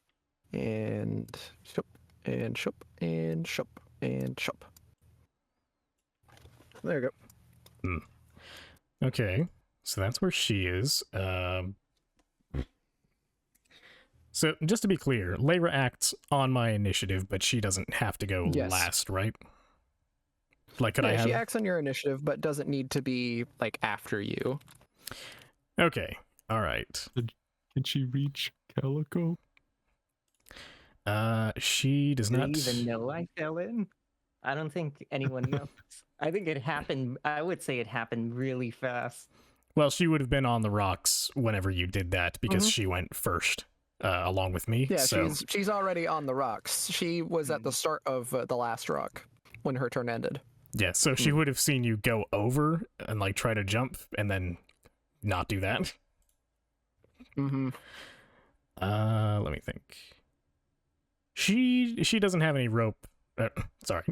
And shop, and shop, and shop, and shop. There you go. Okay. So that's where she is. So just to be clear, Lyra acts on my initiative, but she doesn't have to go Yes. last, right? Like, could I Yeah, have? she acts on your initiative, but doesn't need to be after you. Okay. All right. Can she reach Calico? She does Do not. you even know I fell in? I don't think anyone knows. I think it happened. I would say it happened really fast. Well, she would have been on the rocks whenever you did that because Mhm. she went first, along with me. Yeah, so she's already on the rocks. She was at the start of the last rock when her turn ended. yeah, so she would have seen you go over and try to jump and then not do that. Mm-hmm. Let me think. She doesn't have any rope. Sorry,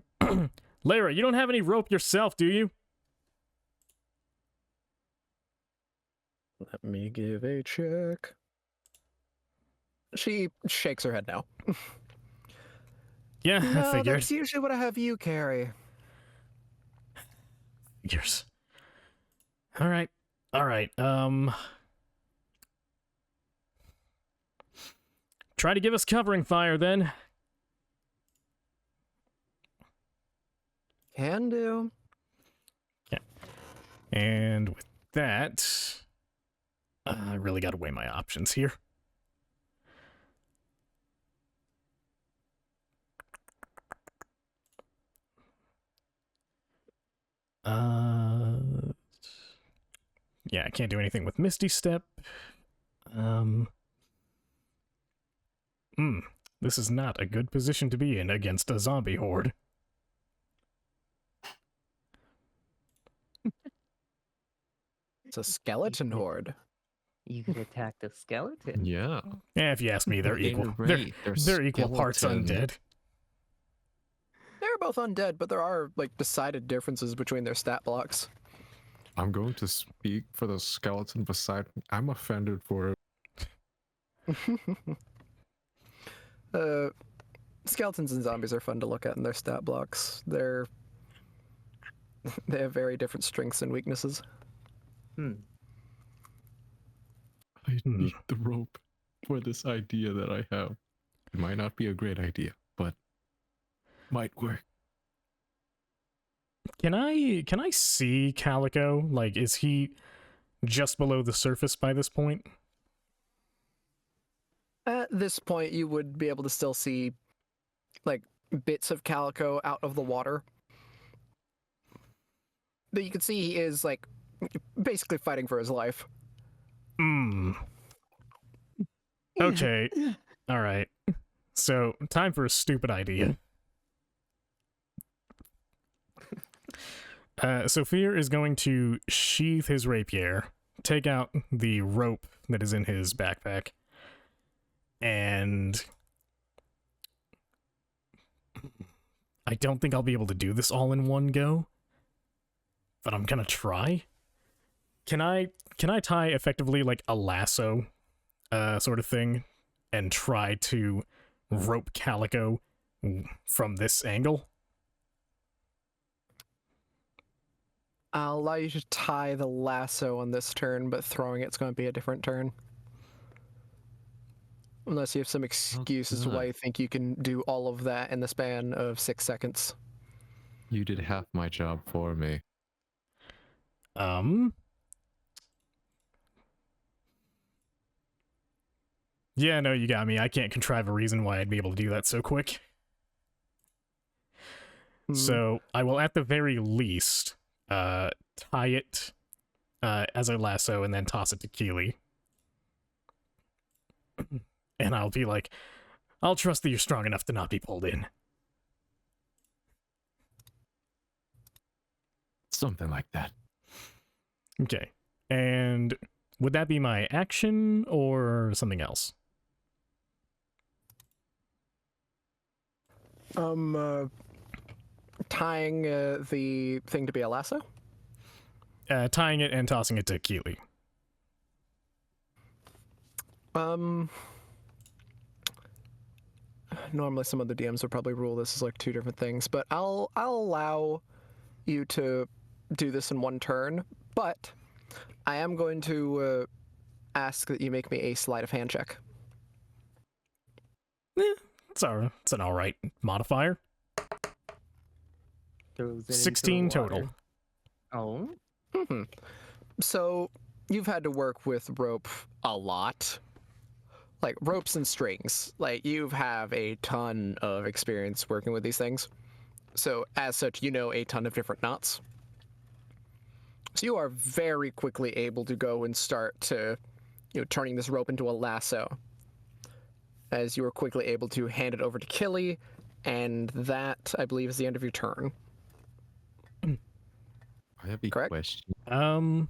Lyra, you don't have any rope yourself, do you? Let me give a check. She shakes her head now. Yeah, I No, figured. that's usually what I have you carry. Figures. All right. Try to give us covering fire, then. Can do. And with that, I really got to weigh my options here. Yeah, I can't do anything with Misty Step. This is not a good position to be in against a zombie horde. It's a skeleton horde. You could attack the skeleton. Yeah. Yeah, if you ask me, they're equal. They're equal parts undead. They're both undead, but there are like decided differences between their stat blocks. I'm going to speak for the skeleton beside me. I'm offended for it. Skeletons and zombies are fun to look at in their stat blocks. They have very different strengths and weaknesses. I need the rope for this idea that I have. It might not be a great idea, but might work. Can I see Calico? Like, is he just below the surface by this point? At this point, you would be able to still see like bits of Calico out of the water. But you can see he is like basically fighting for his life. Okay. All right. So, time for a stupid idea. Sophia is going to sheath his rapier, take out the rope that is in his backpack, and I don't think I'll be able to do this all in one go, but I'm gonna try. Can I tie effectively like a lasso sort of thing and try to rope Calico from this angle? I'll allow you to tie the lasso on this turn, but throwing it's going to be a different turn. Unless you have some excuse as to why you think you can do all of that in the span of 6 seconds. You did half my job for me. Yeah, no, you got me. I can't contrive a reason why I'd be able to do that so quick. So, I will at the very least tie it as a lasso and then toss it to Keely. And I'll be like, I'll trust that you're strong enough to not be pulled in. Something like that. Okay. And would that be my action or something else? Tying the thing to be a lasso? Tying it and tossing it to Keely. Normally some of the DMs would probably rule this as like 2 different things, but I'll allow you to do this in one turn, but I am going to ask that you make me a sleight of hand check. It's an alright modifier. Throws it into the 16 water. total. Oh. So you've had to work with rope a lot. Like ropes and strings. Like you have a ton of experience working with these things. So as such, you know a ton of different knots. So you are very quickly able to go and start to, turning this rope into a lasso. As you are quickly able to hand it over to Killy, and that, I believe, is the end of your turn. I have a Correct? question.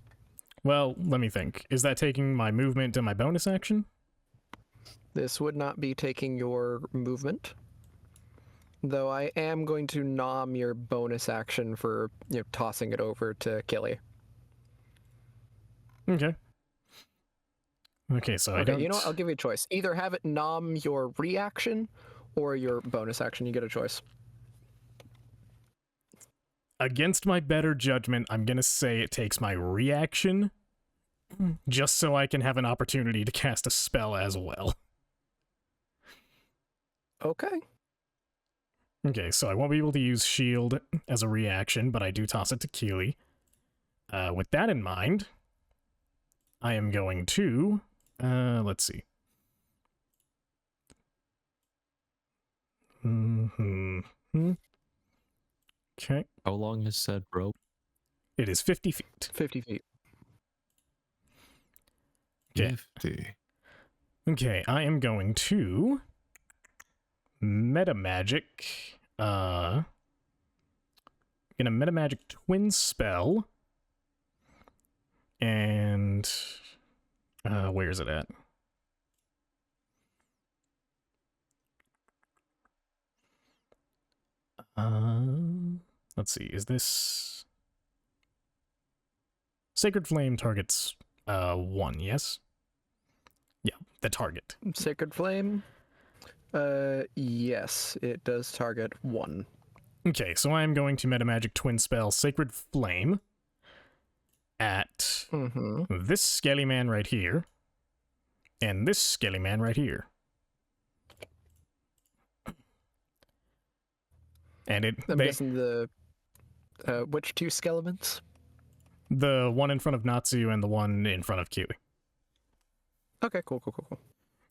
Well, let me think. Is that taking my movement to my bonus action? This would not be taking your movement, though I am going to nom your bonus action for tossing it over to Killy. Okay. Okay, so I don't... You know what? I'll give you a choice. Either have it nom your reaction or your bonus action. You get a choice. Against my better judgment, I'm gonna say it takes my reaction, just so I can have an opportunity to cast a spell as well. Okay. Okay, so I won't be able to use shield as a reaction, but I do toss it to Keely. With that in mind, I am going to, let's see. Okay, How long is said rope? it is 50 feet. 50 feet. Okay. 50. Okay, I am going to meta magic. Gonna meta magic twin spell. And where is it at? Let's see. Is this Sacred Flame targets 1, yes? Yeah, the target. Sacred Flame? Yes, it does target 1. Okay, so I am going to meta magic twin spell Sacred Flame at this skelly man right here and this skelly man right here. And I'm guessing the which 2 skeletons? the one in front of Natsu and the one in front of Keely. Okay, cool.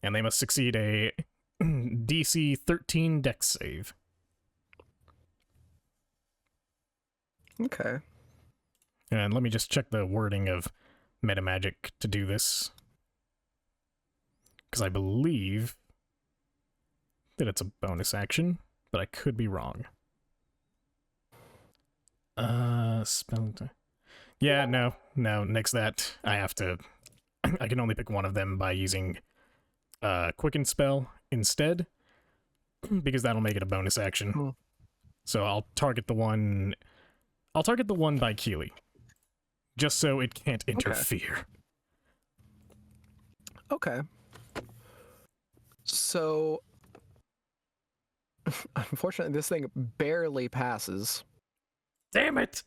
And they must succeed a DC 13 Dex save. Okay. And let me just check the wording of meta magic to do this, because I believe that it's a bonus action, but I could be wrong. Spell. Yeah, no, nix that. I have to. I can only pick one of them by using Quicken Spell instead, because that'll make it a bonus action. Cool. So I'll target the one. I'll target the one by Keely, just so it can't interfere. Okay. So, unfortunately, this thing barely passes. Damn it!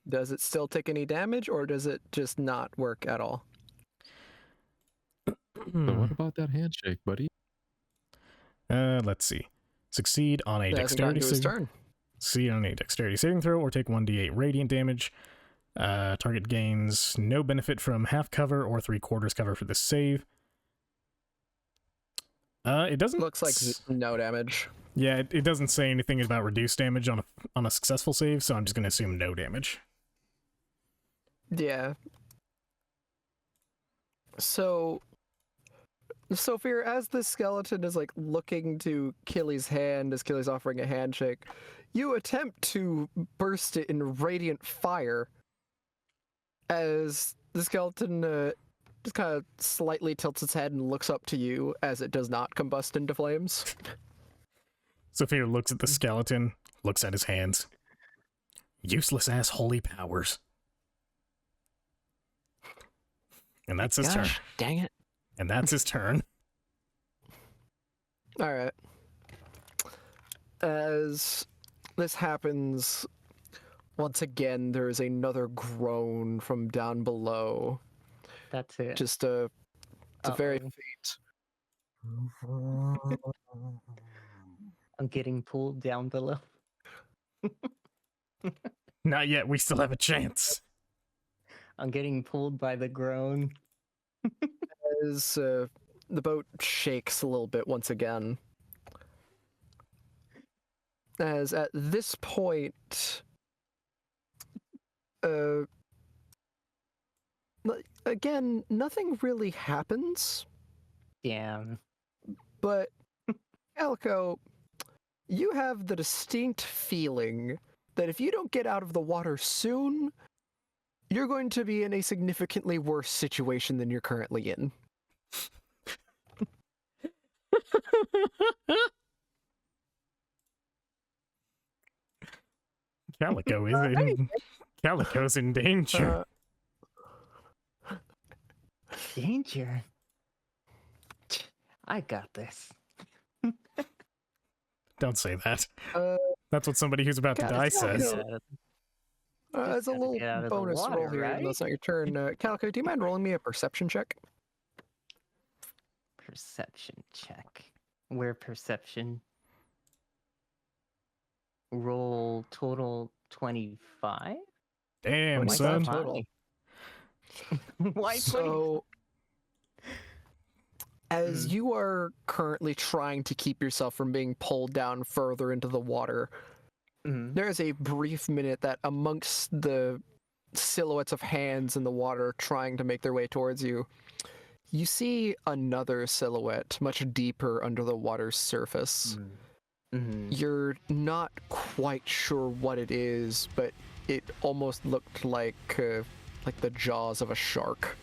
Does it still take any damage, or does it just not work at all? So what about that handshake, buddy? Let's see. Succeed on a It hasn't gotten dexterity to his saving. turn. Succeed on a dexterity saving throw, or take 1d8 radiant damage. Target gains no benefit from half cover or 3/4 cover for this save. It doesn't Looks like no damage. Yeah, it doesn't say anything about reduced damage on a successful save, so I'm just gonna assume no damage. Yeah. So, Sophia, as the skeleton is like looking to Killy's hand, as Killy's offering a handshake, you attempt to burst it in radiant fire. As the skeleton just kind of slightly tilts its head and looks up to you, as it does not combust into flames. Sophia looks at the skeleton, looks at his hands. Useless ass holy powers. And that's his turn. Gosh, dang it. And that's his turn. All right. As this happens, once again, there is another groan from down below. That's it. Just it's a very Uh-oh. faint. I'm getting pulled down below. Not yet, we still have a chance. I'm getting pulled by the groan. As the boat shakes a little bit once again. As at this point, again, nothing really happens, Damn. but Calico, you have the distinct feeling that if you don't get out of the water soon, you're going to be in a significantly worse situation than you're currently in. Calico's in danger. Danger. I got this. Don't say that. Uh, That's what somebody who's about to God, die it's not says. good. Just as a gotta little get out of the bonus water, roll here, right? even though it's not your turn. Calico, do you mind rolling me a perception check? perception check. Where perception? Roll total 25? Damn, What's son. that total? Why 20? So, as Mhm. you are currently trying to keep yourself from being pulled down further into the water, Mhm. there is a brief minute that amongst the silhouettes of hands in the water trying to make their way towards you, you see another silhouette much deeper under the water's surface. Mhm. You're not quite sure what it is, but it almost looked like the jaws of a shark.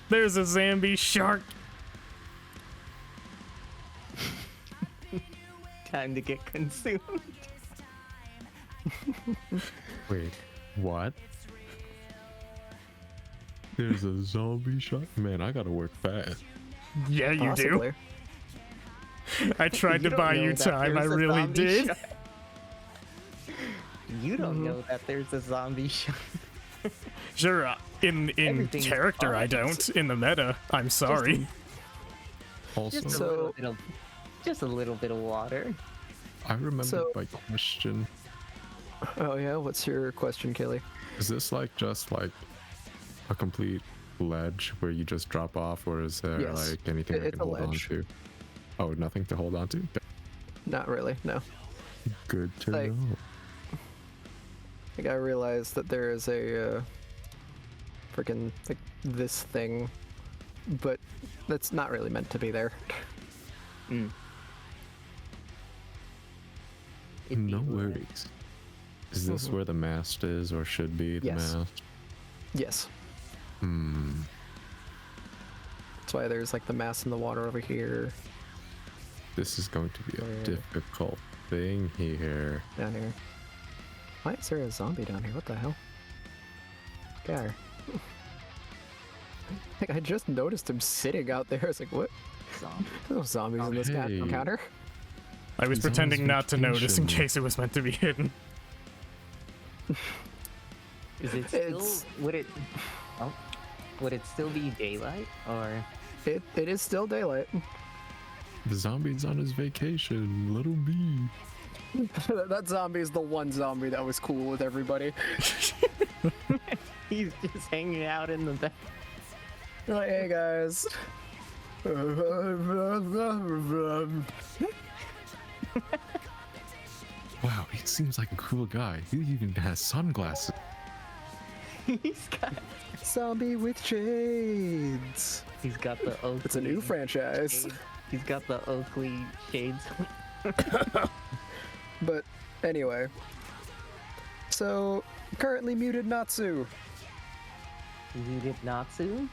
There's a zombie shark. Time to get consumed. Wait, what? There's a zombie shark? Man, I gotta work fast. Yeah, you Possibly. do. I tried to don't buy know you that time. I there's a really zombie did. shark. You don't know that there's a zombie shark. Sure, in Everything's character, I fine. don't. In the meta, I'm sorry. Also, Just a So- little bit of, just a little bit of water. I remembered So- my question. Oh yeah, what's your question, Kaylee? Is this just like a complete ledge where you just drop off, or is there Yes. like anything I It's can a hold on ledge. to? Oh, nothing to hold on to? Not really, no. Good to Like- know. Like I realized that there is a freaking like this thing, but that's not really meant to be there. Mm. No worries. Is this Mhm. where the mast is, or should be the Yes. mast? Yes, Hmm. that's why there's like the mass in the water over here, This is going to be a Where- difficult thing here. down here. Why is there a zombie down here? What the hell? Guy. Like I just noticed him sitting out there. I was like, what? Zombie. There's no zombies in this Hey. encounter. I was He's on pretending his not to notice in vacation. case it was meant to be hidden. Is it still? It's- Would it? Oh, would it still be daylight or? It is still daylight. The zombie's on his vacation. Let him be. That zombie is the one zombie that was cool with everybody. He's just hanging out in the back. Like, hey guys. Wow, he seems like a cool guy. He even has sunglasses. He's got. Zombie with shades. He's got the Oakley. It's a new franchise. shades. He's got the Oakley shades. But anyway. So, currently muted Natsu. Muted Natsu.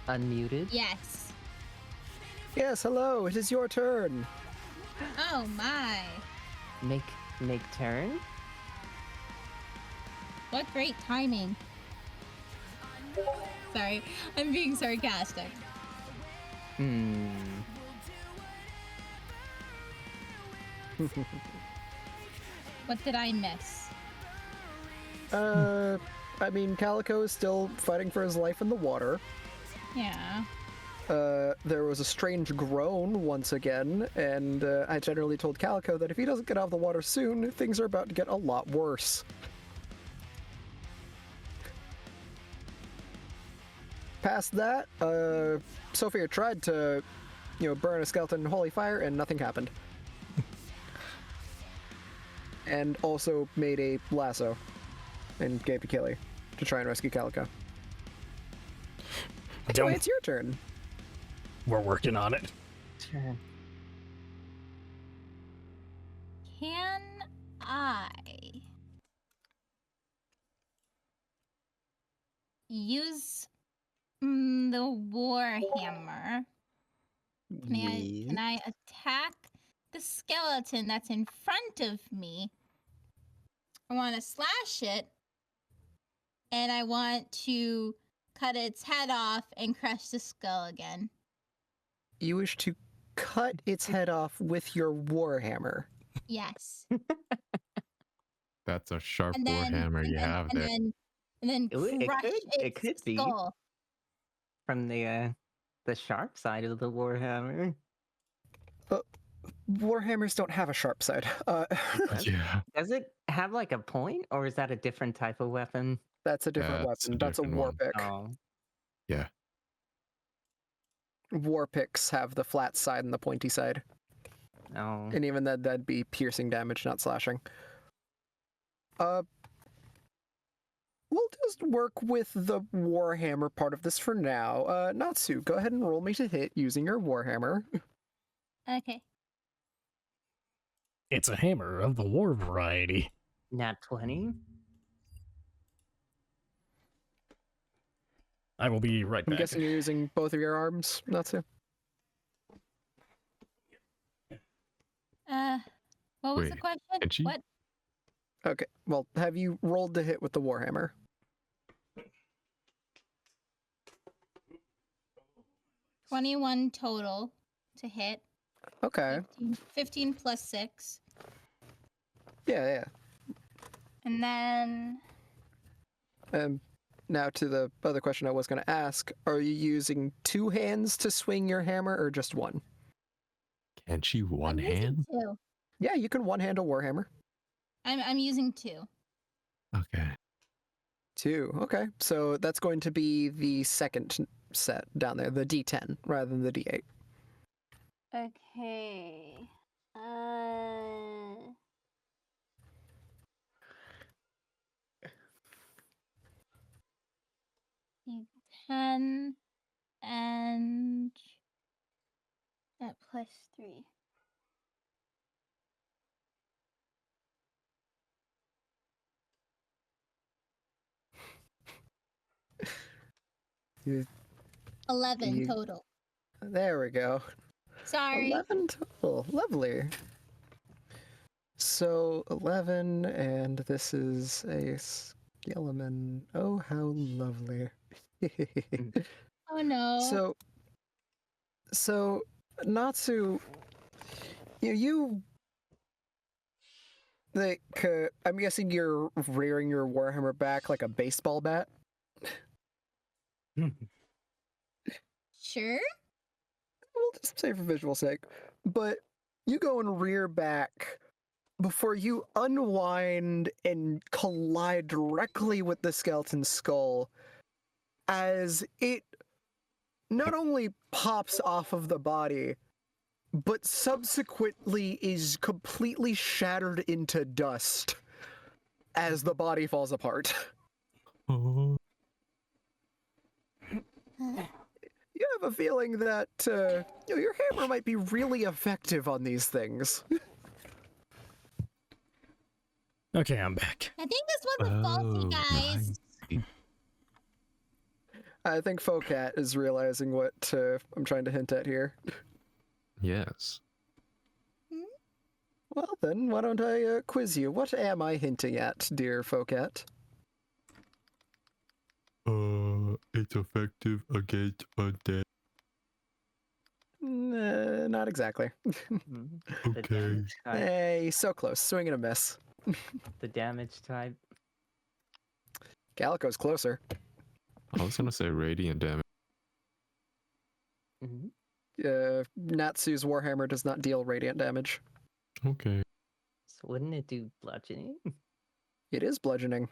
Unmuted. Yes. Yes, hello, it is your turn. Oh my. Make turn. What great timing. Sorry, I'm being sarcastic. Hmm. What did I miss? I mean, Calico is still fighting for his life in the water. Yeah. There was a strange groan once again, and I generally told Calico that if he doesn't get out of the water soon, things are about to get a lot worse. Past that, Sophia tried to, burn a skeleton in holy fire, and nothing happened. And also made a lasso and gave to Killy to try and rescue Calico. Anyway, Don't. it's your turn. We're working on it. Turn. Can I use the warhammer? Can I attack the skeleton that's in front of me? I want to slash it, and I want to cut its head off and crush the skull again. You wish to cut its head off with your warhammer. Yes. That's a sharp and then warhammer you have there. and then It crush it could its be. skull. From the sharp side of the warhammer. Warhammers don't have a sharp side. Does, Yeah, does it have like a point, or is that a different type of weapon? That's a different That's a weapon. That's a different war one. pick. Oh, yeah. War picks have the flat side and the pointy side. no. And even that'd be piercing damage, not slashing. We'll just work with the Warhammer part of this for now. Natsu, go ahead and roll me to hit using your Warhammer. Okay. It's a hammer of the war variety. Nat 20. I will be right I'm back. guessing you're using both of your arms, Natsu? What was Wait, the question? can she? What? Okay, well, have you rolled to hit with the Warhammer? $21 total to hit. Okay, 15 plus 6. yeah. And then Now to the other question I was going to ask, are you using two hands to swing your hammer or just one? Can she one I'm using hand? 2. Yeah, you can one-hand a Warhammer. I'm using 2. Okay. Two, okay. So that's going to be the second set down there, the D10, rather than the D8. Okay. D10 and that plus 3. You- 11 you- total. There we go. Sorry. 11 total. Lovely. So 11, and this is a skeleton. Oh, how lovely. Oh no. So Natsu, you like, I'm guessing you're rearing your Warhammer back like a baseball bat? Sure. We'll just say for visual sake. But you go and rear back before you unwind and collide directly with the skeleton's skull as it not only pops off of the body, but subsequently is completely shattered into dust as the body falls apart. Oh. You have a feeling that your hammer might be really effective on these things. Okay, I'm back. I think this wasn't faulty, guys. Nice. I think Focat is realizing what I'm trying to hint at here. Yes. Well then, why don't I quiz you? What am I hinting at, dear Focat? It's effective against undead. Not exactly. The Okay. damage type. Hey, so close. Swing and a miss. The damage type. Calico's closer. I was gonna say radiant damage. Mhm. Natsu's Warhammer does not deal radiant damage. Okay. So wouldn't it do bludgeoning? It is bludgeoning.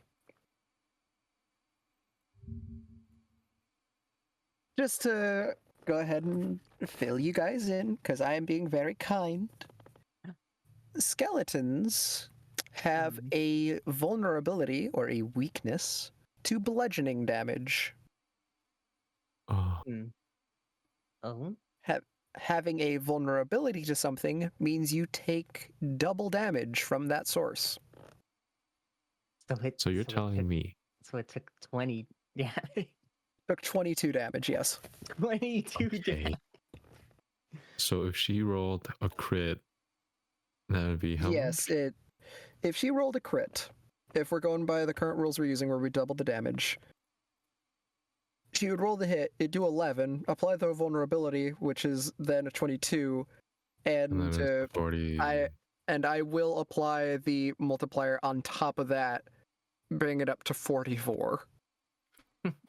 Just to go ahead and fill you guys in, because I am being very kind. Skeletons have a vulnerability or a weakness to bludgeoning damage. Oh, Oh. Having a vulnerability to something means you take double damage from that source. so you're telling me So it took 20 damage. Took 22 damage, yes. 22 Okay. damage. So if she rolled a crit, that would be how Yes, much? if she rolled a crit, if we're going by the current rules we're using where we double the damage, she would roll the hit, it'd do 11, apply the vulnerability, which is then a 22, And and then it's 40. and I will apply the multiplier on top of that, bring it up to 44.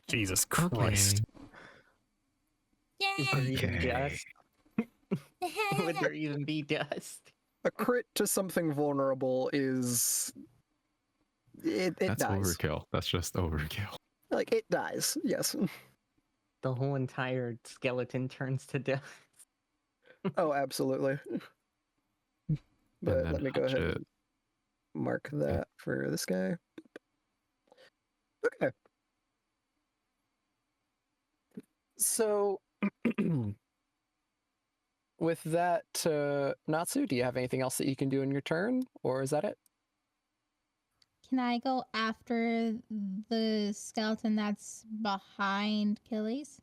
Jesus Christ. Is there even Okay. dust? Would there even be dust? A crit to something vulnerable is it That's dies. overkill. That's just overkill. Like it dies. Yes. The whole entire skeleton turns to dust. Oh, absolutely. But then let me go hutch ahead it. and mark that for this guy. Okay. So, with that, Natsu, do you have anything else that you can do in your turn, or is that it? Can I go after the skeleton that's behind Achilles?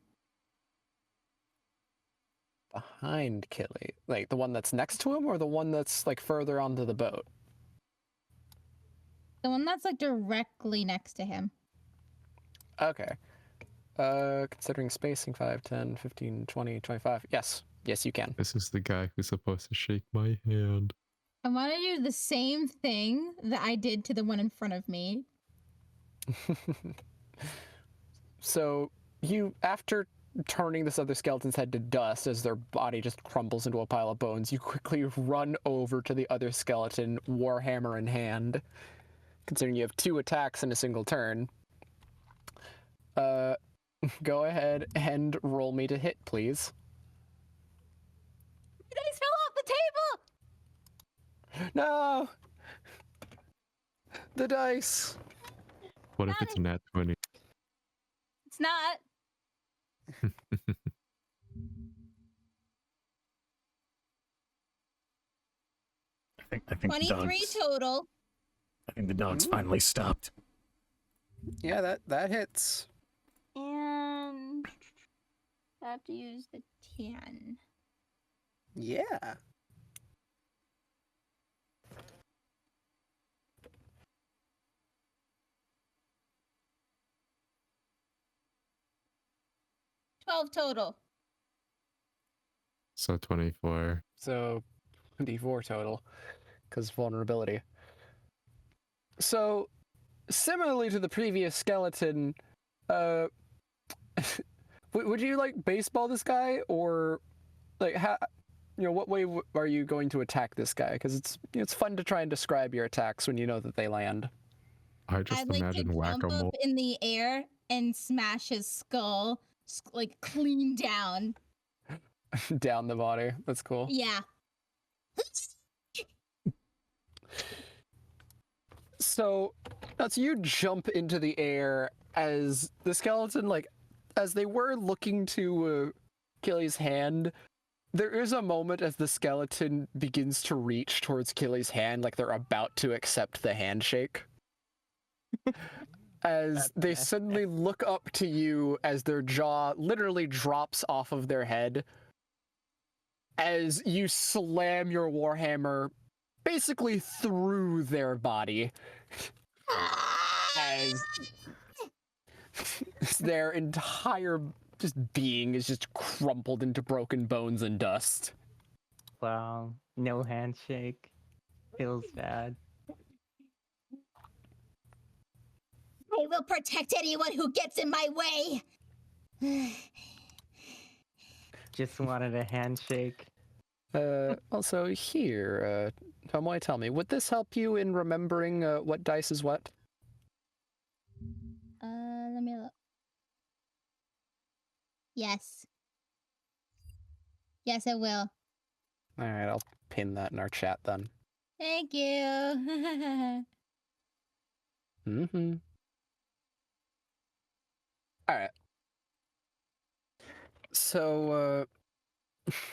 Behind Killy, like the one that's next to him, or the one that's like further onto the boat? The one that's like directly next to him. Okay. Considering spacing 5, 10, 15, 20, 25. Yes. Yes, you can. This is the guy who's supposed to shake my hand. I want to do the same thing that I did to the one in front of me. So, you, after turning this other skeleton's head to dust as their body just crumbles into a pile of bones, you quickly run over to the other skeleton, warhammer in hand. Considering you have 2 attacks in a single turn. Go ahead and roll me to hit, please. The dice fell off the table! No! The dice! What if it's a nat 20? It's not. I think 23 total. I think the dog's finally stopped. Yeah, that hits. And I have to use the 10. Yeah. Total. So 24. So, D4 total, because vulnerability. So, similarly to the previous skeleton, would you like baseball this guy, or like how? You know, what way are you going to attack this guy? Because it's fun to try and describe your attacks when you know that they land. I just I'd like to imagine jump whack-a-mole. up in the air and smash his skull, like clean down. Down the body. That's cool. Yeah. So, you jump into the air as the skeleton, like, as they were looking to Killy's hand, there is a moment as the skeleton begins to reach towards Killy's hand, like they're about to accept the handshake. As they suddenly look up to you as their jaw literally drops off of their head, as you slam your warhammer basically through their body, as their entire just being is just crumpled into broken bones and dust. Wow, no handshake. Feels bad. I will protect anyone who gets in my way. Just wanted a handshake. Also here, Tomoe, tell me, would this help you in remembering what dice is what? Let me look. Yes. Yes, it will. Alright, I'll pin that in our chat then. Thank you. Mm-hmm. Alright. So,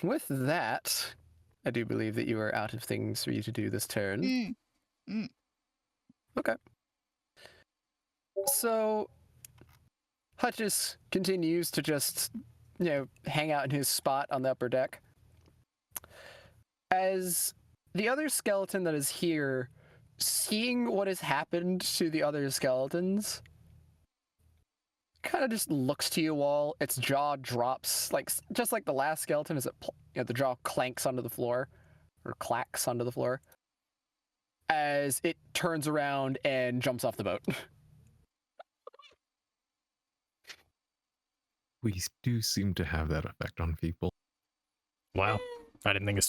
with that, I do believe that you are out of things for you to do this turn. Okay. So, Hutchis continues to just, hang out in his spot on the upper deck. As the other skeleton that is here, seeing what has happened to the other skeletons, kind of just looks to you all. Its jaw drops, just like the last skeleton, as it the jaw clanks onto the floor, or clacks onto the floor. as it turns around and jumps off the boat. We do seem to have that effect on people. Wow. I didn't think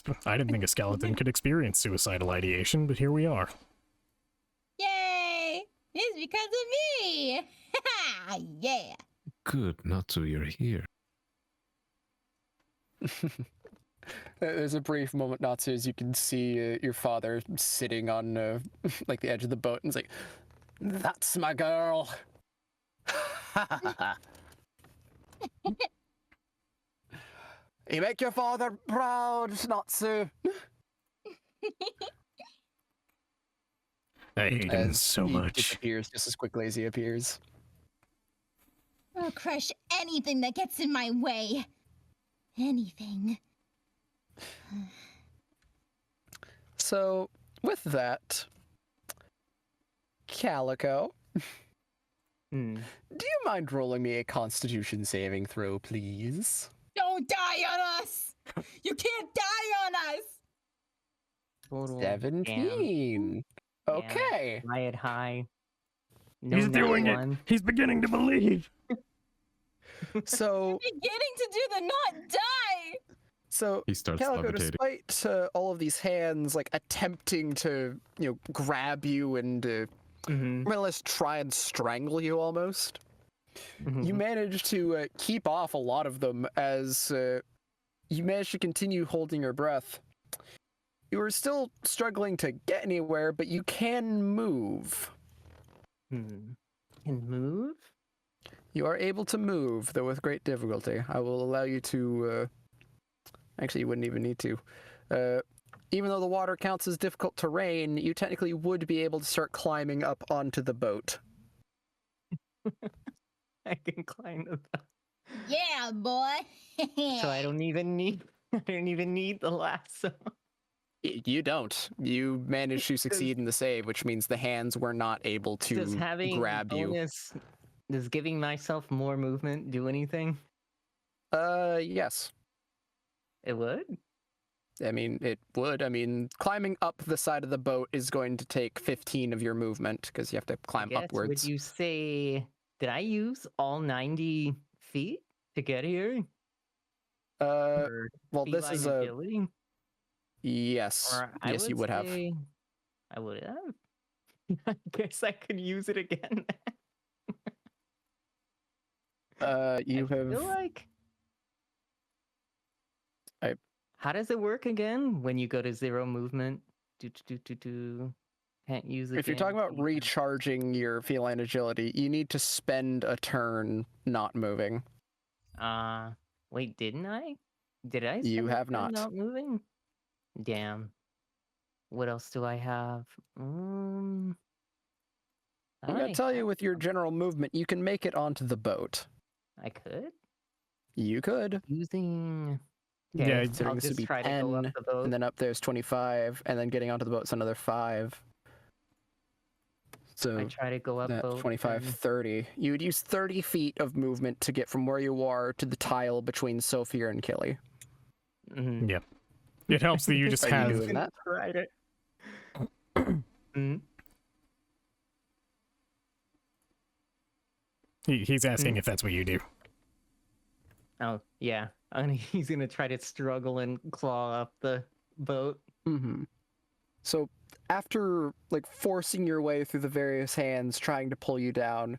a skeleton could experience suicidal ideation, but here we are. Yay! It's because of me! Yeah! Good, Natsu, you're here. There's a brief moment, Natsu, as you can see your father sitting on like the edge of the boat, and it's like, "That's my girl." You make your father proud, Natsu. I hate him As so he much. disappears just as quickly as he appears. I'll crush anything that gets in my way. Anything. So, with that, Calico, Hmm. do you mind rolling me a Constitution saving throw, please? Don't die on us! You can't die on us! Total 17. Yeah. Okay. Riot high. No He's nat doing one. it. He's beginning to believe. So, Beginning to do the not die! He starts Calico, levitating. despite all of these hands like attempting to, grab you and Mhm, more or less try and strangle you almost, mhm. you manage to keep off a lot of them as you manage to continue holding your breath. You are still struggling to get anywhere, but you can move. Can move? You are able to move, though with great difficulty. I will allow you to... Actually, you wouldn't even need to. Even though the water counts as difficult terrain, you technically would be able to start climbing up onto the boat. I can climb the boat. Yeah, boy! So I don't even need the lasso. You don't. You managed to succeed in the save, which means the hands were not able Does to having grab you. bonus, does giving myself more movement do anything? Yes. It would? I mean, it would. I mean, climbing up the side of the boat is going to take 15 of your movement because you have to climb Yes, upwards. would you say, did I use all 90 feet to get here? Or Well, feet this by is a agility? yes. Or I Yes, would you would have. say I would have. I guess I could use it again. You I have. feel like. I- How does it work again when you go to 0 movement? Can't use it. If you're talking about recharging your feline agility, you need to spend a turn not moving. Wait, didn't I? Did I? You spend a have turn not. Not moving. Damn. What else do I have? I'm I gonna tell you, have with your some- general movement, you can make it onto the boat. I could You could. using. Yeah, Okay, Considering I'll this would just be try to go up 10, the boat. and then up there's 25, and then getting onto the boat's another 5. I So try to go up that's boat. 25, then- 30. You would use 30 feet of movement to get from where you are to the tile between Sophia and Killy. Mhm. Yeah. It helps that you just Are you have. doing that? Tried it. Mhm. He's asking if that's what you do. Oh yeah, he's gonna try to struggle and claw up the boat. Mm-hmm. So after like forcing your way through the various hands trying to pull you down,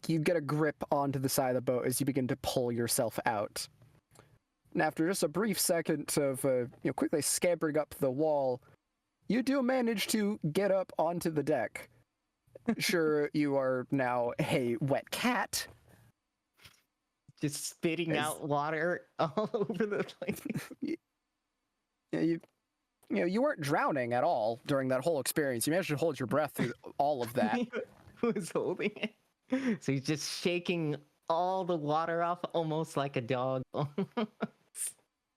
you get a grip onto the side of the boat as you begin to pull yourself out. And after just a brief second of quickly scampering up the wall, you do manage to get up onto the deck. Sure, you are now a wet cat. Just spitting As- out water all over the place. You weren't drowning at all during that whole experience. You managed to hold your breath through all of that. He was holding it. So he's just shaking all the water off almost like a dog.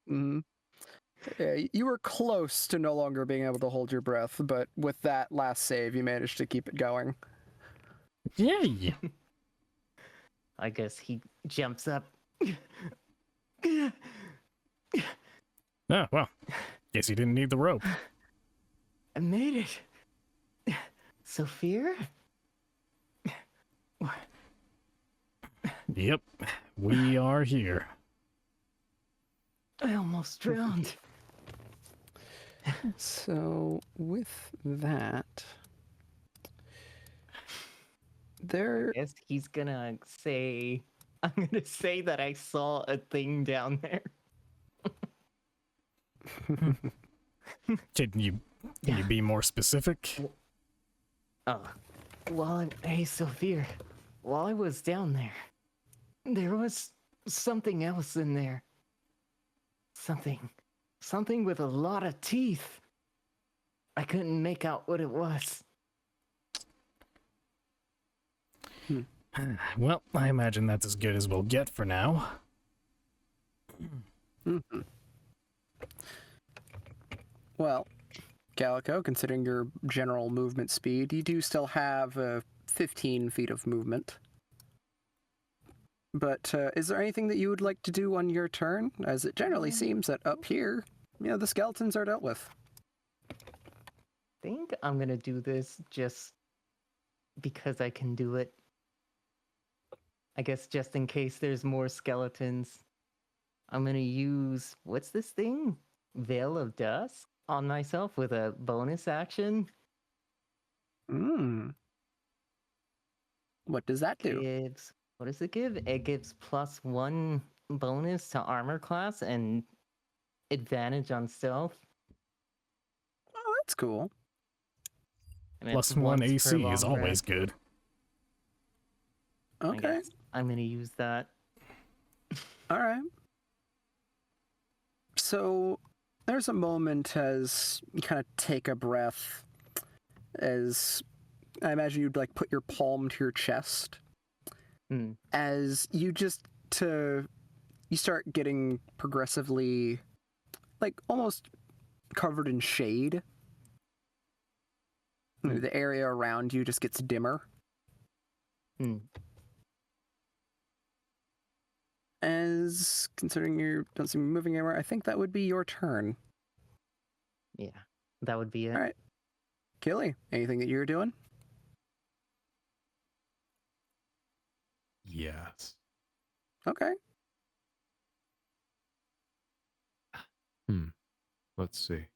Mhm. Yeah, you were close to no longer being able to hold your breath, but with that last save, you managed to keep it going. Yay! I guess he jumps up. Oh, well. Guess he didn't need the rope. I made it. Sophia? Yep, we are here. I almost drowned. So with that, there. Guess he's gonna say. I'm gonna say that I saw a thing down there. Can you be more specific? Oh, hey Sophia, while I was down there, there was something else in there. Something with a lot of teeth. I couldn't make out what it was. Well, I imagine that's as good as we'll get for now. Mhm. Well, Calico, considering your general movement speed, you do still have 15 feet of movement. But is there anything that you would like to do on your turn? As it generally seems that up here, the skeletons are dealt with. I think I'm gonna do this just because I can do it. I guess just in case there's more skeletons. I'm gonna use, what's this thing? Veil of Dusk on myself with a bonus action. What does that do? What does it give? It gives +1 bonus to armor class and advantage on stealth. Oh, that's cool. And it's +1 once per AC is long always rest. good. I Okay. guess I'm gonna use that. All right. So there's a moment as you kind of take a breath, as I imagine you'd like put your palm to your chest, as you start getting progressively like almost covered in shade. The area around you just gets dimmer. As considering you don't seem to be moving anywhere, I think that would be your turn. Yeah, that would be it. All right. Killy, anything that you're doing? Yes. Okay. Let's see.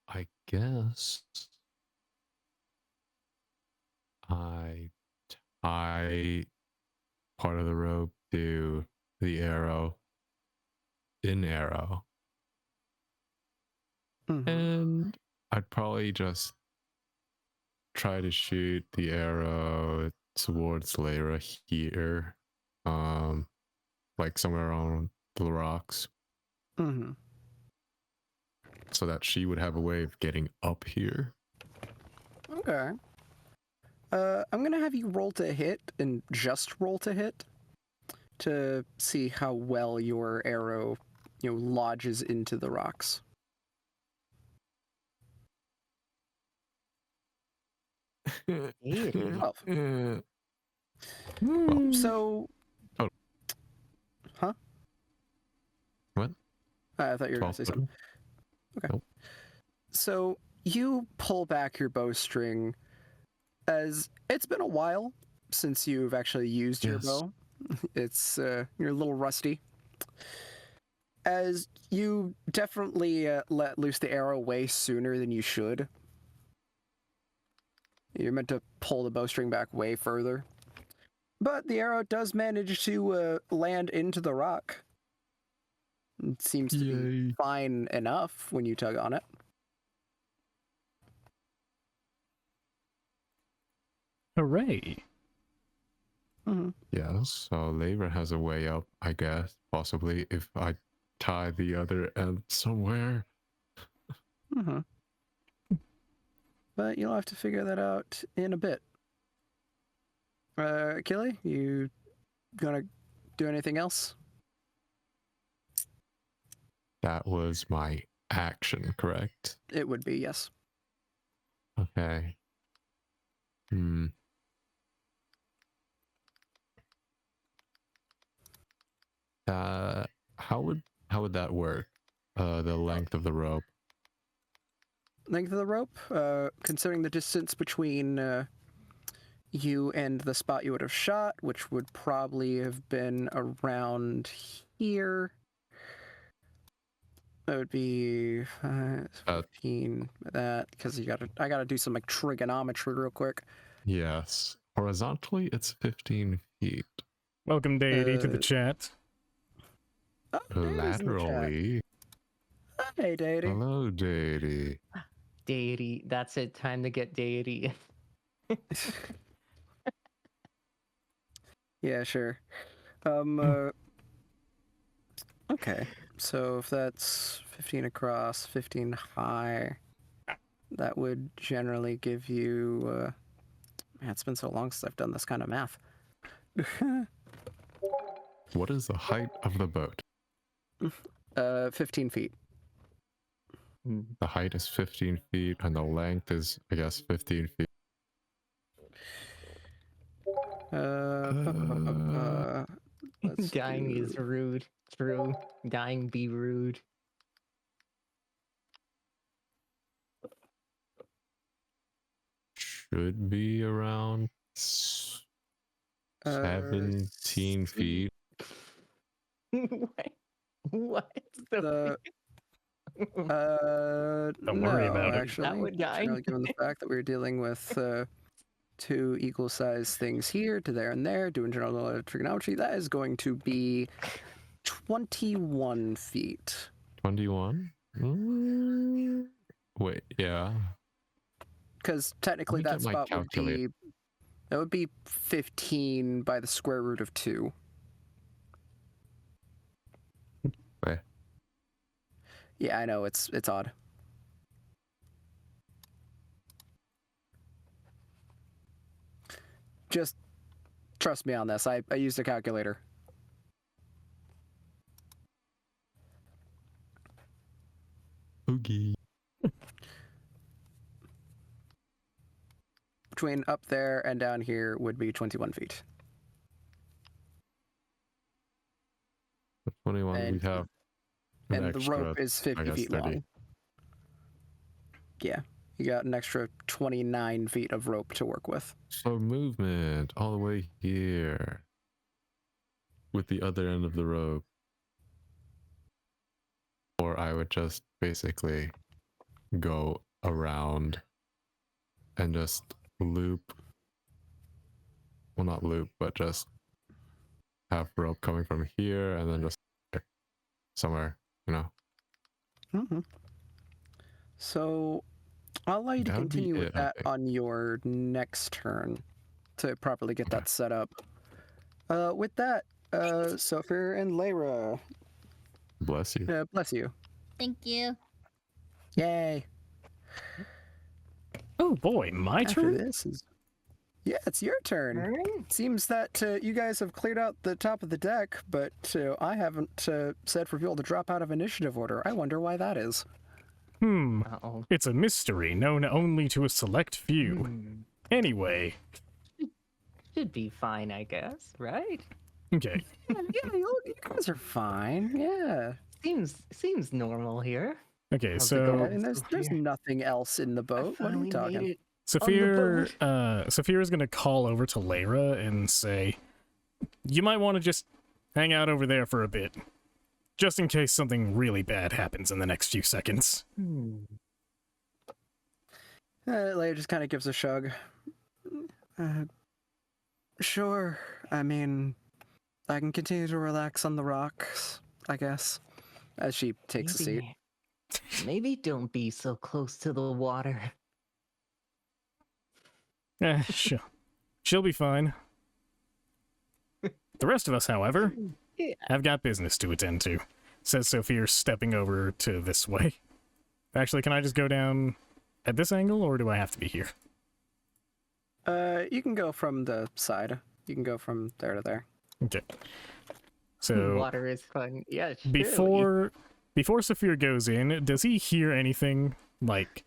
I guess I tie part of the rope to the arrow in arrow. And I'd probably just try to shoot the arrow towards Lyra here. Like somewhere on the rocks. So that she would have a way of getting up here. Okay. I'm gonna have you roll to hit and just roll to hit to see how well your arrow, lodges into the rocks. Deity. 12. So, Oh. Huh? What? I thought you were gonna 12 say total. something. Okay. Nope. So you pull back your bowstring, as it's been a while since you've actually used your Yes. bow. It's you're a little rusty. As you definitely let loose the arrow way sooner than you should. You're meant to pull the bowstring back way further. But the arrow does manage to land into the rock. It seems to be fine enough when you tug on it. Hooray! Yeah, so Lyra has a way up, I guess, possibly, if I tie the other end somewhere. But you'll have to figure that out in a bit. Killy, you gonna do anything else? That was my action, correct? It would be, yes. Okay. How would that work? The length of the rope. length of the rope, considering the distance between you and the spot you would have shot, which would probably have been around here. That would be 15. That because I gotta do some like trigonometry real quick. Yes. Horizontally, it's 15 feet. Welcome, Deity, to the Uh, chat. Oh, there it is in the chat. Laterally. Hey, Deity. Hello, Deity. Deity. That's it. Time to get deity. Yeah, sure. Okay. So if that's 15 across, 15 high, that would generally give you. Man, it's been so long since I've done this kind of math. What is the height of the boat? 15 feet. The height is 15 feet, and the length is, I guess, 15 feet. Let's Dying is do- rude. True. Dying be rude. Should be around 17 feet. Wait, what? The Don't worry no, about it. actually, That would die. generally given the fact that we're dealing with two equal-sized things here to there and there, doing general trigonometry, that is going to be 21 feet. 21? Wait, yeah. Because technically Let me that get my spot would be 15 by the square root of 2. Wait. Yeah, I know, it's odd. Just trust me on this. I used a calculator. Oogie. Between up there and down here would be 21 feet. 21, we And- have an And the extra, rope is 50 guess, feet 30. long. Yeah, you got an extra 29 feet of rope to work with. So movement all the way here with the other end of the rope. Or I would just basically go around and just loop. Well, not loop, but just have rope coming from here and then just somewhere, you know. Mm-hmm. So I'll allow you to That would be continue with it, I that think. on your next turn to properly get Okay. that set up. With that, Sophir and Lyra, Bless you. bless you. Thank you. Yay. Oh boy, my After turn? this is... Yeah, it's your turn. Alright. Seems that you guys have cleared out the top of the deck, but I haven't said for people to drop out of initiative order. I wonder why that is. Uh-oh. It's a mystery known only to a select few. Hmm. Anyway, Should be fine, I guess, right? okay. Yeah, you guys are fine. Yeah. Seems normal here. Okay, How's it so going? And there's nothing else in the boat. What are Finally you talking? made it. Saphir, boat. Saphir is gonna call over to Lyra and say, "You might want to just hang out over there for a bit, just in case something really bad happens in the next few seconds." Leia just kind of gives a shrug. Sure. I mean, I can continue to relax on the rocks, I guess, as she takes a seat. Maybe don't be so close to the water. She'll be fine. The rest of us, however, Yeah. have got business to attend to, says Sophia, stepping over to this way. Actually, can I just go down at this angle, or do I have to be here? You can go from the side. You can go from there to there. Okay. So Water is fun. Yeah, surely. before Saphir goes in, does he hear anything like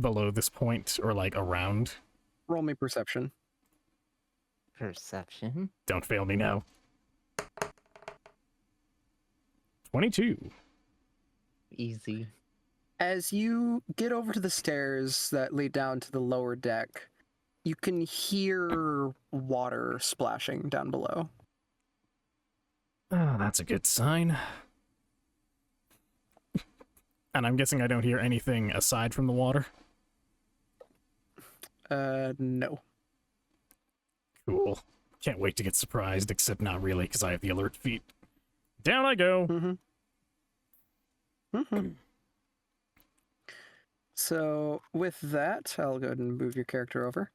below this point or like around? Roll me perception. Perception. Don't fail me now. 22. Easy. As you get over to the stairs that lead down to the lower deck, you can hear water splashing down below. Oh, that's a good sign. And I'm guessing I don't hear anything aside from the water. No. Cool. Can't wait to get surprised, except not really, because I have the alert feat. Down I go! So, with that, I'll go ahead and move your character over.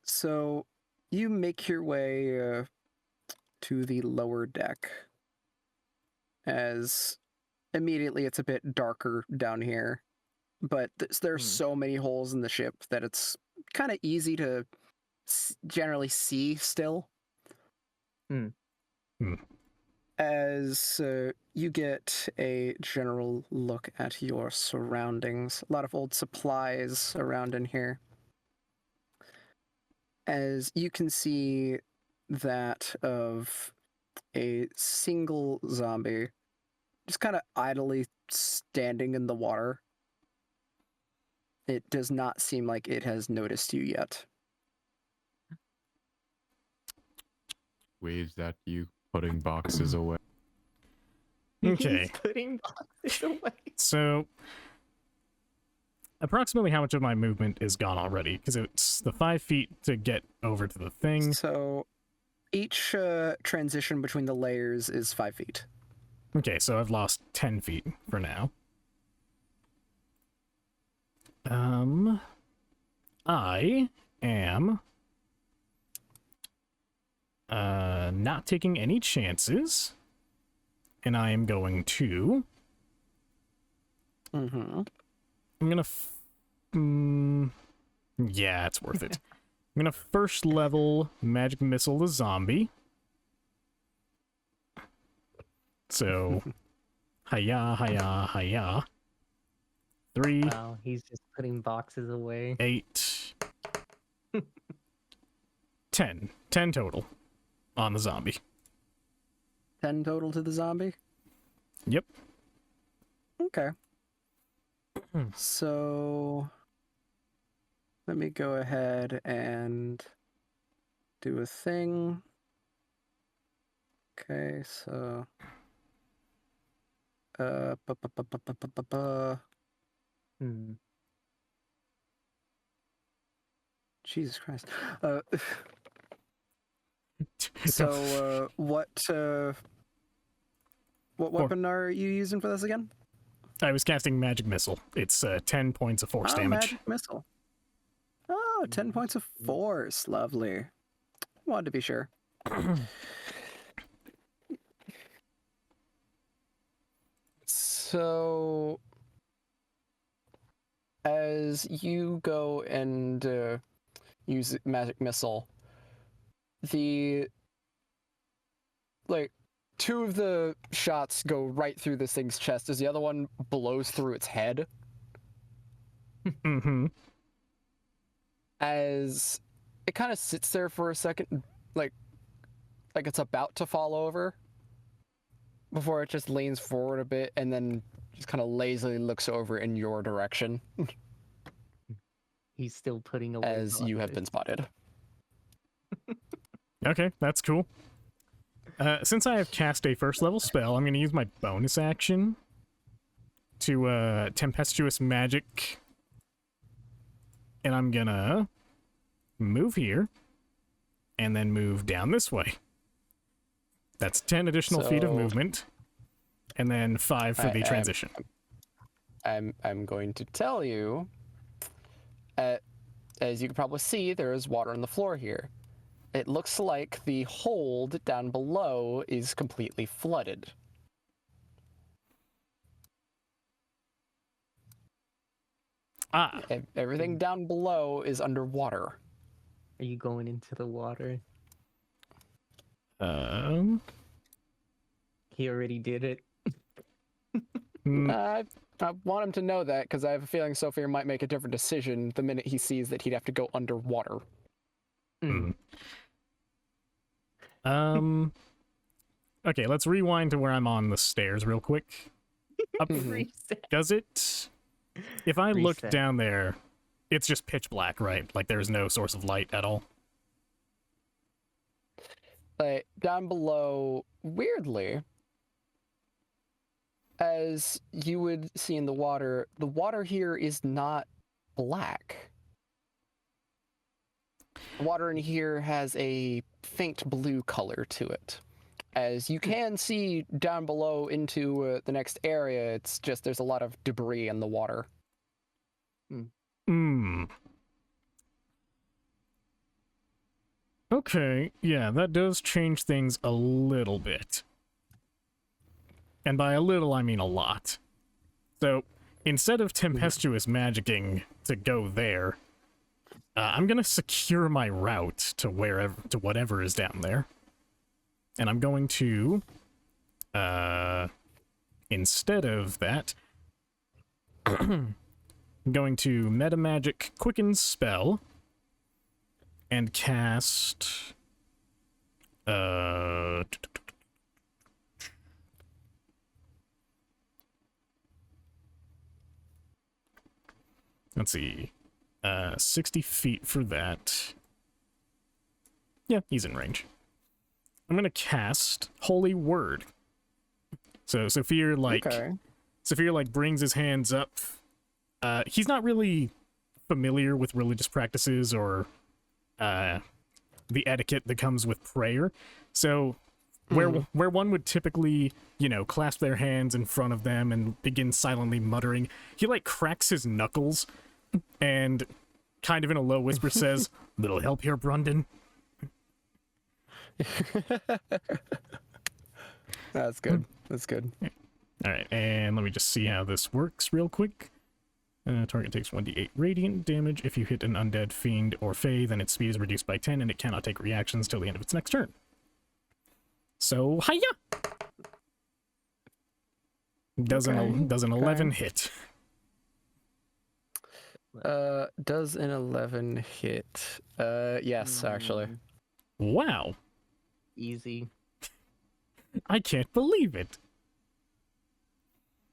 So, you make your way to the lower deck, as immediately it's a bit darker down here, but there's so many holes in the ship that it's kind of easy to generally see still. As you get a general look at your surroundings, a lot of old supplies around in here. As you can see that of a single zombie just kind of idly standing in the water. It does not seem like it has noticed you yet. Waves at you, putting boxes away. Okay. He's putting boxes away. So, approximately how much of my movement is gone already? Because it's the 5 feet to get over to the thing. So each transition between the layers is 5 feet. Okay, so I've lost 10 feet for now. I am not taking any chances, and I am going to. I'm gonna. Yeah, it's worth it. I'm gonna first level magic missile the zombie. So, hiya, hiya, hiya. 3, Wow, he's just putting boxes away. 8, 10. 10 total on the zombie. 10 total to the zombie? Yep. Okay. So let me go ahead and do a thing. Okay, so Jesus Christ. So what weapon are you using for this again? I was casting magic missile. It's 10 points of force damage. Magic missile. Oh, 10 points of force. Lovely. Wanted to be sure. So, as you go and use magic missile, the two of the shots go right through this thing's chest as the other one blows through its head. As it kind of sits there for a second, like it's about to fall over, before it just leans forward a bit and then just kind of lazily looks over in your direction. He's still putting away as you have been spotted. Okay, that's cool. Since I have cast a first level spell, I'm going to use my bonus action to tempestuous magic. And I'm going to move here and then move down this way. That's 10 additional feet of movement, and then 5 for the transition. I'm going to tell you, as you can probably see, there is water on the floor here. It looks like the hold down below is completely flooded. Everything down below is underwater. Are you going into the water? He already did it. I want him to know that because I have a feeling Sophia might make a different decision the minute he sees that he'd have to go underwater. Okay, let's rewind to where I'm on the stairs real quick. Reset. Does it? If I look Reset. down there, it's just pitch black, right? Like there's no source of light at all. Like down below, weirdly, as you would see in the water here is not black. The water in here has a faint blue color to it. As you can see down below into the next area, it's just there's a lot of debris in the water. Hmm. Okay, yeah, that does change things a little bit. And by a little, I mean a lot. So, instead of tempestuous magicking to go there, I'm gonna secure my route to whatever is down there. And I'm going to, instead of that, I'm going to metamagic quicken spell and cast, let's see, 60 feet for that. Yeah, he's in range. I'm gonna cast Holy Word. So Sophia brings his hands up. He's not really familiar with religious practices or the etiquette that comes with prayer. So where one would typically, clasp their hands in front of them and begin silently muttering, he like cracks his knuckles and kind of in a low whisper says, "Little help here, Brundon." That's good. That's good. All right, and let me just see how this works real quick. Target takes 1d8 radiant damage. If you hit an undead, fiend, or fae, then its speed is reduced by 10, and it cannot take reactions till the end of its next turn. So, hiya! Does an 11 hit? Does an 11 hit? Yes, actually. Wow. Easy. I can't believe it.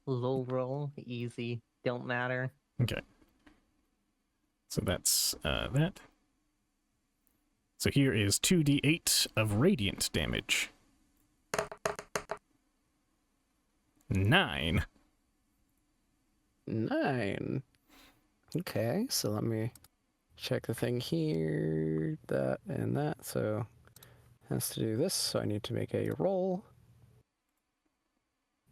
Low roll, easy. Don't matter. Okay. So that's that. So here is 2d8 of radiant damage. 9. 9. Okay, so let me check the thing here, that and that. So has to do this, so I need to make a roll.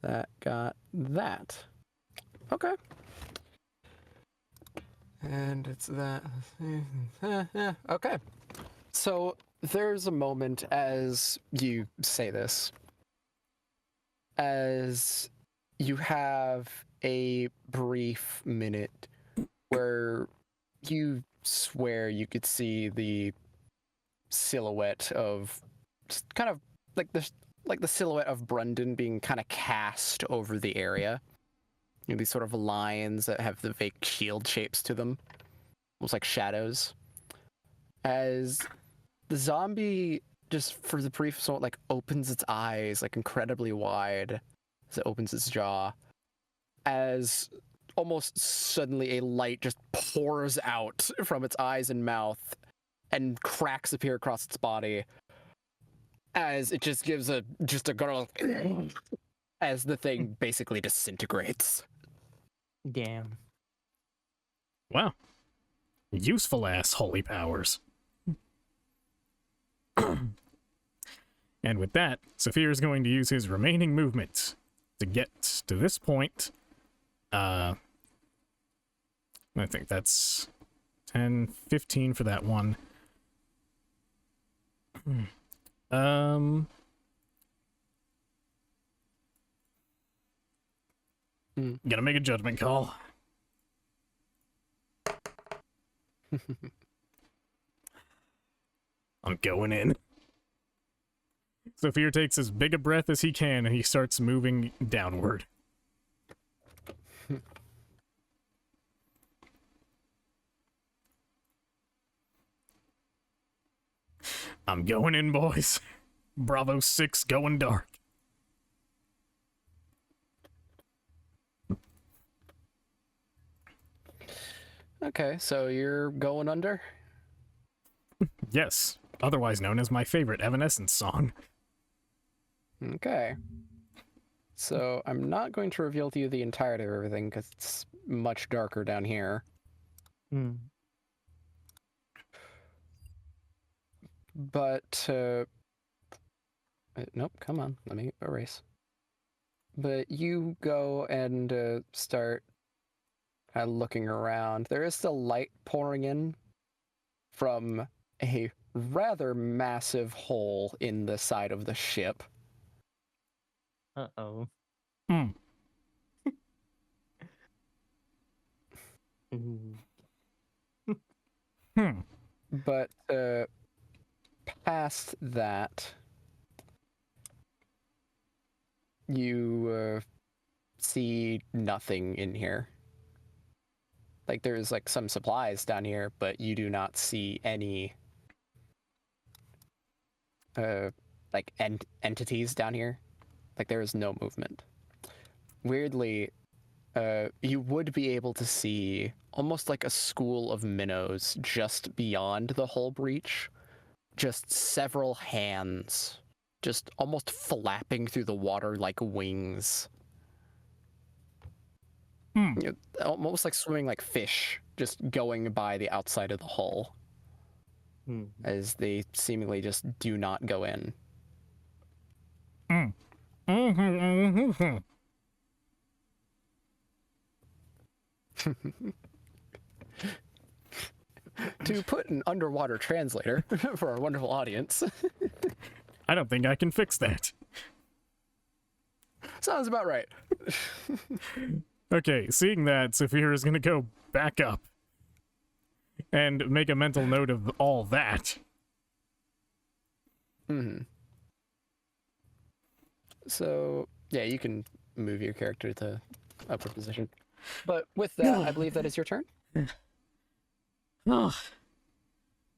That got that. Okay. And it's that. Okay. So there's a moment as you say this, as you have a brief minute where you swear you could see the silhouette of kind of like the silhouette of Brundon being kind of cast over the area. These sort of lines that have the fake shield shapes to them, almost like shadows. As the zombie, just for the brief moment, like opens its eyes like incredibly wide as it opens its jaw, as almost suddenly a light just pours out from its eyes and mouth, and cracks appear across its body, as it just gives a girl as the thing basically disintegrates. Damn. Wow. Useful ass holy powers. And with that, Saphir is going to use his remaining movement to get to this point. I think that's 10, 15 for that one. Gotta make a judgment call. I'm going in. Saphir takes as big a breath as he can and he starts moving downward. I'm going in, boys. Bravo 6 going dark. Okay, so you're going under? Yes, otherwise known as my favorite Evanescence song. Okay. So I'm not going to reveal to you the entirety of everything because it's much darker down here. Hmm. But, nope, come on, let me erase. But you go and start kind of looking around. There is still light pouring in from a rather massive hole in the side of the ship. Uh-oh. Hmm. Mm. Hmm. But past that, you see nothing in here. Like there's like some supplies down here, but you do not see any like entities down here. Like there is no movement. Weirdly, you would be able to see almost like a school of minnows just beyond the hull breach. Just several hands, just almost flapping through the water like wings. Hmm. You know, almost like swimming like fish, just going by the outside of the hull, Hmm. as they seemingly just do not go in. Hmm. Hmm. To put an underwater translator for our wonderful audience, I don't think I can fix that. sounds about right. Okay, seeing that, Saphir is gonna go back up and make a mental note of all that. Mm-hmm. So, yeah, you can move your character to upper position. But with that, I believe that is your turn. Oh.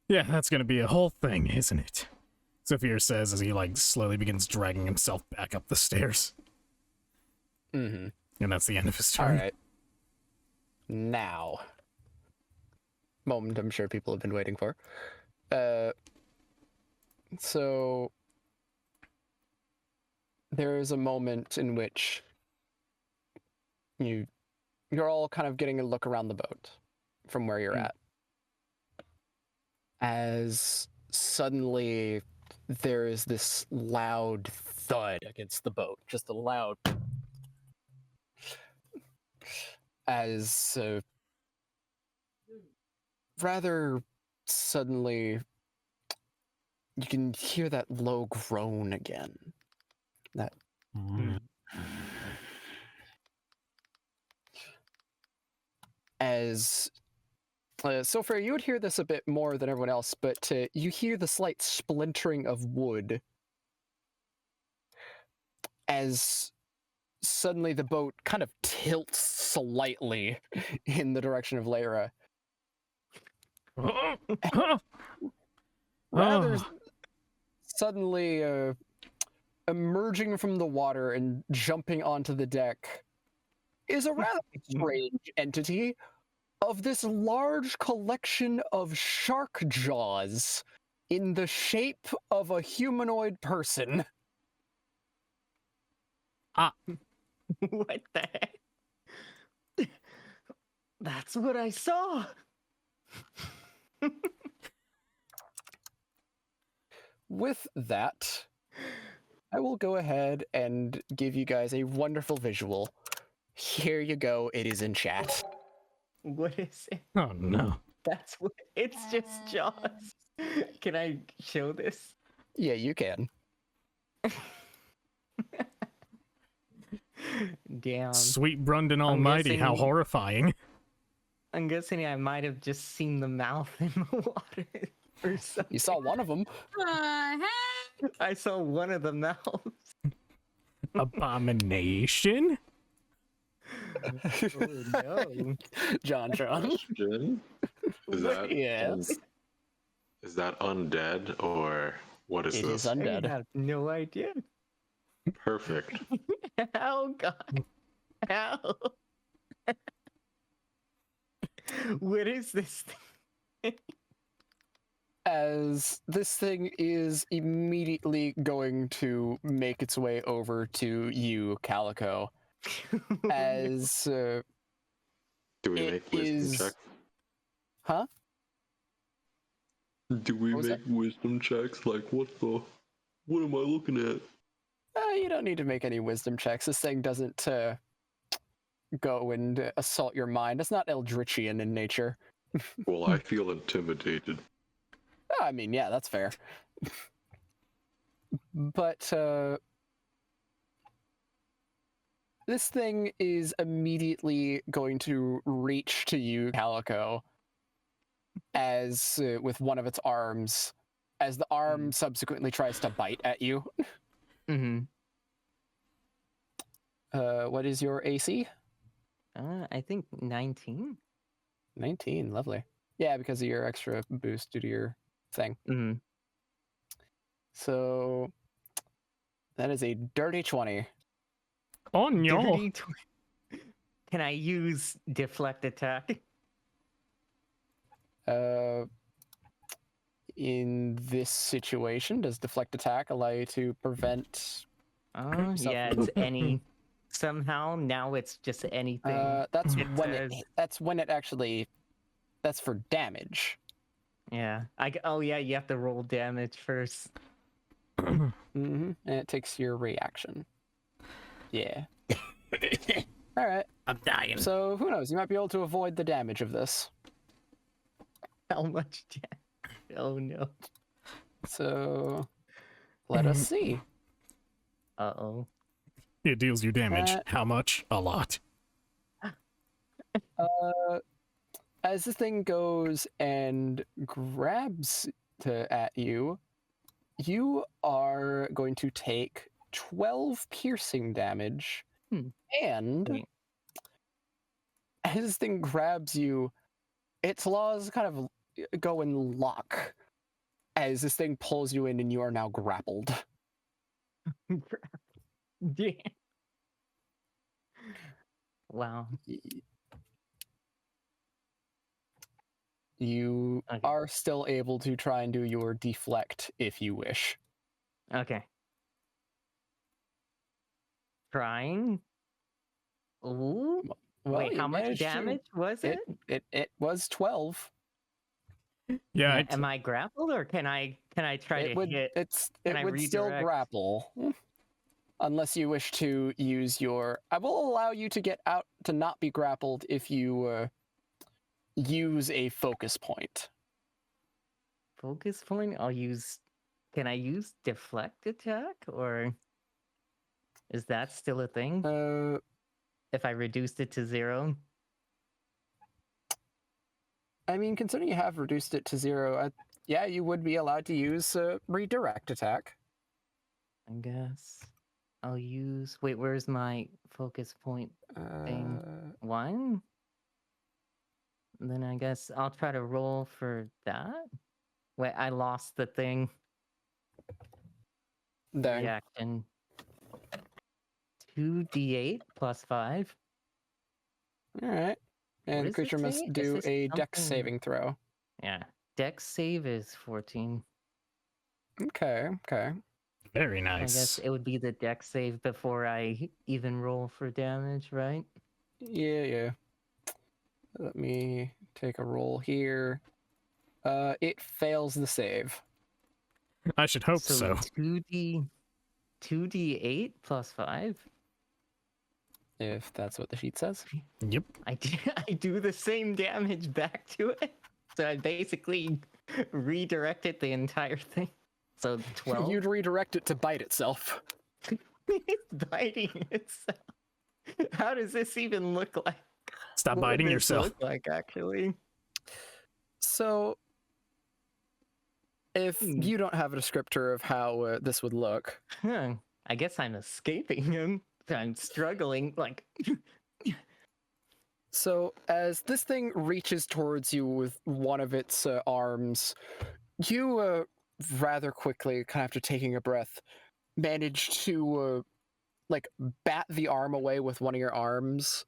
Yeah, that's gonna be a whole thing, isn't it? Saphir says as he, like, slowly begins dragging himself back up the stairs. Mm-hmm. And that's the end of his All turn. right. Now. Moment I'm sure people have been waiting for. So there is a moment in which you're all kind of getting a look around the boat from where you're at. As suddenly there is this loud thud against the boat, just a loud as rather suddenly you can hear that low groan again. That as so far you would hear this a bit more than everyone else, but you hear the slight splintering of wood as suddenly the boat kind of tilts slightly in the direction of Lyra. Rather suddenly emerging from the water and jumping onto the deck is a rather strange entity of this large collection of shark jaws in the shape of a humanoid person. What the heck? That's what I saw. With that, I will go ahead and give you guys a wonderful visual. Here you go. It is in chat. What is it? Oh no. That's what it's just Jaws. Can I show this? Yeah, you can. Damn. Sweet Brundon Almighty, how guessing- horrifying. I'm guessing I might have just seen the mouth in the water or something. You saw one of them. I saw one of the mouths. Abomination? Oh no. John. Question? Is that Yes. is that undead or what is It this? is I undead. have no idea. Perfect. How, God? How? What is this thing? As this thing is immediately going to make its way over to you, Calico. As Do we it make wisdom is- checks? huh? Do we What was make wisdom checks? Like, what am I looking at? You don't need to make any wisdom checks. This thing doesn't go and assault your mind. It's not Eldritchian in nature. Well, I feel intimidated. I mean, yeah, that's fair. But this thing is immediately going to reach to you, Calico, as with one of its arms, as the arm subsequently tries to bite at you. Mm-hmm. What is your AC? I think 19. 19, lovely. Yeah, because of your extra boost due to your thing. Mm-hmm. So that is a dirty 20. Oh no! Dirty Can I use deflect attack? In this situation, does deflect attack allow you to prevent? Oh, So- yeah, it's any. Somehow now it's just anything. That's It when says- that's when it actually. That's for damage. Yeah. Oh yeah, you have to roll damage first. And it takes your reaction. Yeah. All right. I'm dying. So who knows? You might be able to avoid the damage of this. How much damage? Oh no. So let us see. Uh-oh. It deals you damage. Uh, How much? A lot. As this thing goes and grabs at you, you are going to take 12 piercing damage. And Sweet. as this thing grabs you, its claws kind of go and lock as this thing pulls you in and you are now grappled. Yeah. Wow. You Okay. are still able to try and do your deflect if you wish. Okay. Trying. Ooh. Well, Wait, you how much managed to- damage was it? It was 12. Yeah, Am I grappled or can I try It to would hit? it I would still redirect? grapple. Unless you wish to use your I will allow you to get out to not be grappled if you use a focus point. Focus point? I'll use. Can I use deflect attack or is that still a thing? If I reduced it to 0? I mean, considering you have reduced it to 0, yeah, you would be allowed to use redirect attack. I guess I'll use. Wait, where's my focus point thing? 1? Then I guess I'll try to roll for that. Wait, I lost the thing. Dang. Reaction. 2d8 plus 5. All right. And the does it creature say? must It do says a dex something- saving throw. Yeah. Dex save is 14. Okay. very I nice. guess it would be the dex save before I even roll for damage, right? Yeah. Let me take a roll here. It fails the save. I should hope so. 2d8 plus 5. If that's what the sheet says. Yep. I do the same damage back to it. So I basically redirected the entire thing. So 12. You'd redirect it to bite itself. It's biting itself. How does this even look like? Stop What would biting this yourself. Look like actually. So, if you don't have a descriptor of how this would look, Huh. I guess I'm escaping him. I'm struggling. Like, so as this thing reaches towards you with one of its arms, you rather quickly, kind of after taking a breath, manage to like bat the arm away with one of your arms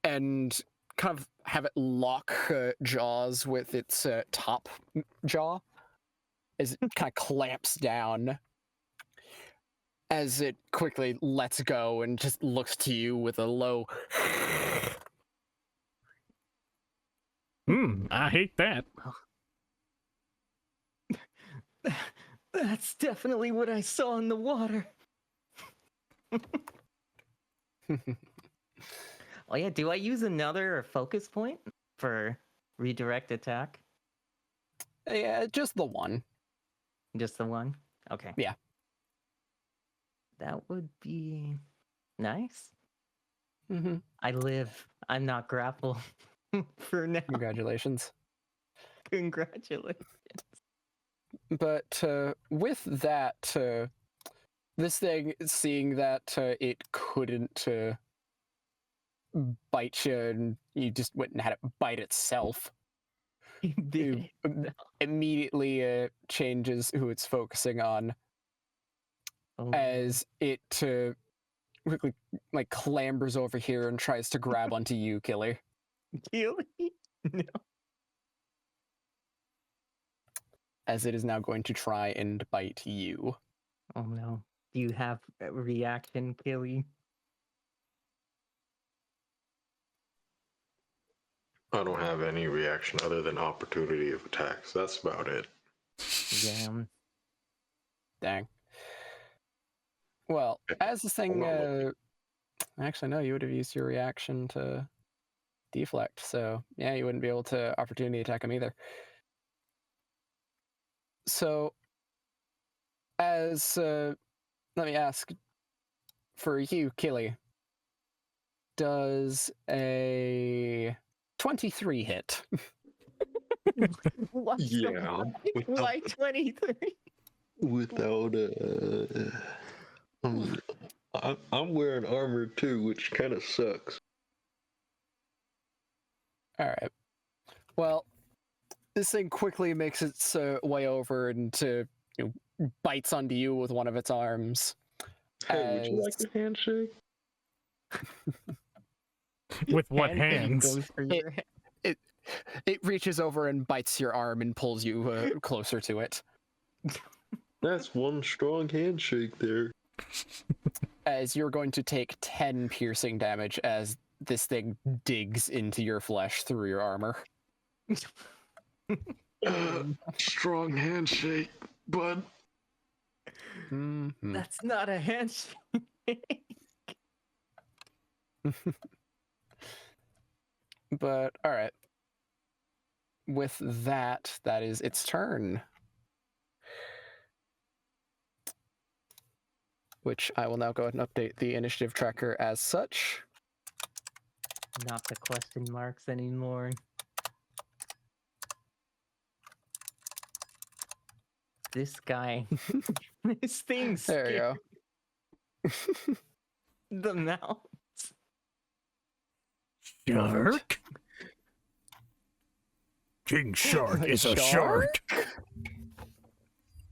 and kind of have it lock jaws with its top jaw as it kind of clamps down, as it quickly lets go and just looks to you with a low I hate that. That's definitely what I saw in the water. Oh yeah, do I use another focus point for redirect attack? Yeah, just the one. Just the one? Okay. Yeah. That would be nice. Mm-hmm. I live. I'm not grapple for now. Congratulations. Congratulations. But with that, this thing, seeing that it couldn't bite you, and you just went and had it bite itself, you immediately changes who it's focusing on Oh, as it quickly like clambers over here and tries to grab onto you, Killy. really? No. As it is now going to try and bite you. Oh no. Do you have a reaction, Killy? I don't have any reaction other than opportunity of attacks. That's about it. Damn. Dang. Well, as this thing, not looking. actually no, you would have used your reaction to deflect, so yeah, you wouldn't be able to opportunity attack him either. So, as let me ask for you, Killy, does a 23 hit? What? Yeah. Why 23? Without I'm wearing armor too, which kind of sucks. All right. Well, this thing quickly makes its way over and bites onto you with one of its arms. Hey, would you like As- a handshake? With what And hands? goes for your hand. It reaches over and bites your arm and pulls you closer to it. That's one strong handshake there. As you're going to take 10 piercing damage as this thing digs into your flesh through your armor. Strong handshake, bud. Mhm. That's not a handshake. But all right. With that, that is its turn. Which I will now go ahead and update the initiative tracker as such. Not the question marks anymore. This guy. This thing's There you go. the mouth. Shark? King Shark is a Shark? shark.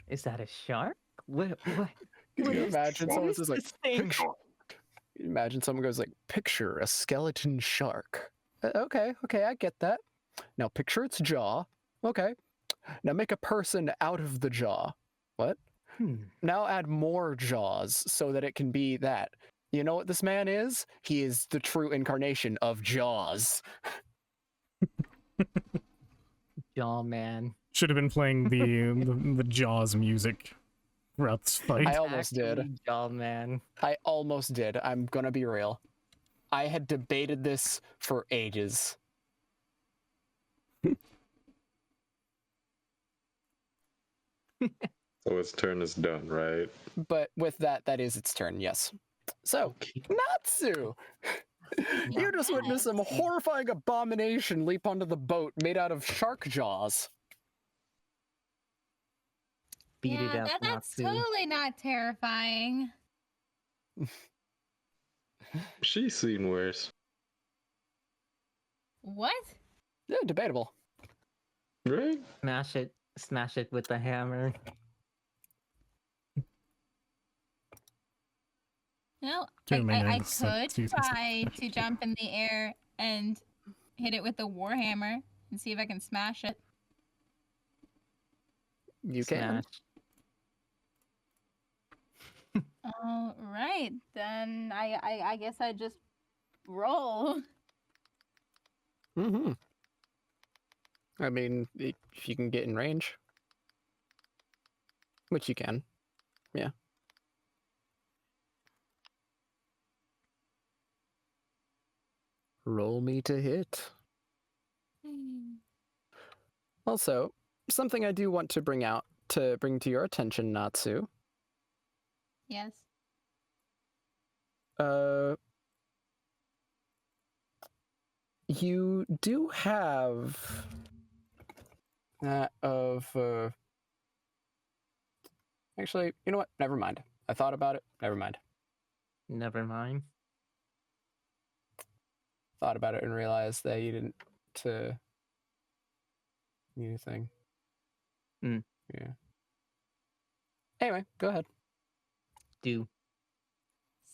Is that a shark? What Can what you is- imagine what someone is says like, this thing? imagine someone goes like, picture a skeleton shark. Okay, I get that. Now picture its jaw. Okay. Now make a person out of the jaw. What? Now add more jaws so that it can be that. You know what this man is? He is the true incarnation of Jaws. Jaw man. Should have been playing the Jaws music throughout this fight. I almost did. Actually, Jaw man. I almost did. I'm gonna be real. I had debated this for ages. So its turn is done, right? But with that, that is its turn, yes. So, Natsu! You just witnessed some horrifying abomination leap onto the boat made out of shark jaws. Beat yeah, it up, that's Natsu. totally not terrifying. She's seen worse. What? Yeah, debatable. Right? Smash it with the hammer. No, Too I many could sentences. try to jump in the air and hit it with the warhammer and see if I can smash it. You can. Smash. All right, then I guess I just roll. Mm-hmm. I mean, if you can get in range, which you can. Yeah. Roll me to hit. Also, something I do want to bring to your attention, Natsu. Yes. You do have that of actually, you know what? Never mind. I thought about it. Never mind. Never mind. Thought about it and realized that you didn't anything. Mm. Yeah. Anyway, go ahead. Do.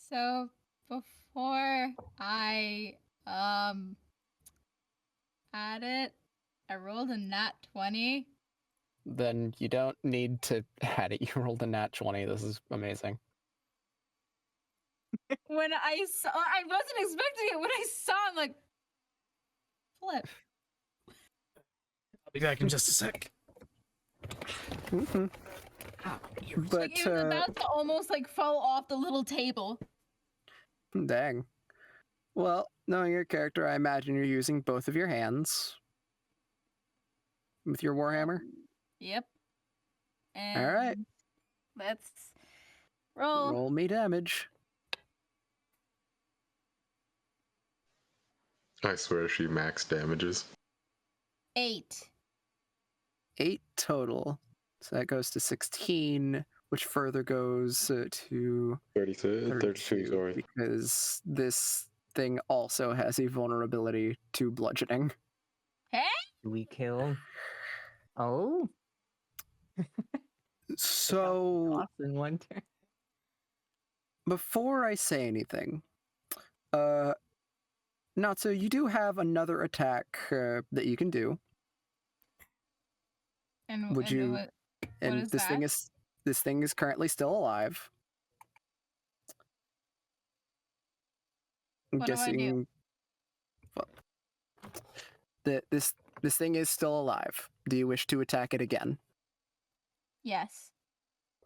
So before I add it, I rolled a nat 20. Then you don't need to add it. You rolled a nat 20. This is amazing. When I saw, I wasn't expecting it. When I saw, I'm like, flip. I'll be back in just a sec. Mm-hmm. But Like it was about to almost like fall off the little table. dang. Well, knowing your character, I imagine you're using both of your hands with your warhammer. Yep. And All right. let's roll. Roll me damage. I swear she max damages. 8. 8 total. So that goes to 16, which further goes to 32, 32, sorry. because this thing also has a vulnerability to bludgeoning. Do we kill? Oh. So Lost in one turn. before I say anything, Natsu, you do have another attack that you can do. And Would you? what And is this thing is currently still alive. I'm What do I do? guessing. Well, this thing is still alive. Do you wish to attack it again? Yes.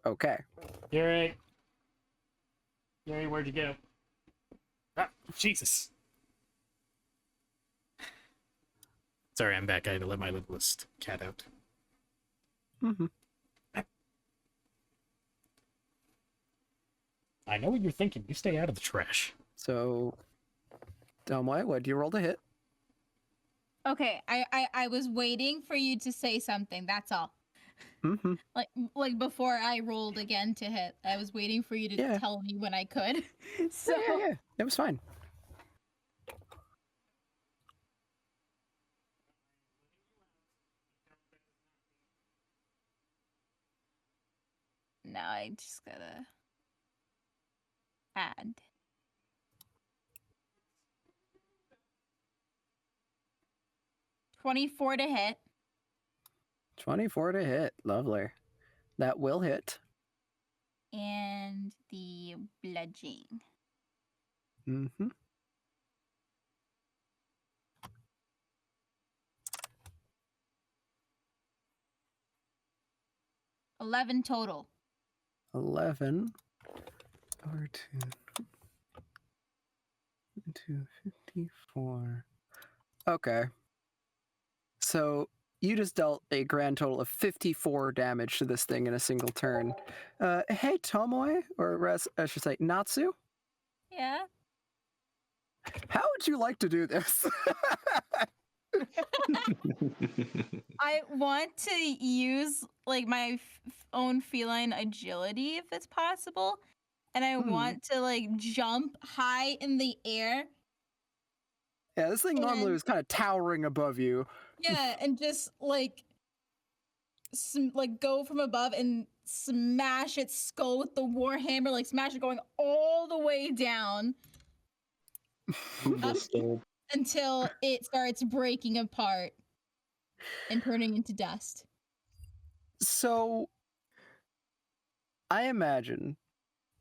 Okay. Gary, where'd you go? Ah, Jesus. Sorry, I'm back. I had to let my littlest cat out. Mm-hmm. I know what you're thinking. You stay out of the trash. So, Delmoy, what do you roll to hit? Okay, I was waiting for you to say something. That's all. Mm-hmm. Like before I rolled again to hit, I was waiting for you to Yeah. tell me when I could. So Yeah. It was fine. now I just gotta add. $24 to hit. 24 to hit. Lovely. That will hit. And the bludgeoning. Mm-hmm. $11 total. 11 over 2, 54. Okay. So you just dealt a grand total of 54 damage to this thing in a single turn. Hey, Tomoe, or I should say Natsu, Yeah. how would you like to do this? I want to use like my own feline agility if it's possible. And I want to like jump high in the air. Yeah, this thing normally And- was kind of towering above you. Yeah, and just like go from above and smash its skull with the warhammer, like smash it going all the way down. Who just stole until it starts breaking apart and turning into dust. So, I imagine,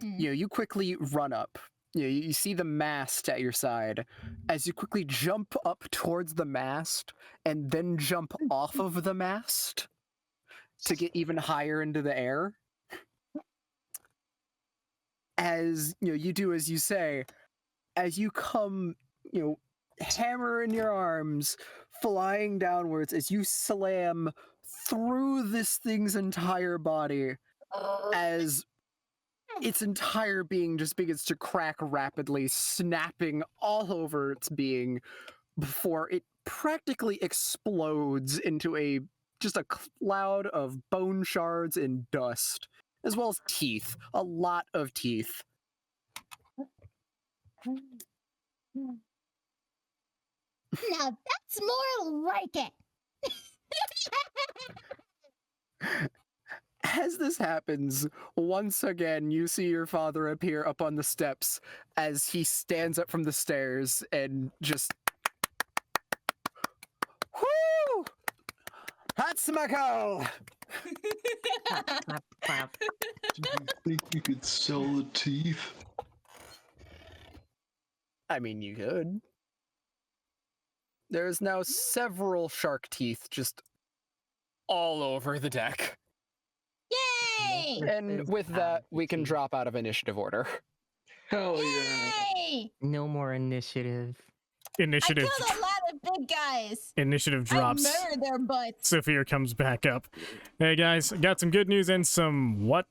you quickly run up. You see the mast at your side as you quickly jump up towards the mast and then jump off of the mast to get even higher into the air. As you do as you say, as you come, hammer in your arms, flying downwards as you slam through this thing's entire body as its entire being just begins to crack rapidly, snapping all over its being before it practically explodes into just a cloud of bone shards and dust, as well as teeth, a lot of teeth. Now that's more like it. As this happens, once again, you see your father appear up on the steps as he stands up from the stairs and just... Whoo! That's my call! Clap, clap. Do you think you could sell the teeth? I mean, you could. There's now several shark teeth just all over the deck. Yay! And with that, we can drop out of initiative order. Hell yeah. Yay! No more initiative. Initiative. I killed a lot of big guys. Initiative drops. I murdered their butts. Sophia comes back up. Hey guys, got some good news and some what?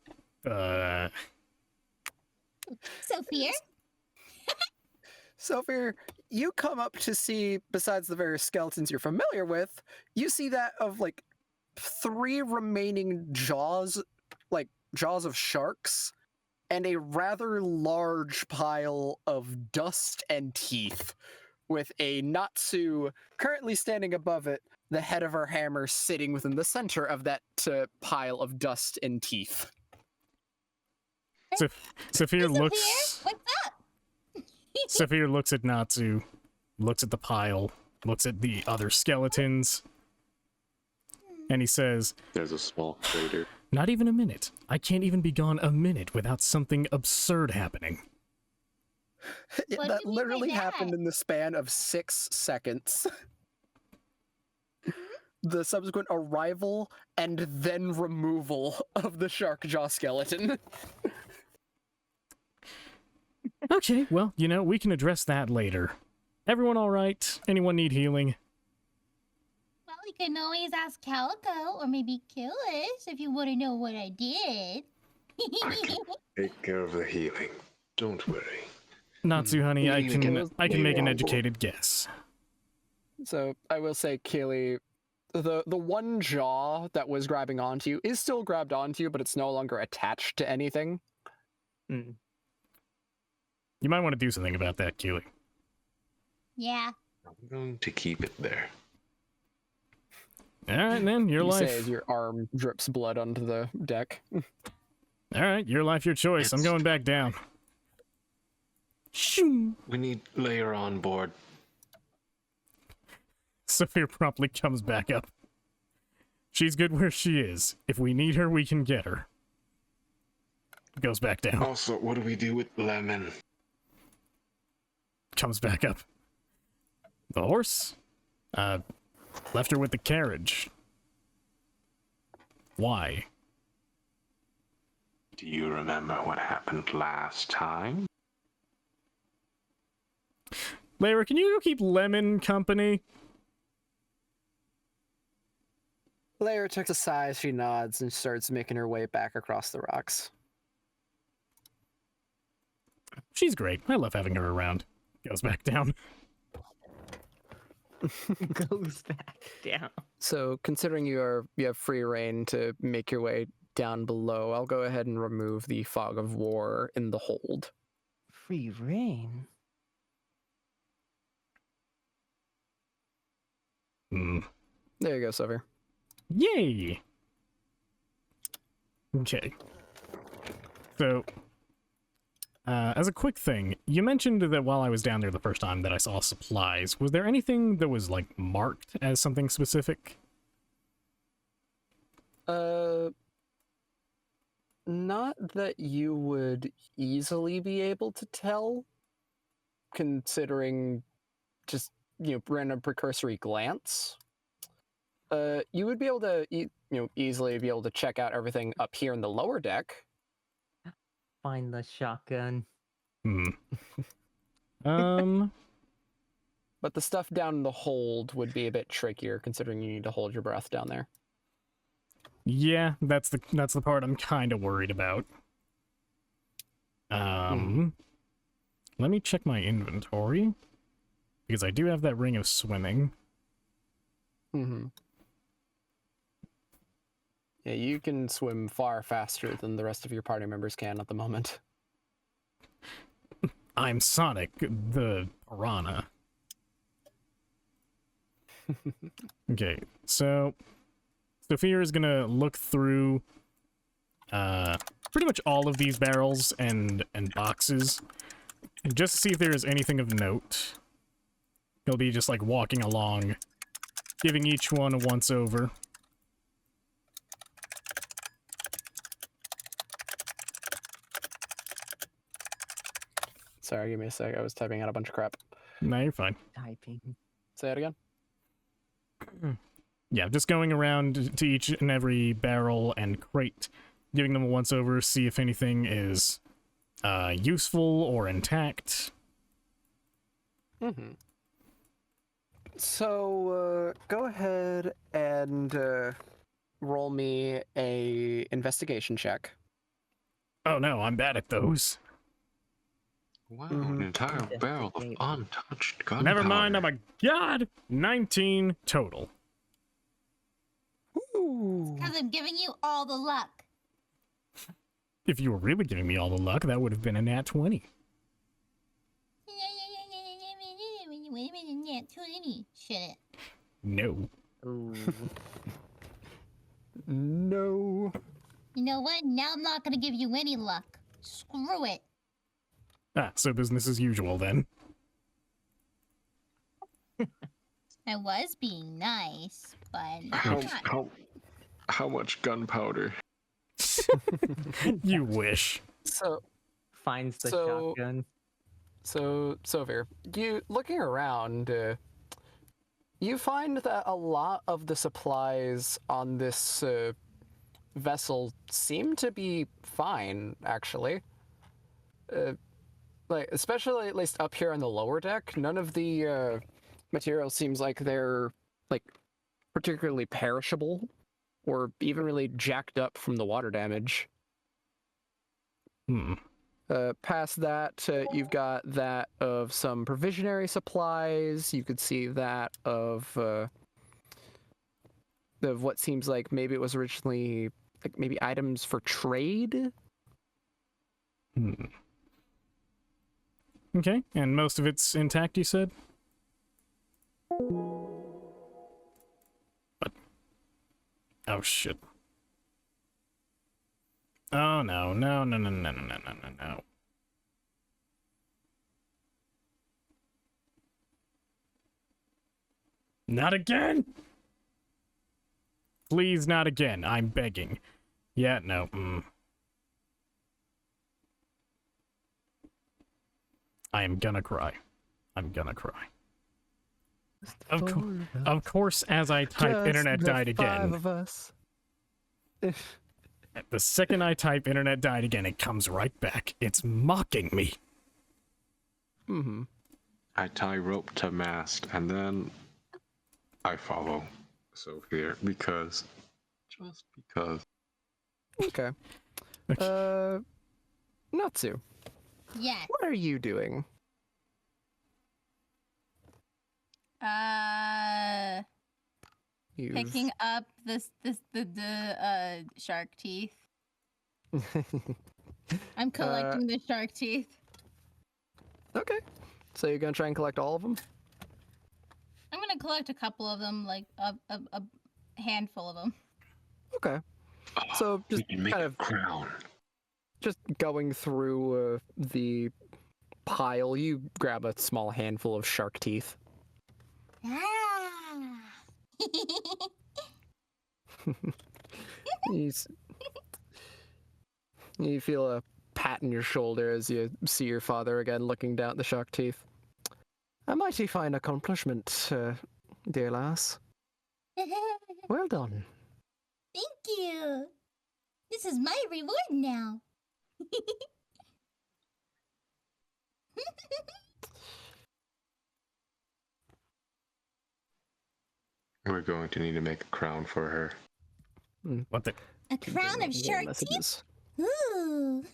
Sophia? Sophia, you come up to see, besides the various skeletons you're familiar with, you see that of like 3 remaining jaws of sharks, and a rather large pile of dust and teeth, with a Natsu currently standing above it, the head of her hammer sitting within the center of that pile of dust and teeth. Sophia looks. What's up? Sophia looks at Natsu, looks at the pile, looks at the other skeletons, and he says, There's a small crater. "Not even a minute. I can't even be gone a minute without something absurd happening." What That do you mean by literally that? happened in the span of 6 seconds. The subsequent arrival and then removal of the shark jaw skeleton. Okay, well, we can address that later. Everyone all right? Anyone need healing? Well, you can always ask Calico or maybe Killis if you want to know what I did. I can take care of the healing. Don't worry. Natsu, honey, I Healing can can make an be educated guess. So I will say, Keely, the one jaw that was grabbing onto you is still grabbed onto you, but it's no longer attached to anything. Mm. You might want to do something about that, Keely. Yeah. I'm going to keep it there. All right, then, your You say life. as your arm drips blood onto the deck. All right, your life, your choice. I'm going back down. Shoo! We need Layer on board. Sophia promptly comes back up. She's good where she is. If we need her, we can get her. Goes back down. Also, what do we do with Lemon? Comes back up. The horse? Left her with the carriage. Why? Do you remember what happened last time? Lyra, can you go keep Lemon company? Lair took a sigh as she nods and starts making her way back across the rocks. She's great. I love having her around. Goes back down. Goes back down. So, considering you have free reign to make your way down below, I'll go ahead and remove the fog of war in the hold. Free reign. There you go, Silver. Yay! Okay. So, As a quick thing, you mentioned that while I was down there the first time that I saw supplies. Was there anything that was, like, marked as something specific? Not that you would easily be able to tell, considering just, random precursory glance. You would be able to, easily be able to check out everything up here in the lower deck. Find the shotgun. But the stuff down in the hold would be a bit trickier, considering you need to hold your breath down there. Yeah, that's the part I'm kind of worried about. Let me check my inventory, because I do have that ring of swimming. Yeah, you can swim far faster than the rest of your party members can at the moment. I'm Sonic, the piranha. Okay, so Sophia is gonna look through pretty much all of these barrels and boxes just to see if there is anything of note. He'll be just like walking along, giving each one a once over. Sorry, give me a sec. I was typing out a bunch of crap. No, you're fine. Typing. Say it again. Yeah, just going around to each and every barrel and crate, giving them a once over, see if anything is useful or intact. So, go ahead and roll me a investigation check. Oh no, I'm bad at those. Wow, an entire barrel of Investigate. untouched gunpowder. Never mind, I'm a god! 19 total. Ooh. Because I'm giving you all the luck. If you were really giving me all the luck, that would have been a nat 20. Shit. No. Ooh. No. You know what? Now I'm not gonna give you any luck. Screw it. Ah, so business as usual then. I was being nice, but How, not. how much gunpowder? You wish. So, Finds the So- shotgun. Sovir, you looking around, you find that a lot of the supplies on this vessel seem to be fine, actually. Like, especially at least up here on the lower deck, none of the material seems like they're like particularly perishable or even really jacked up from the water damage. Past that, you've got that of some provisionary supplies. You could see that of what seems like maybe it was originally like maybe items for trade. Okay, and most of it's intact, you said? What? Oh, shit. Oh, no. No. Not again! Please, not again. I'm begging. Yeah, no. I am gonna cry. I'm gonna cry. Of course, as I type internet died again. 5 of us. The second I type internet died again, it comes right back. It's mocking me. I tie rope to mast and then I follow Sophia because. Okay. Natsu, Yes. what are you doing? You've- Picking up the shark teeth. I'm collecting the shark teeth. Okay. So you're gonna try and collect all of them? I'm gonna collect a couple of them, like a handful of them. Okay. So we just can make kind a of crown. just going through the pile, you grab a small handful of shark teeth. Ah. You, s- you feel a pat on your shoulder as you see your father again looking down at the shark teeth. A mighty fine accomplishment, dear lass. Well done. Thank you. This is my reward now. We're going to need to make a crown for her. What the? A crown of shark teeth? Messages. Ooh.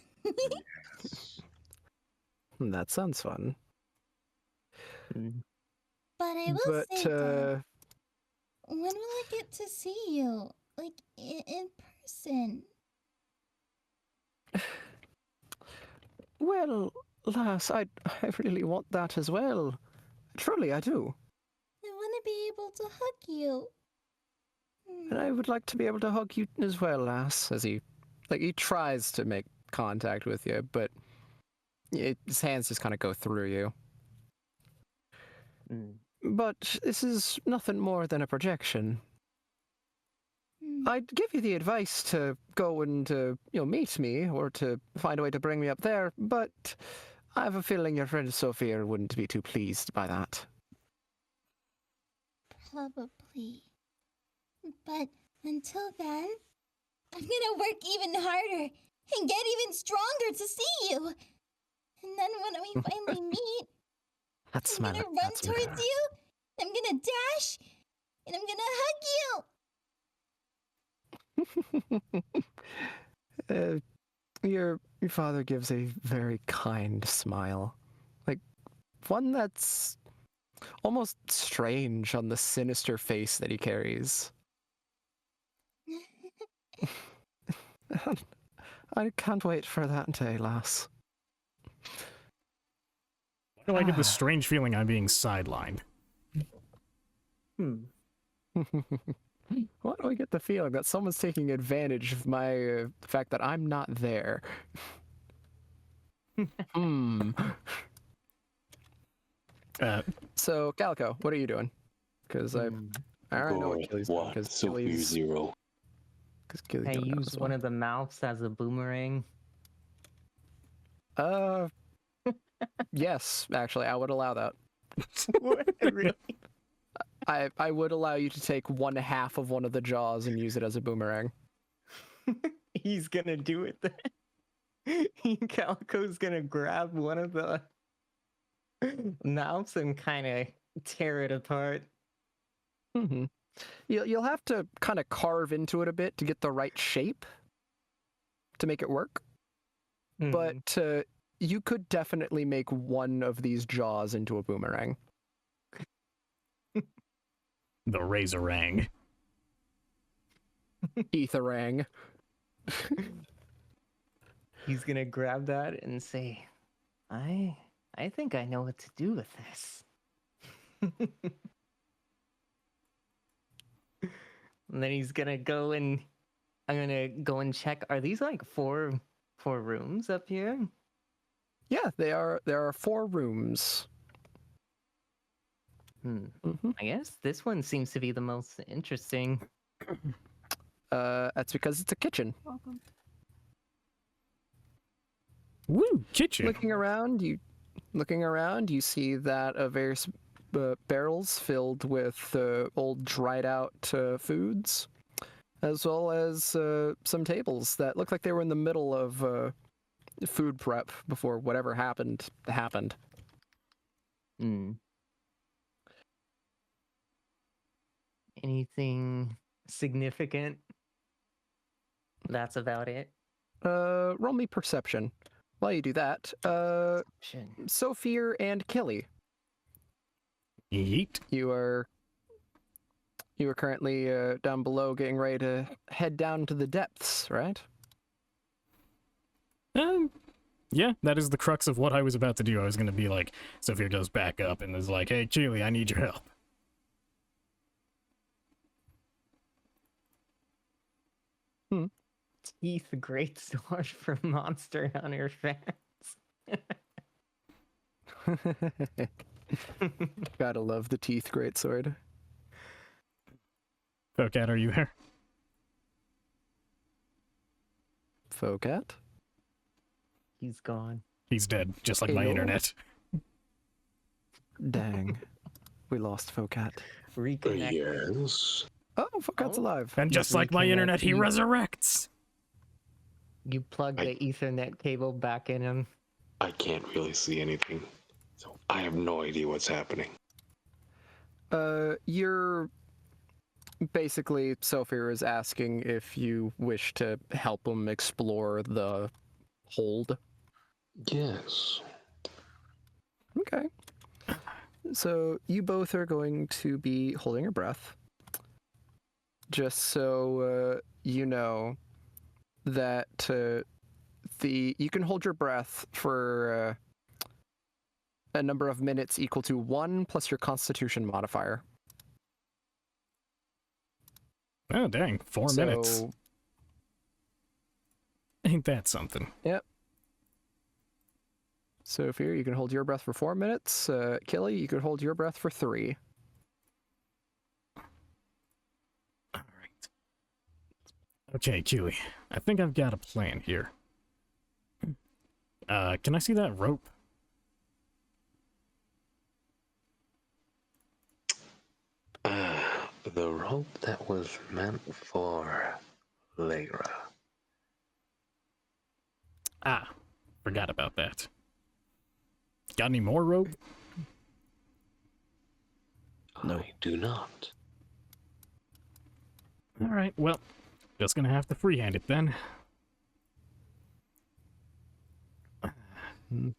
That sounds fun. But I will But, say, Dad, when will I get to see you? Like, in person? well, lass, I really want that as well. Truly, I do. I want to be able to hug you. And I would like to be able to hug you as well, lass, as he tries to make contact with you, but his hands just kind of go through you. But this is nothing more than a projection. I'd give you the advice to go and, meet me, or to find a way to bring me up there, but I have a feeling your friend Sophia wouldn't be too pleased by that. Probably. But until then, I'm gonna work even harder and get even stronger to see you. And then when we finally meet, That's I'm gonna run towards you, I'm gonna dash, and I'm gonna hug you. Your father gives a very kind smile, like one that's almost strange on the sinister face that he carries. I can't wait for that day, lass. Why do I get this strange feeling I'm being sidelined? Why do I get the feeling that someone's taking advantage of my the fact that I'm not there? So, Calico, what are you doing? Because I already know what Killy's doing. Because Killy's zero. I use one of the mouths as a boomerang. Yes, actually, I would allow that. Really? I would allow you to take 1/2 of one of the jaws and use it as a boomerang. He's gonna do it then. Calico's gonna grab one of the mouths and kind of tear it apart. Mm-hmm. You'll have to kind of carve into it a bit to get the right shape to make it work. But you could definitely make one of these jaws into a boomerang. The Razorang. Etherang. He's gonna grab that and say, I think I know what to do with this. And then he's gonna go and I'm gonna go and check. Are these like four rooms up here? Yeah, there are 4 rooms. I guess this one seems to be the most interesting. That's because it's a kitchen. Woo! Kitchen. Looking around, you see that various barrels filled with old dried out foods, as well as some tables that look like they were in the middle of food prep before whatever happened. Anything significant? That's about it. Roll me perception. While you do that, Sophia and Killy, Yeet. you are currently down below, getting ready to head down to the depths, right? Yeah, that is the crux of what I was about to do. I was going to be like, Sophia goes back up and is like, hey, Keely, I need your help. Teeth greatsword for Monster Hunter fans. Gotta love the teeth greatsword. Focat, are you there? Focat? He's gone. He's dead, just like my Ayo. internet. Dang. We lost Focat. Reconnect. Yes. Oh, Focat's Oh. alive. And just You like my reconnect, internet, he you- resurrects. You plug I- the Ethernet cable back in him. I can't really see anything. So I have no idea what's happening. You're basically, Sophia is asking if you wish to help him explore the hold. Yes. Okay. So you both are going to be holding your breath. Just so you know that you can hold your breath for a number of minutes equal to 1 plus your Constitution modifier. Oh, dang. 4 minutes. So, Ain't that something? Sophia, you can hold your breath for 4 minutes. Killy, you can hold your breath for 3. All right. Okay, Keely. I think I've got a plan here. Can I see that rope? The rope that was meant for Lyra. Ah, forgot about that. Got any more rope? No. I do not. All right, well, just gonna have to freehand it then. Mhm.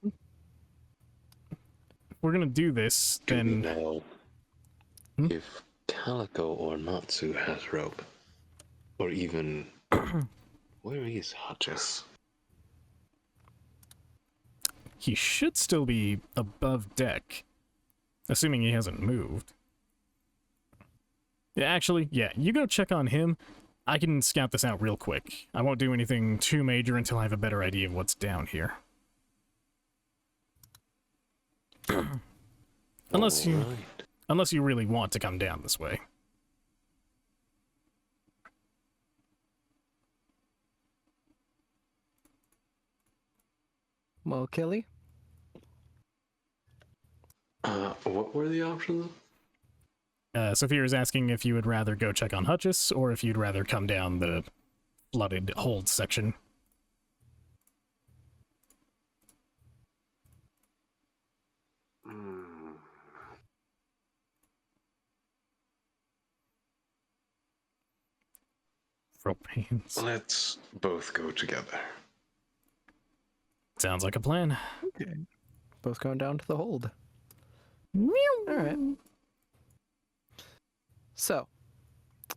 If we're gonna do this, Do we then know Hmm? if Calico or Natsu has rope? Or even where is Hutchess? he should still be above deck, assuming he hasn't moved. Yeah, actually, yeah, you go check on him. I can scout this out real quick. I won't do anything too major until I have a better idea of what's down here. Unless you really want to come down this way. Well, Killy, What were the options? Sophia is asking if you would rather go check on Hutchess or if you'd rather come down the flooded hold section. Rope hands. Let's both go together. Sounds like a plan. okay. Both going down to the hold. All right. So,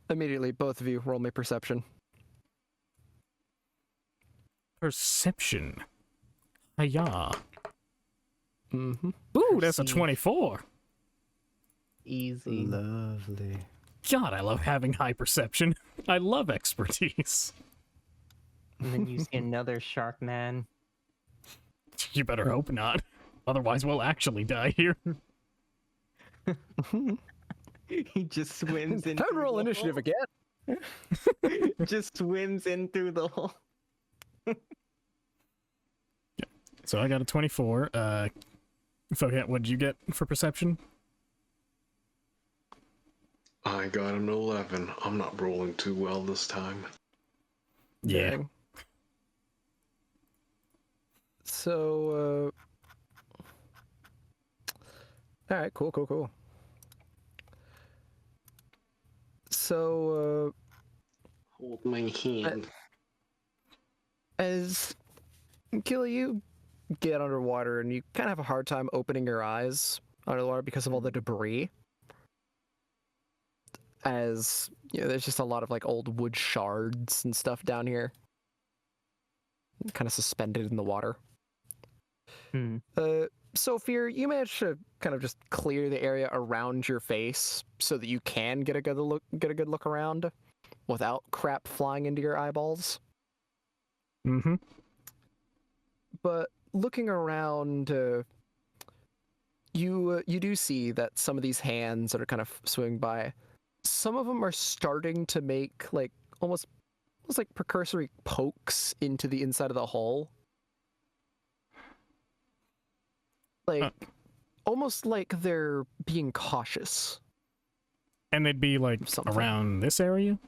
immediately, both of you roll me perception. Perception. Hiya. Mm-hmm. Ooh, that's a Perceive. 24. Easy. Lovely. God, I love having high perception. I love expertise. And then you see another shark man. You better hope not. Otherwise, we'll actually die here. He just swims in. Time to roll initiative again. Just swims in through the hole. So I got a 24. Focat, what did you get for perception? I got an 11. I'm not rolling too well this time. Yeah. Dang. So, all right, cool. So, Hold my hand. as Killy, you get underwater and you kind of have a hard time opening your eyes under the water because of all the debris. As you know, there's just a lot of like old wood shards and stuff down here, kind of suspended in the water. Sophia, you managed to kind of just clear the area around your face so that you can get a good look around without crap flying into your eyeballs. Mm-hmm. But looking around, you do see that some of these hands that are kind of swimming by, some of them are starting to make like almost like precursory pokes into the inside of the hull. Like almost like they're being cautious. And they'd be like Something. around this area?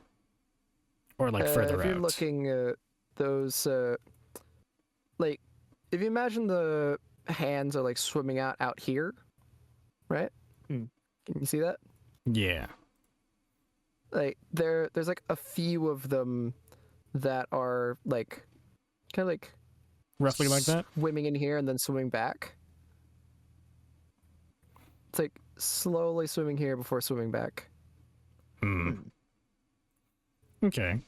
Or like further If you're out? looking at those, like, if you imagine the hands are like swimming out here, right? Hmm. Can you see that? Yeah. Like there's like a few of them that are like kind of like Roughly like that? swimming in here and then swimming back. It's like slowly swimming here before swimming back. Hmm. Okay.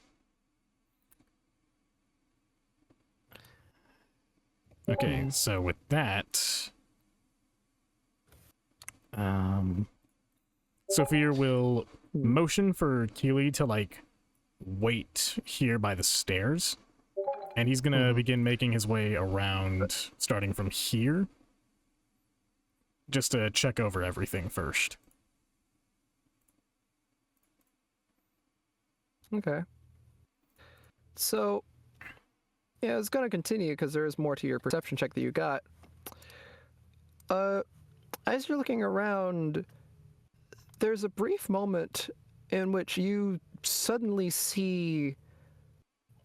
Okay, so with that, Sophia will motion for Keely to like wait here by the stairs, and he's gonna begin making his way around, starting from here, just to check over everything first. Okay. So, yeah, it's gonna continue because there is more to your perception check that you got. As you're looking around, there's a brief moment in which you suddenly see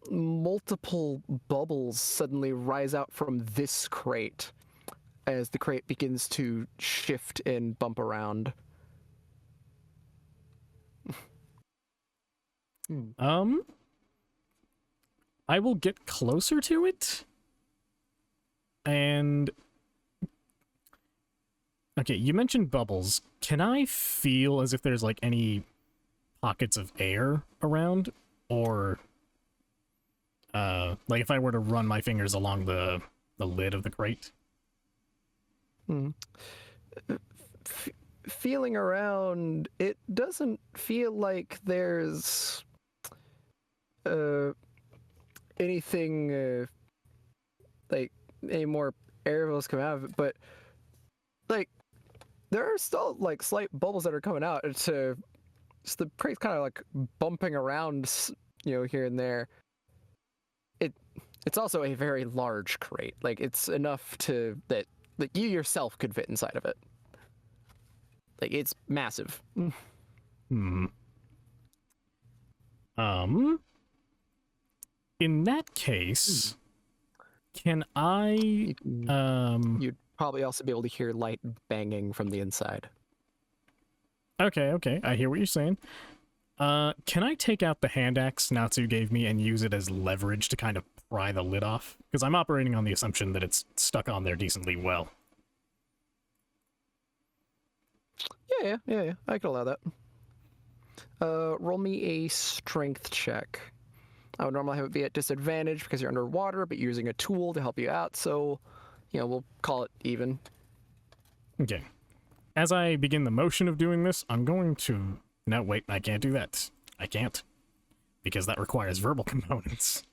multiple bubbles suddenly rise out from this crate as the crate begins to shift and bump around. I will get closer to it, and okay, you mentioned bubbles. Can I feel as if there's like any pockets of air around, or like if I were to run my fingers along the lid of the crate? Feeling around, it doesn't feel like there's anything like any more air bubbles come out of it, but like there are still like slight bubbles that are coming out. It's the crate's kind of like bumping around, here and there. It's also a very large crate. Like it's enough that you yourself could fit inside of it. Like it's massive. In that case, can I You'd probably also be able to hear light banging from the inside. Okay, I hear what you're saying. Can I take out the hand axe Natsu gave me and use it as leverage to kind of pry the lid off? Because I'm operating on the assumption that it's stuck on there decently well. Yeah. I could allow that. Roll me a strength check. I would normally have it be at disadvantage because you're underwater, but you're using a tool to help you out, so, we'll call it even. Okay. As I begin the motion of doing this, I'm going to... No, wait, I can't do that. I can't. Because that requires verbal components.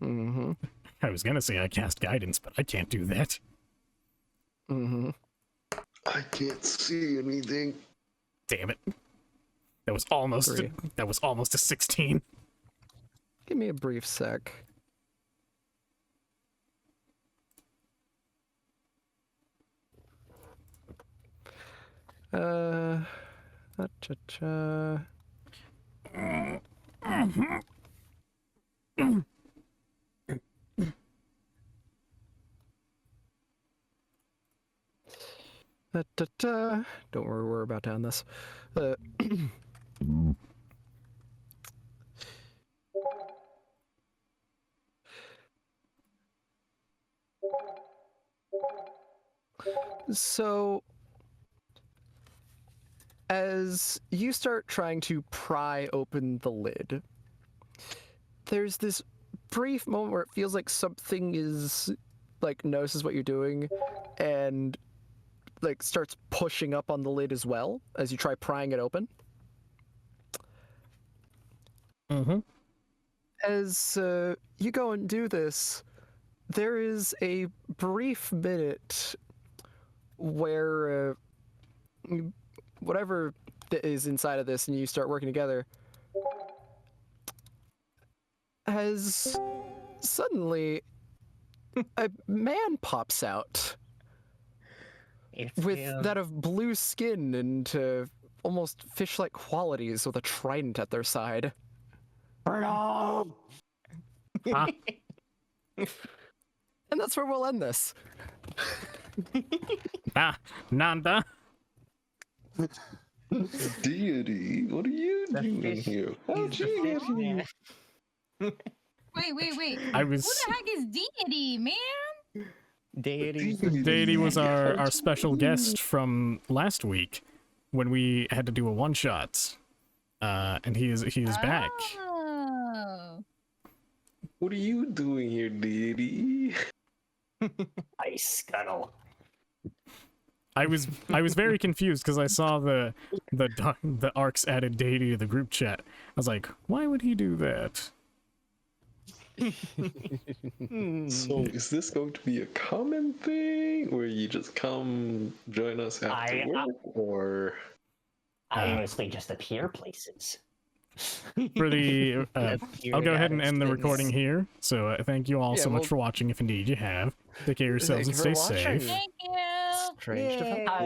Mm-hmm. I was gonna say I cast guidance, but I can't do that. Mm-hmm. I can't see anything. Damn it. That was almost Three. that was almost a 16. Give me a brief sec. Cha-cha. Da-da-da. Don't worry, we're about to end this. So, as you start trying to pry open the lid, there's this brief moment where it feels like something is, like, notices what you're doing and, like, starts pushing up on the lid as well as you try prying it open. Mm-hmm. as you go and do this, there is a brief minute where whatever is inside of this and you start working together as suddenly a man pops out It's with him. that of blue skin and almost fish-like qualities with a trident at their side. Bruno! Huh? And that's where we'll end this. Ah, Nanda. Deity, what are you The doing fish- here? How'd The you get fish here? man. Wait. I Who was the heck is Deity, man? Deity. Deity was our How'd special you- guest from last week when we had to do a one shot. And he is back. Oh. What are you doing here, Deity? Ice scuttle. I was very confused because I saw the Arcs added Deity to the group chat. I was like, why would he do that? So is this going to be a common thing where you just come join us after I- work, or I mostly just appear places. For the I'll go ahead and end the Appeared recording at here. So thank you all Yeah, so much well- for watching. If indeed you have, take care of yourselves Thank and you stay for watching. safe. Thank you. Strange to Yay. I